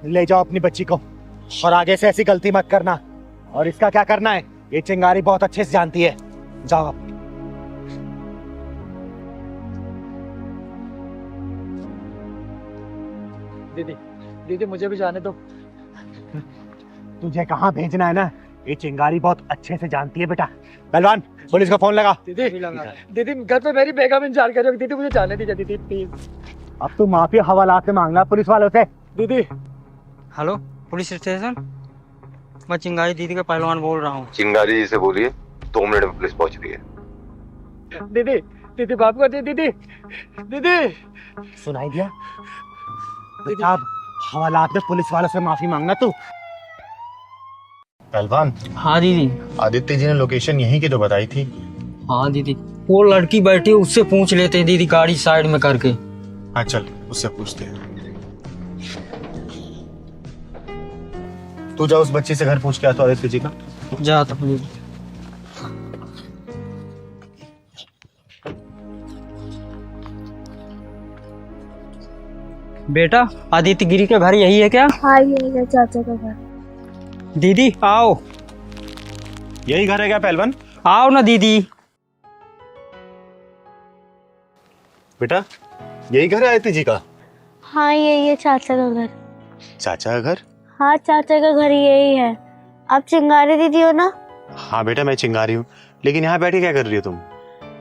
ले जाओ अपनी बच्ची को, और आगे से ऐसी गलती मत करना। और इसका क्या करना है ये चिंगारी बहुत अच्छे से जानती है। जाओ आप। दीदी दीदी मुझे भी जाने दो। तुझे कहाँ भेजना है ना, ये चिंगारी बहुत अच्छे से जानती है बेटा। पहलवान पुलिस का फोन लगा। दीदी दीदी घर पे मेरी बेगम इंतजार कर रही है। दीदी मुझे जाने दीजिए दीदी प्लीज। अब तू माफी हवालात में मांगना पुलिस वालों से। दीदी हेलो पुलिस स्टेशन, मैं चिंगारी दीदी का पहलवान बोल रहा हूँ। चिंगारी जी से बोलिए, 2 मिनट में पुलिस पहुंच रही है। दीदी दीदी माफ कर दी दीदी। दीदी सुनाई दिया? बेटा हवालात में पुलिस वालों से माफी मांगना तू। पहलवान। हाँ दीदी। आदित्य जी ने लोकेशन यहीं की तो बताई थी। हाँ दीदी, वो लड़की बैठी उससे पूछ लेते हैं दीदी, गाड़ी साइड में करके। हाँ चल उससे पूछते हैं। तू जा उस बच्ची से घर पूछ के आ तो आदित्य जी का। जा तो प्लीज। बेटा आदित्य गिरी के घर यही है क्या? हाँ ये है चाचा का घर। दीदी आओ। यही घर है क्या पहलवान? आओ ना दीदी। बेटा यही घर है आदित्य जी का? हाँ यही है चाचा का घर। चाचा का घर? हाँ चाचा का घर यही है। आप चिंगारी दीदी हो ना? हाँ बेटा मैं चिंगारी हूँ, लेकिन यहाँ बैठे क्या कर रही हो तुम?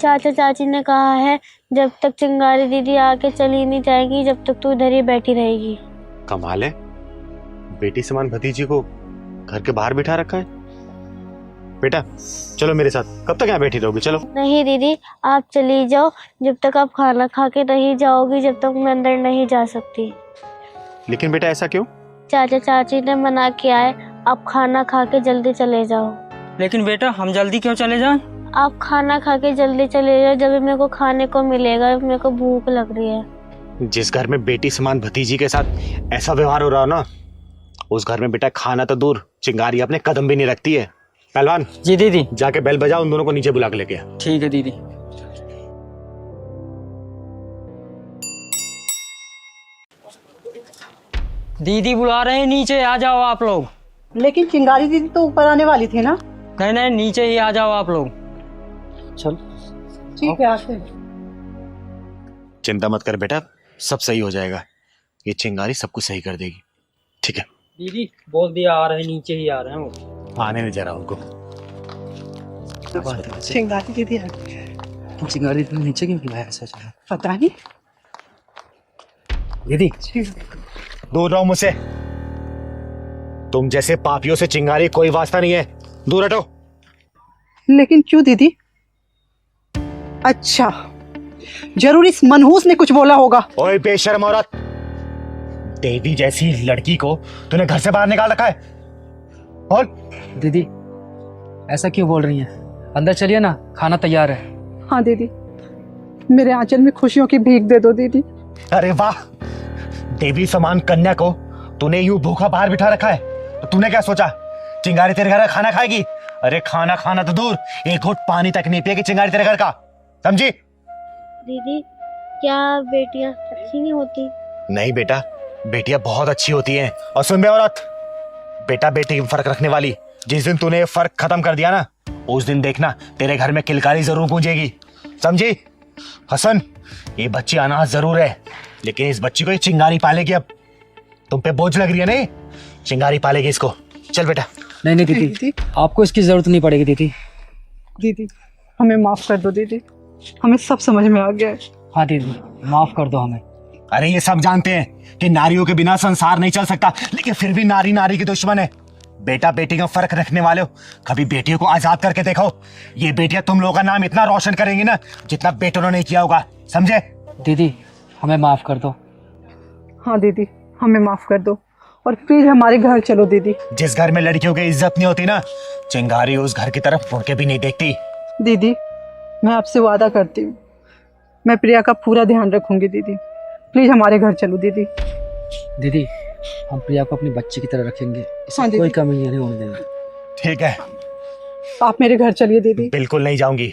चाचा चाची ने कहा है जब तक चिंगारी दीदी आके चली नहीं जाएगी जब तक तू इधर ही बैठी रहेगी। कमाल है, बेटी समान भतीजी को घर के बाहर बिठा रखा है। बेटा चलो मेरे साथ, कब तक यहाँ बैठी रहोगी? चलो। नहीं दीदी आप चली जाओ, जब तक आप खाना खा के नहीं जाओगी जब तक मैं अंदर नहीं जा सकती। लेकिन बेटा ऐसा क्यों? चाचा चाची ने मना किया है, आप खाना खा के जल्दी चले जाओ। लेकिन बेटा हम जल्दी क्यों चले जाएं? आप खाना खा के जल्दी चले जाओ, जब मेरे को खाने को मिलेगा, मेरे को भूख लग रही है। जिस घर में बेटी समान भतीजी के साथ ऐसा व्यवहार हो रहा हो ना, उस घर में बेटा खाना तो दूर, चिंगारी अपने कदम भी नहीं रखती है। पहलवान। जी दीदी। जाके बेल बजाओ, उन दोनों को नीचे बुला के लेके आ। ठीक है दीदी। दीदी बुला रहे हैं, नीचे आ जाओ आप लोग। लेकिन चिंगारी दीदी तो ऊपर आने वाली थी ना? नहीं नहीं नीचे ही आ जाओ आप लोग। चल ठीक है आते हैं। चिंता मत कर बेटा, सब सही हो जाएगा। ये चिंगारी सब कुछ सही कर देगी। ठीक है दीदी बोल दिया आ रहे हैं, नीचे ही आ रहे हैं वो। आने नहीं जरा उनको। चिंगारी दीदी आ तुम चिंगारी दीदी नीचे क्यों बुलाया ऐसा? पता नहीं। दीदी दूर रहो मुझसे, तुम जैसे पापियों से चिंगारी कोई वास्ता नहीं है, दूर हटो। लेकिन क्यों दीदी? अच्छा जरूर इस मनहूस ने कुछ बोला होगा। ओए बेशर्म औरत, देवी जैसी लड़की को तूने घर से बाहर निकाल रखा है। और दीदी ऐसा क्यों बोल रही हैं? अंदर चलिए ना, खाना तैयार है। हाँ दीदी, मेरे आंचल में खुशियों की भीख दे दो दीदी। अरे वाह, देवी समान कन्या को तूने यूं भूखा बाहर बिठा रखा है, तो तूने क्या सोचा चिंगारी तेरे घर का खाना खाएगी? अरे खाना खाना तो दूर, एक घूंट पानी तक नहीं पिएगी चिंगारी तेरे घर का, समझी? दीदी क्या बेटियां अच्छी नहीं होती? नहीं बेटा, बेटियां बहुत अच्छी होती हैं। और सुन बे औरत, बेटा बेटी में फर्क रखने वाली, जिस दिन तूने ये फर्क खत्म कर दिया ना, उस दिन देखना तेरे घर में किलकारी जरूर गूंजेगी, समझी? हसन, ये बच्ची अनाथ जरूर है, लेकिन इस बच्ची को ये चिंगारी पालेगी। अब तुम पे बोझ लग रही है नहीं, चिंगारी पालेगी इसको। चल बेटा। नहीं नहीं दीदी, आपको इसकी जरूरत नहीं पड़ेगी दीदी। दीदी हमें माफ कर दो दीदी, हमें सब समझ में आ गया है। हाँ दीदी माफ कर दो हमें। अरे ये सब जानते हैं कि नारियों के बिना संसार नहीं चल सकता, लेकिन फिर भी नारी नारी की दुश्मन है। बेटा बेटी का फर्क रखने वाले हो, कभी बेटियों को आजाद करके देखो। ये बेटियां तुम लोगों का नाम इतना रोशन करेंगी ना, जितना बेटों ने नहीं किया होगा, समझे? दीदी हमें माफ कर दो। हाँ दीदी हमें माफ कर दो, और फिर हमारे घर चलो दीदी। जिस घर में लड़कियों की इज्जत नहीं होती ना, चिंगारी उस घर की तरफ मुड़ के भी नहीं देखती। दीदी मैं आपसे वादा करती हूँ, मैं प्रिया का पूरा ध्यान रखूंगी दीदी। प्लीज हमारे घर चलो दीदी। दीदी हम प्रिया को अपनी बच्ची की तरह रखेंगे, इसमें हाँ, कोई कमी नहीं होने देंगे। ठीक है, आप मेरे घर चलिए दीदी। बिल्कुल नहीं जाऊंगी,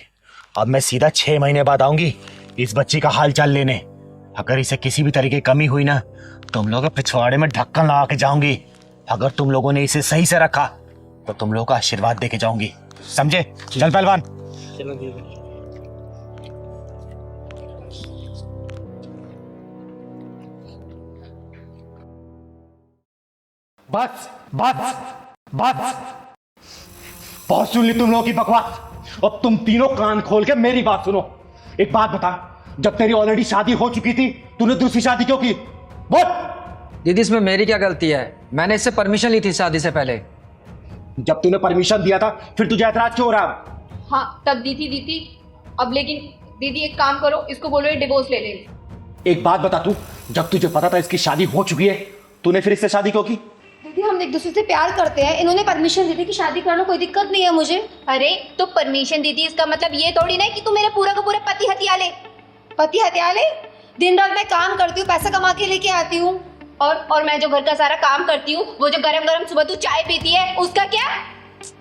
अब मैं सीधा 6 महीने बाद आऊंगी इस बच्ची का हाल चाल लेने। अगर इसे किसी भी तरीके की कमी हुई ना, तुम लोग पिछवाड़े में ढक्कन लगा के जाऊंगी। अगर तुम लोगों ने इसे सही से रखा तो तुम लोगों का आशीर्वाद देके जाऊंगी, समझे? चल पहलवान। चलो दीदी। बस बस बस, बहुत सुन ली तुम लोगों की बकवास। अब तुम तीनों कान खोल के मेरी बात सुनो। एक बात बता, जब तेरी ऑलरेडी शादी हो चुकी थी, तूने दूसरी शादी क्यों की? बोल। दीदी इसमें मेरी क्या गलती है? मैंने इससे परमिशन ली थी शादी से पहले। जब तूने परमिशन दिया था, फिर तुझे ऐतराज क्यों हो रहा? हाँ तब दी थी, अब लेकिन दीदी एक काम करो, इसको बोलो ये डिवोर्स ले ले। एक बात बता तू, जब तुझे पता था इसकी शादी हो चुकी है, तूने फिर इससे शादी क्यों की? दीदी हम एक दूसरे से प्यार करते हैं, इन्होंने परमिशन दी थी कि शादी करना, कोई दिक्कत नहीं है मुझे। अरे तो परमिशन दी थी इसका मतलब ये थोड़ी ना कि तू मेरा पूरा का पूरा पति हथियाले। दिन रात मैं काम करती हूँ, पैसा कमा के लेके आती हूँ, और मैं जो घर का सारा काम करती हूँ, वो जो गरम गरम सुबह तू चाय पीती है, उसका क्या?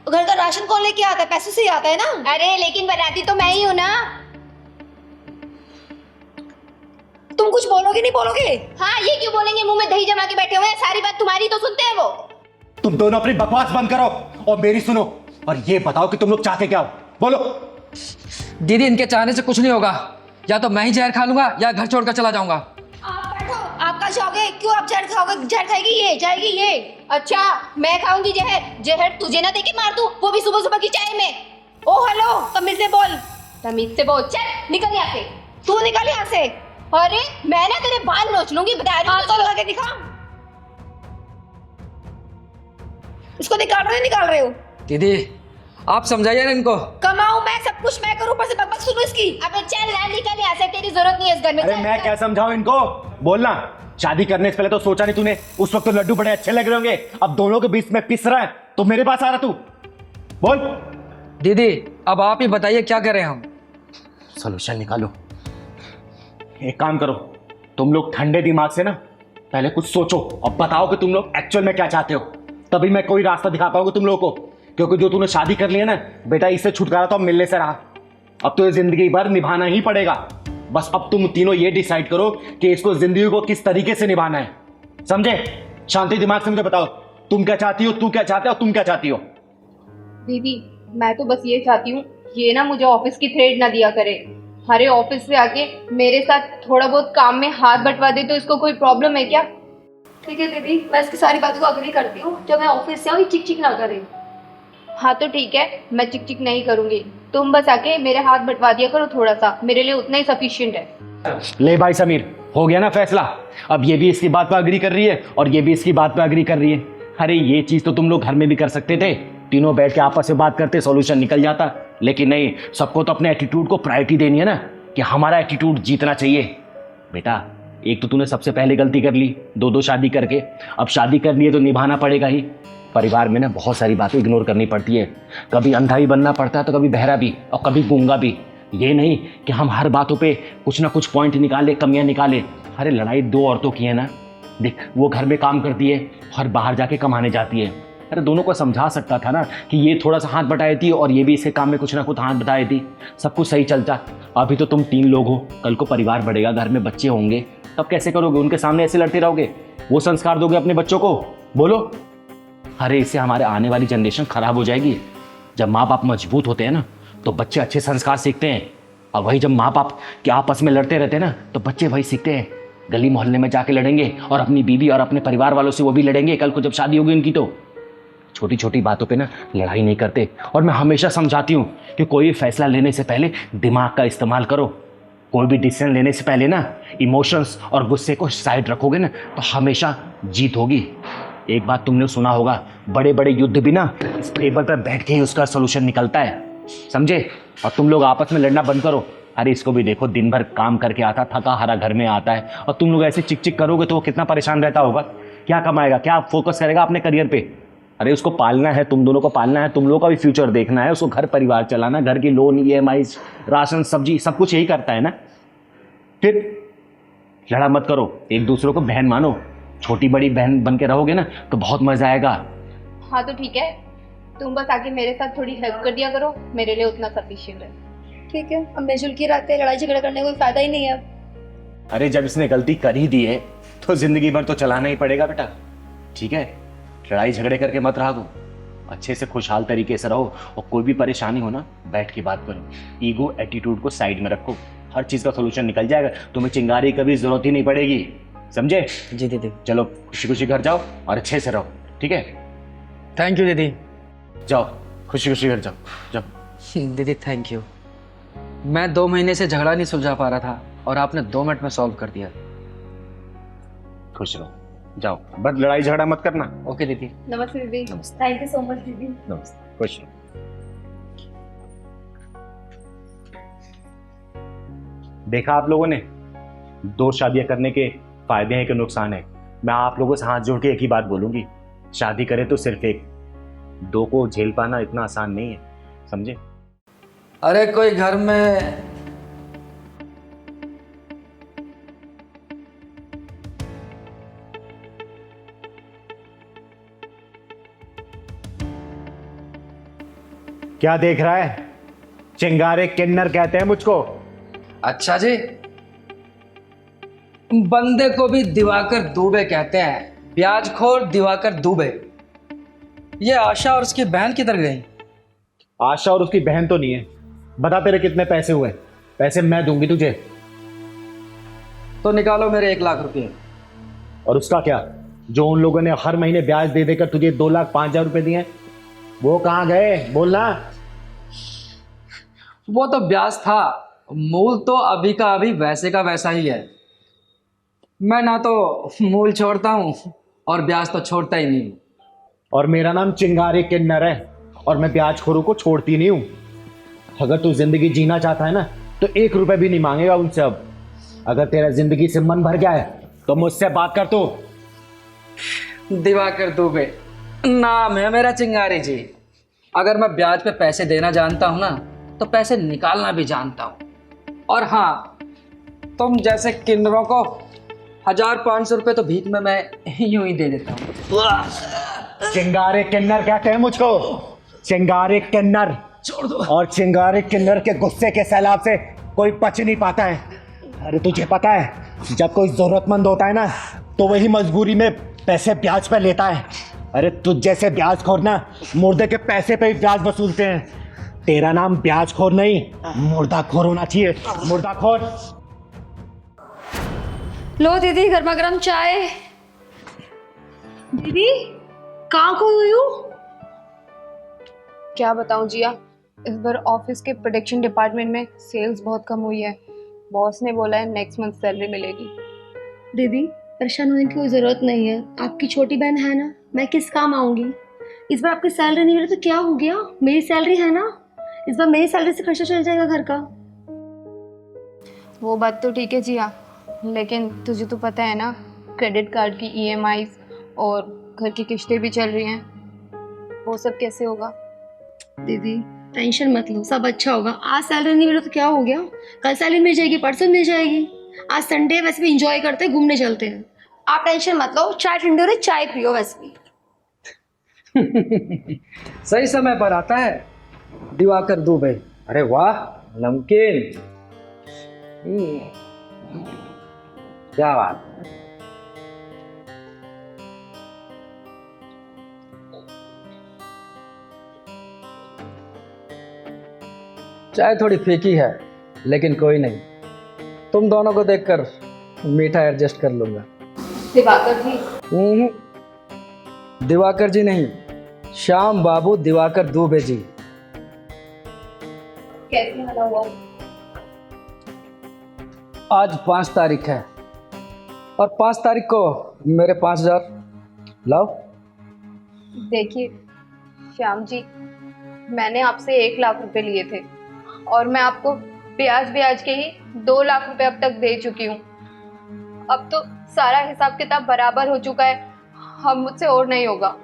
घर का राशन कौन लेके आता है? पैसे से ही आता है ना। अरे लेकिन बनाती तो मैं ही हूँ ना। तुम कुछ बोलोगे नहीं बोलोगे? हाँ, ये क्यों बोलेंगे? मुंह में दही जमा के बैठे हुए हैं, सारी बात तुम्हारी तो सुनते हैं वो। तुम दोनों अपनी बकवास बंद करो और मेरी सुनो, और ये बताओ कि तुम लोग चाहते क्या हो, बोलो। दीदी, इनके चाहने से कुछ नहीं होगा। या तो मैं ही जहर खा लूंगा या घर छोड़कर चला जाऊंगा। आप बैठो, आप कहाँ जाओगे? क्यों आप जहर खाओगे? जहर खाएगी ये, जाएगी ये। अच्छा, मैं खाऊंगी जहर? जहर तुझे ना देके मार दूं, वो भी सुबह सुबह की चाय में। ओ हेलो, तमीज से बोल, तमीज से बोल। चल निकल यहाँ से, तू निकल यहाँ से। अरे मैं ना तेरे बाल नोच लूंगी, बता रही हूँ। तो लगा के दिखा, इसको निकाल रहे निकाल रहे हो? दीदी, आप समझाइए ना इनको। कमाऊं मैं, सब कुछ मैं करूं, ऊपर से बकबक सुनो इसकी। अबे चल ना, निकल यहाँ से, तेरी जरूरत नहीं है इस घर में। अरे मैं क्या समझाऊं इनको, बोलना। शादी करने से पहले तो सोचा नहीं तूने, उस वक्त तो लड्डू बड़े अच्छे लग रहे होंगे, अब दोनों के बीच में पिस रहा है तो मेरे पास आ रहा तू, बोल। दीदी, अब आप ही बताइए क्या करें हम? सोल्यूशन निकालो। एक काम करो, तुम लोग ठंडे दिमाग से ना पहले कुछ सोचो और बताओ कि तुम लोग एक्चुअल में क्या चाहते हो, तभी मैं कोई रास्ता दिखा पाऊंगा तुम लोगों को। क्योंकि जो तूने शादी कर ली है ना बेटा, इससे छुटकारा तो अब मिलने से रहा, अब तो ये जिंदगी भर निभाना ही पड़ेगा। बस अब तुम तीनों ये डिसाइड करो कि इसको जिंदगी को किस तरीके से निभाना है, समझे? शांति दिमाग से मुझे बताओ, तुम क्या चाहती हो, तू क्या चाहता है और तुम क्या चाहती हो? दीदी, मैं तो बस ये चाहती हूँ, ये ना मुझे ऑफिस की थ्रेड ना दिया करे। हरे ऑफिस से आके मेरे साथ थोड़ा बहुत काम में हाथ बंटवा दे तो इसको कोई प्रॉब्लम है क्या? ठीक है दीदी, मैं इसकी सारी बातों को अग्री करती हूँ। जब मैं ऑफिस से आऊँ चिक चिक ना करे। हाँ तो ठीक है, मैं चिक चिक नहीं करूंगी, तुम बस आके मेरे हाथ बंटवा दिया करो थोड़ा सा, मेरे लिए उतना ही सफिशिएंट है। ले भाई समीर, हो गया ना फैसला। अब ये भी इसकी बात पर अग्री कर रही है और ये भी इसकी बात पर अग्री कर रही है। अरे ये चीज तो तुम लोग घर में भी कर सकते थे, तीनों बैठ के आपस में बात करते, सॉल्यूशन निकल जाता। लेकिन नहीं, सबको तो अपने एटीट्यूड को प्रायोरिटी देनी है ना, कि हमारा एटीट्यूड जीतना चाहिए। बेटा, एक तो तूने सबसे पहले गलती कर ली, दो शादी करके, अब शादी कर ली है तो निभाना पड़ेगा ही। परिवार में ना बहुत सारी बातें इग्नोर करनी पड़ती है, कभी अंधा भी बनना पड़ता है तो कभी बहरा भी और कभी गूंगा भी। ये नहीं कि हम हर बातों पे कुछ ना कुछ पॉइंट निकाले, कमियां निकाले। अरे लड़ाई दो औरतों की है ना, देख वो घर में काम करती है और बाहर जाके कमाने जाती है। अरे दोनों को समझा सकता था ना कि ये थोड़ा सा हाथ बटाई थी और ये भी इसके काम में कुछ ना कुछ हाथ बटाई थी, सब कुछ सही चलता। अभी तो तुम 3 लोग हो, कल को परिवार बढ़ेगा, घर में बच्चे होंगे, तब कैसे करोगे? उनके सामने ऐसे लड़ते रहोगे? वो संस्कार दोगे अपने बच्चों को? बोलो। अरे इससे हमारे आने वाली जनरेशन खराब हो जाएगी। जब माँ बाप मजबूत होते हैं ना तो बच्चे अच्छे संस्कार सीखते हैं, और वही जब माँ बाप के आपस में लड़ते रहते हैं ना तो बच्चे वही सीखते हैं। गली मोहल्ले में जाके लड़ेंगे और अपनी बीवी और अपने परिवार वालों से वो भी लड़ेंगे कल को जब शादी होगी उनकी। तो छोटी छोटी बातों पे ना लड़ाई नहीं करते। और मैं हमेशा समझाती हूँ कि कोई भी फैसला लेने से पहले दिमाग का इस्तेमाल करो। कोई भी डिसीजन लेने से पहले ना इमोशंस और गुस्से को साइड रखोगे ना तो हमेशा जीत होगी। एक बात तुमने सुना होगा, बड़े बड़े युद्ध भी ना इस टेबल पर बैठ के ही उसका सोल्यूशन निकलता है, समझे? और तुम लोग आपस में लड़ना बंद करो। अरे इसको भी देखो, दिन भर काम करके आता, थका हारा घर में आता है, और तुम लोग ऐसे चिक चिक करोगे तो वो कितना परेशान रहता होगा, क्या कमाएगा, क्या फोकस करेगा अपने करियर पे? अरे उसको पालना है, तुम दोनों को पालना है, तुम लोगों का भी फ्यूचर देखना है, उसको घर परिवार चलाना, घर की लोन, EMI, राशन, सब्जी, सब कुछ यही करता है ना। फिर लड़ा मत करो, एक दूसरे को बहन मानो, छोटी बड़ी बहन बन के रहोगे ना तो बहुत मजा आएगा। हाँ तो ठीक है, तुम बस आके मेरे साथ थोड़ी हेल्प कर दिया करो, मेरे लिए उतना सफिशिएंट है। ठीक है, अब मिलजुल के रहते हैं, लड़ाई झगड़ा करने का कोई फायदा ही नहीं है अब। अरे जब इसने गलती कर ही दी है तो जिंदगी भर तो चलाना ही पड़ेगा बेटा, ठीक है? लड़ाई झगड़े करके मत रहो, अच्छे से खुशहाल तरीके से रहो, और कोई भी परेशानी हो ना बैठ के बात करो, ईगो एटीट्यूड को साइड में रखो, हर चीज का सोल्यूशन निकल जाएगा, तुम्हें चिंगारी कभी जरूरत ही नहीं पड़ेगी, समझे? जी दीदी। चलो खुशी खुशी घर जाओ और अच्छे से रहो, ठीक है? थैंक यू दीदी। जाओ खुशी खुशी घर जाओ जाओ। दीदी थैंक यू, मैं 2 महीने से झगड़ा नहीं सुलझा पा रहा था और आपने 2 मिनट में सॉल्व कर दिया। खुश रहो, जाओ, बस लड़ाई झगड़ा मत करना। ओके दीदी। नमस्ते दीदी। थैंक यू सो मच दीदी। नमस्ते, खुश रहो। देखा आप लोगों ने, 2 शादियां करने के फायदे हैं कि नुकसान है? मैं आप लोगों से हाथ जोड़ के एक ही बात बोलूंगी, शादी करे तो सिर्फ एक, 2 को झेल पाना इतना आसान नहीं है, समझे? अरे कोई घर में क्या देख रहा है? चिंगारे किन्नर कहते हैं मुझको। अच्छा जी, बंदे को भी दिवाकर दुबे कहते हैं, ब्याजखोर दिवाकर दुबे। ये आशा और उसकी बहन किधर गई? आशा और उसकी बहन तो नहीं है। बता तेरे कितने पैसे हुए? पैसे मैं दूंगी तुझे। तो निकालो मेरे 1 लाख रुपए। और उसका क्या? जो उन लोगों ने हर महीने ब्याज दे देकर तुझे 2,05,000 रुपए दिए, वो कहाँ गए? बोलना। वो तो ब्याज था, मूल तो अभी का अभी वैसे का वैसा ही है। मैं ना तो मूल छोड़ता हूँ और ब्याज तो छोड़ता ही नहीं। और मेरा नाम चिंगारी किन्नर है और मैं ब्याजखोरों को छोड़ती नहीं हूँ। अगर तू जिंदगी जीना चाहता है ना तो 1 रुपए भी नहीं मांगेगा उनसे। अब अगर तेरा जिंदगी से मन भर गया है तो मुझसे बात कर। तू दिवाकर दुबे नाम है मेरा, चिंगारी जी। अगर मैं ब्याज पे पैसे देना जानता हूँ ना तो पैसे निकालना भी जानता हूँ। और हाँ, तुम जैसे किन्नरों को 1,500 रुपये तो भीख में मैं यूं ही दे देता हूँ। चिंगारी किन्नर कहते हैं मुझको, चिंगारी किन्नर। छोड़ दो। और चिंगारी किन्नर के गुस्से के सैलाब से कोई बच नहीं पाता है। अरे तुझे पता है, जब कोई जरूरतमंद होता है ना तो वही मजबूरी में पैसे ब्याज पे लेता है। अरे तुझ जैसे ब्याजखोर ना मुर्दे के पैसे पे ही ब्याज वसूलते हैं। तेरा नाम ब्याजखोर नहीं, मुर्दाखोर होना चाहिए। मुर्दाखोर। लो दीदी, गर्मा गर्म चाय। दीदी कहाँ खो हुई हो? क्या बताऊं जिया, इस बार ऑफिस के प्रोडक्शन डिपार्टमेंट में सेल्स बहुत कम हुई है। बॉस ने बोला है नेक्स्ट मंथ सैलरी मिलेगी। दीदी परेशान होने की कोई ज़रूरत नहीं है, आपकी छोटी बहन है ना, मैं किस काम आऊँगी? इस बार आपकी सैलरी नहीं मिली तो क्या हो गया? मेरी सैलरी है ना, इस बार मेरी सैलरी से खर्चा चल जाएगा घर का। वो बात तो ठीक है जिया, लेकिन तुझे तो पता है ना, क्रेडिट कार्ड की EMIs और घर की किस्तें भी चल रही हैं। वो सब कैसे होगा? दीदी टेंशन मत लो, सब अच्छा होगा। आज सैलरी नहीं मिली तो क्या हो गया? कल सैलरी मिल जाएगी, परसों मिल जाएगी। आज संडे, वैसे भी इंजॉय करते हैं, घूमने चलते हैं। आप टेंशन मत लो, चाय ठंडी हो रही, चाय पियो। वैसे भी सही समय पर आता है दिवाकर दुबे। अरे वाह, नमकीन। क्या बात। चाय थोड़ी फीकी है, लेकिन कोई नहीं, तुम दोनों को देखकर मीठा एडजस्ट कर लूंगा। दिवाकर जी? दिवाकर जी नहीं, श्याम बाबू दिवाकर दुबे जी। कैसे मिला हुआ? आज 5 तारीख है और 5 तारीख को मेरे 5,000 लाओ। देखिए श्याम जी, मैंने आपसे 1 लाख रुपए लिए थे और मैं आपको ब्याज ब्याज के ही 2 लाख रुपए अब तक दे चुकी हूँ। अब तो सारा हिसाब किताब बराबर हो चुका है, अब मुझसे और नहीं होगा।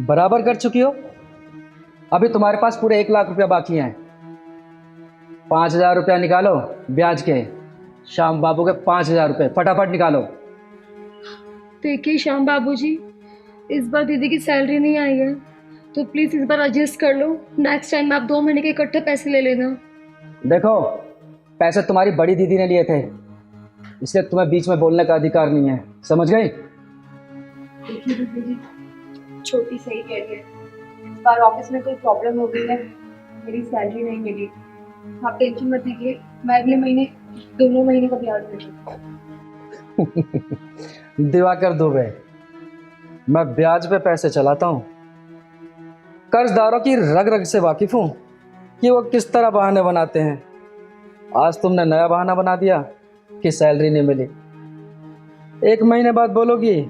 बराबर कर चुकी हो? अभी तुम्हारे पास पूरे 1 लाख रुपया बाकी हैं। 5,000 रुपया निकालो ब्याज के, श्याम बाबू के 5,000 रुपये फटाफट निकालो। देखिए श्याम बाबू जी, इस बार दीदी की सैलरी नहीं आई है तो प्लीज़ इस बार एडजस्ट कर लो। नेक्स्ट टाइम आप 2 महीने के इकट्ठे पैसे ले लेना। देखो, पैसे तुम्हारी बड़ी दीदी ने लिए थे, इसलिए तुम्हें बीच में बोलने का अधिकार नहीं है, समझ गई? देखिए दीदी जी, छोटी सही कह रही है, इस बार ऑफिस में कोई प्रॉब्लम हो गई है, मेरी सैलरी नहीं मिली। आप टेंशन मत लीजिए, मैं अगले महीने दोनों महीने का ब्याज दे दूँगी। दिवाकर दुबे, मैं ब्याज पे पैसे चलाता हूँ, कर्जदारों की रग रग से वाकिफ हूँ कि वो किस तरह बहाने बनाते हैं। आज तुमने नया बहाना बना दिया कि सैलरी नहीं मिली। 1 महीने बाद बोलोगी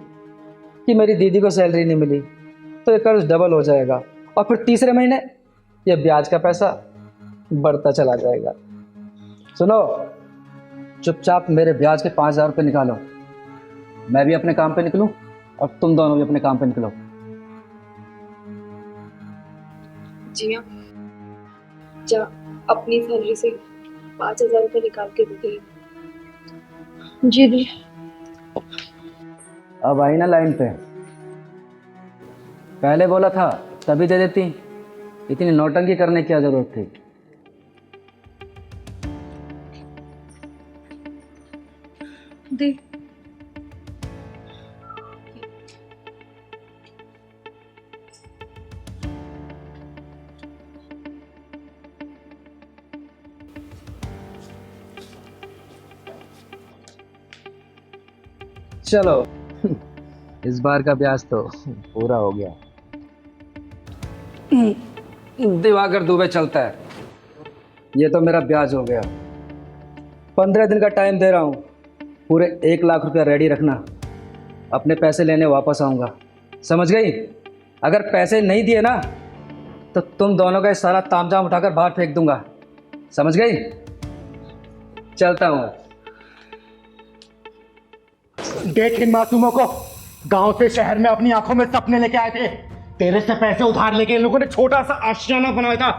कि मेरी दीदी को सैलरी नहीं मिली, तो ये कर्ज डबल हो जाएगा और फिर तीसरे महीने ये ब्याज का पैसा बढ़ता चला जाएगा। सुनो, चुपचाप मेरे ब्याज के 5,000 रुपये निकालो, मैं भी अपने काम पे निकलूं और तुम दोनों भी अपने काम पे निकलो। जी हाँ, जा अपनी सैलरी से 5,000 रुपये निकाल के दे। जी जी। अब आई ना लाइन पे, पहले बोला था तभी दे देती, इतनी नौटंकी करने की क्या जरूरत थी? दी चलो इस बार का ब्याज तो पूरा हो गया। दिवाकर दुबे चलता है, ये तो मेरा ब्याज हो गया। 15 दिन का टाइम दे रहा हूँ, पूरे 1 लाख रुपया रेडी रखना, अपने पैसे लेने वापस आऊँगा, समझ गई? अगर पैसे नहीं दिए ना तो तुम दोनों का ये सारा तामझाम उठाकर बाहर फेंक दूंगा, समझ गई? चलता हूँ। देख इन मासूमों को, गांव से शहर में अपनी आंखों में सपने लेके आए थे, तेरे से पैसे उधार लेके इन लोगों ने छोटा सा आशियाना बनाया था।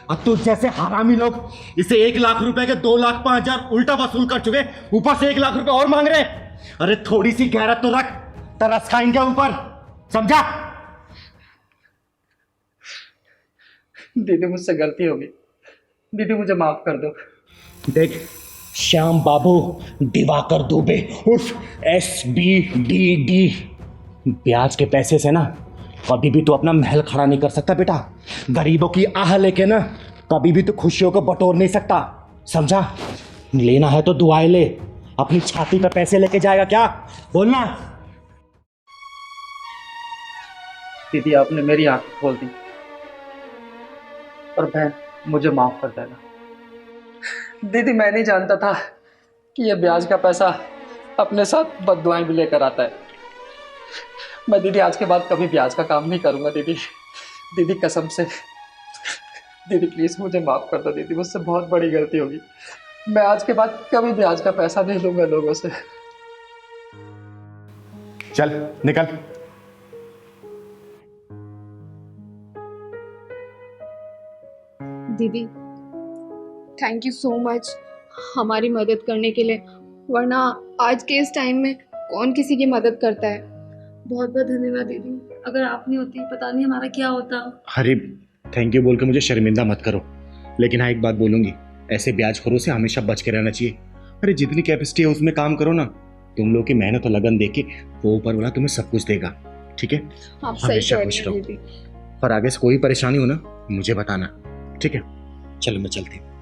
अब तू जैसे हरामी लोग इसे 1 लाख रुपए के 2,05,000 उल्टा वसूल कर चुके, ऊपर से 1 लाख रुपए और मांग रहे। अरे थोड़ी सी गैरत तो रख, तरस खा इनके ऊपर, समझा? दीदी मुझसे गलती होगी, दीदी मुझे माफ कर दो। देख श्याम बाबू दिवाकर दुबे उर्फ SBDD, ब्याज के पैसे से ना कभी भी तू अपना महल खड़ा नहीं कर सकता बेटा। गरीबों की आह लेके ना कभी भी तू खुशियों को बटोर नहीं सकता, समझा? लेना है तो दुआएं ले, अपनी छाती पे पैसे लेके जाएगा क्या? बोलना। दीदी आपने मेरी आंख खोल दी, और बहन मुझे माफ कर देना। दीदी मैं नहीं जानता था कि ये ब्याज का पैसा अपने साथ बददुआएं भी लेकर आता है। मैं दीदी आज के बाद कभी ब्याज का काम नहीं करूंगा दीदी, दीदी कसम से। दीदी प्लीज मुझे माफ कर दो दीदी, मुझसे बहुत बड़ी गलती होगी। मैं आज के बाद कभी ब्याज का पैसा नहीं लूंगा लोगों से। चल निकल। दीदी थैंक यू सो मच हमारी मदद करने के लिए, वरना आज के इस टाइम में कौन किसी की मदद करता है। बहुत बहुत धन्यवाद दीदी, अगर आप नहीं होती पता नहीं हमारा क्या होता। अरे थैंक यू बोल के मुझे शर्मिंदा मत करो, लेकिन हाँ एक बात बोलूंगी, ऐसे ब्याजखोरों से हमेशा बच के रहना चाहिए। अरे जितनी कैपेसिटी है उसमें काम करो ना, तुम लोग की मेहनत और लगन देख के वो ऊपर वाला तुम्हें सब कुछ देगा, ठीक है? आप सही हमेशा कह खुश रही हैं रहो। दीदी। पर आगे से कोई परेशानी हो ना मुझे बताना, ठीक है? चलो मैं चलती हूँ।